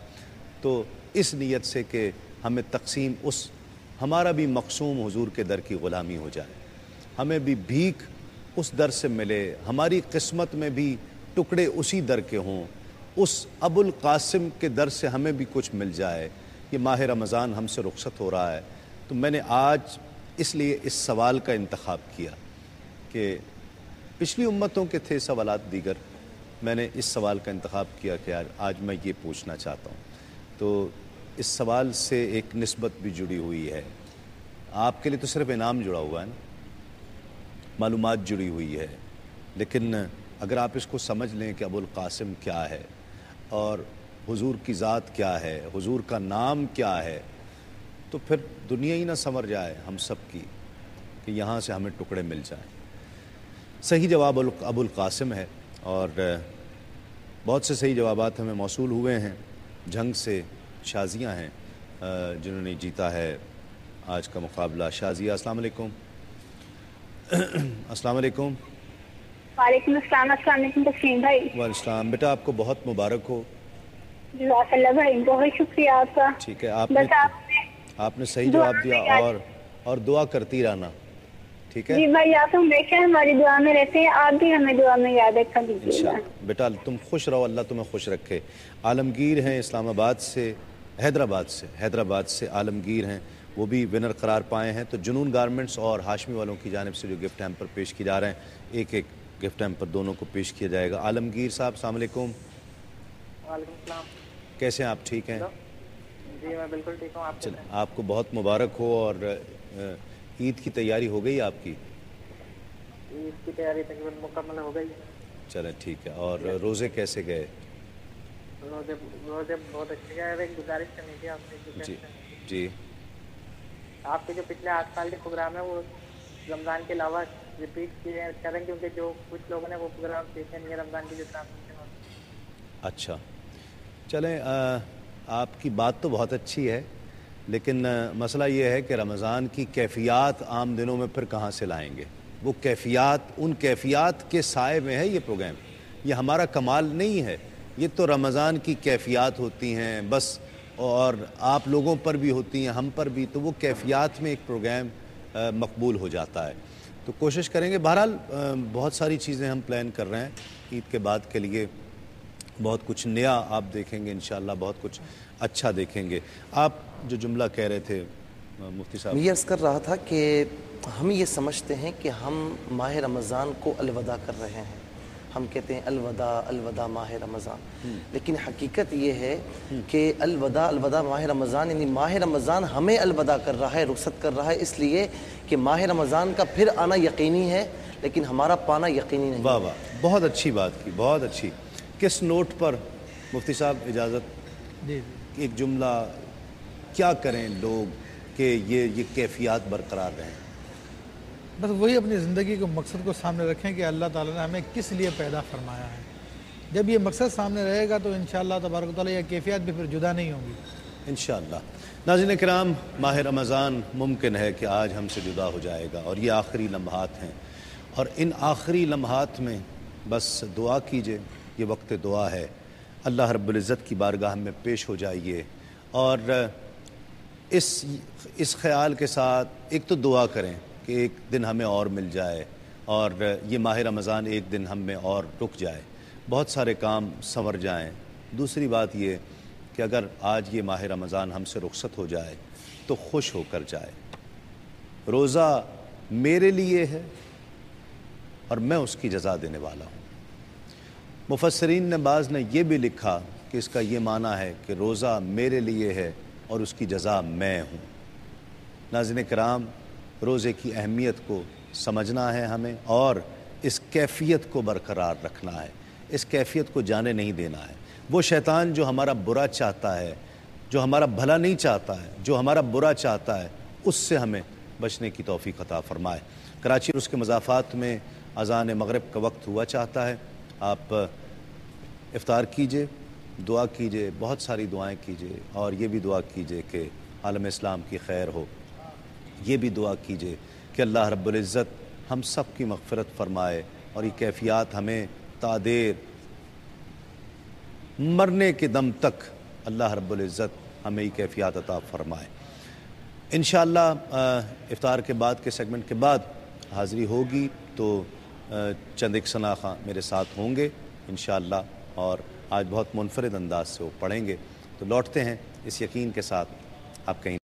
تو اس نیت سے کہ ہمیں تقسیم، ہمارا بھی مقسوم حضور کے در کی غلامی ہو جائے، ہمیں بھی بھیک اس در سے ملے، ہماری قسمت میں بھی ٹکڑے اسی در کے ہوں، اس ابو القاسم کے در سے ہمیں بھی کچھ مل جائے. یہ ماہ رمضان ہم سے رخصت ہو رہا ہے، تو میں نے آج اس لیے اس سوال کا انتخاب کیا کہ پچھلی امتوں کے تھے سوالات دیگر، میں نے اس سوال کا انتخاب کیا کہ آج میں یہ پوچھنا چاہتا ہوں. تو اس سوال سے ایک نسبت بھی جڑی ہوئی ہے. آپ کے لیے تو صرف انعام جڑا ہوا ہے نا، معلومات جڑی ہوئی ہے، لیکن اگر آپ اس کو سمجھ لیں کہ ابو القاسم کیا ہے اور حضور کی ذات کیا ہے، حضور کا نام کیا ہے، تو پھر دنیا ہی نہ سنور جائے ہم سب کی کہ یہاں سے ہمیں ٹکڑے مل جائیں. صحیح جواب ابو القاسم ہے، اور بہت سے صحیح جوابات ہمیں موصول ہوئے ہیں. جھنگ سے شازیہ ہیں جنہوں نے جیتا ہے آج کا مقابلہ. شازیہ السلام علیکم. السلام علیکم. وعلیکم السلام. السلام علیکم تسلیم بھائی. وعلیکم السلام. بیٹا آپ کو بہت مبارک ہو. جزاک اللہ بھائی، بہت شکریہ آپ کا. ٹھیک ہے، آپ نے صحیح جواب دیا، اور دعا کرتی رہنا، ٹھیک ہے جی بھائی. آپ ہمیشہ ہماری دعا میں رہتے ہیں، آپ بھی ہمیں دعا میں یاد رکھا دیجیے گا. بیٹا تم خوش رہو، اللہ تمہیں خوش رکھے. عالمگیر ہیں اسلام آباد سے، حیدرآباد سے عالمگیر ہیں، وہ بھی ونر قرار پائے ہیں. تو جنون گارمنٹس اور ہاشمی والوں کی جانب سے جو گفٹ ہیمپر پیش کیے جا رہے ہیں، ایک گفٹ ہیمپر دونوں کو پیش کیا جائے گا. عالمگیر صاحب السلام علیکم. وعلیکم السلام. کیسے ہیں آپ؟ ٹھیک ہیں؟ جی میں بالکل ٹھیک ہوں. آپ کو بہت مبارک ہو. اور عید کی تیاری ہو گئی آپ کی؟ عید کی تیاری تقریباً مکمل ہو گئی. چلیں ٹھیک ہے. اور روزے کیسے گئے؟ روزے بہت اچھے گئے. ایک گزارش کرنی تھی آپ سے. جی آپ کے جو پچھلے 8 سال کے پروگرام ہیں وہ رمضان کے علاوہ ریپیٹ کیے کریں، کیونکہ جو کچھ لوگوں نے وہ پروگرام دیکھے نہیں ہے رمضان کی جو اچھا چلیں. آپ کی بات تو بہت اچھی ہے، لیکن مسئلہ یہ ہے کہ رمضان کی کیفیات عام دنوں میں پھر کہاں سے لائیں گے؟ وہ کیفیات، ان کیفیات کے سائے میں ہے یہ پروگرام، یہ ہمارا کمال نہیں ہے، یہ تو رمضان کی کیفیات ہوتی ہیں بس، اور آپ لوگوں پر بھی ہوتی ہیں، ہم پر بھی، تو وہ کیفیات میں ایک پروگرام مقبول ہو جاتا ہے۔ تو کوشش کریں گے، بہرحال بہت ساری چیزیں ہم پلان کر رہے ہیں عید کے بعد کے لیے، بہت کچھ نیا آپ دیکھیں گے انشاءاللہ، بہت کچھ اچھا دیکھیں گے۔ آپ جو جملہ کہہ رہے تھے مفتی صاحب، میں یہ عرض کر رہا تھا کہ ہم یہ سمجھتے ہیں کہ ہم ماہ رمضان کو الوداع کر رہے ہیں، ہم کہتے ہیں الوداع الوداع ماہ رمضان، لیکن حقیقت یہ ہے کہ الوداع الوداع ماہ رمضان، یعنی ماہ رمضان ہمیں الوداع کر رہا ہے، رخصت کر رہا ہے، اس لیے کہ ماہ رمضان کا پھر آنا یقینی ہے لیکن ہمارا پانا یقینی نہیں۔ واہ واہ، بہت اچھی بات کی، بہت اچھی۔ کس نوٹ پر مفتی صاحب اجازت، ایک جملہ کیا کریں لوگ کہ یہ کیفیات برقرار رہیں؟ بس وہی اپنی زندگی کو مقصد کو سامنے رکھیں کہ اللہ تعالیٰ نے ہمیں کس لیے پیدا فرمایا ہے۔ جب یہ مقصد سامنے رہے گا تو انشاءاللہ تبارک و تعالیٰ یہ کیفیات بھی پھر جدا نہیں ہوں گی انشاءاللہ۔ ناظرین کرام، ماہ رمضان ممکن ہے کہ آج ہم سے جدا ہو جائے گا، اور یہ آخری لمحات ہیں، اور ان آخری لمحات میں بس دعا کیجئے، یہ وقت دعا ہے، اللہ رب العزت کی بارگاہ میں پیش ہو جائیے، اور اس خیال کے ساتھ ایک تو دعا کریں کہ ایک دن ہمیں اور مل جائے، اور یہ ماہ رمضان ایک دن ہم میں اور رک جائے، بہت سارے کام سنور جائیں۔ دوسری بات یہ کہ اگر آج یہ ماہ رمضان ہم سے رخصت ہو جائے تو خوش ہو کر جائے، روزہ میرے لیے ہے اور میں اس کی جزا دینے والا ہوں۔ مفسرین نے بعض نے یہ بھی لکھا کہ اس کا یہ معنی ہے کہ روزہ میرے لیے ہے اور اس کی جزا میں ہوں۔ ناظرین کرام، روزے کی اہمیت کو سمجھنا ہے ہمیں، اور اس کیفیت کو برقرار رکھنا ہے، اس کیفیت کو جانے نہیں دینا ہے۔ وہ شیطان جو ہمارا برا چاہتا ہے، جو ہمارا بھلا نہیں چاہتا ہے، جو ہمارا برا چاہتا ہے، اس سے ہمیں بچنے کی توفیق عطا فرمائے۔ کراچی اور اس کے مضافات میں اذان مغرب کا وقت ہوا چاہتا ہے، آپ افطار کیجئے، دعا کیجئے، بہت ساری دعائیں کیجئے، اور یہ بھی دعا کیجئے کہ عالم اسلام کی خیر ہو، یہ بھی دعا کیجئے کہ اللہ رب العزت ہم سب کی مغفرت فرمائے، اور یہ کیفیات ہمیں تادیر مرنے کے دم تک اللہ رب العزت ہمیں یہ کیفیات عطا فرمائے۔ انشاءاللہ افطار کے بعد کے سیگمنٹ کے بعد حاضری ہوگی تو چند ایک ثناء میرے ساتھ ہوں گے انشاءاللہ، اور آج بہت منفرد انداز سے وہ پڑھیں گے، تو لوٹتے ہیں اس یقین کے ساتھ آپ کہیں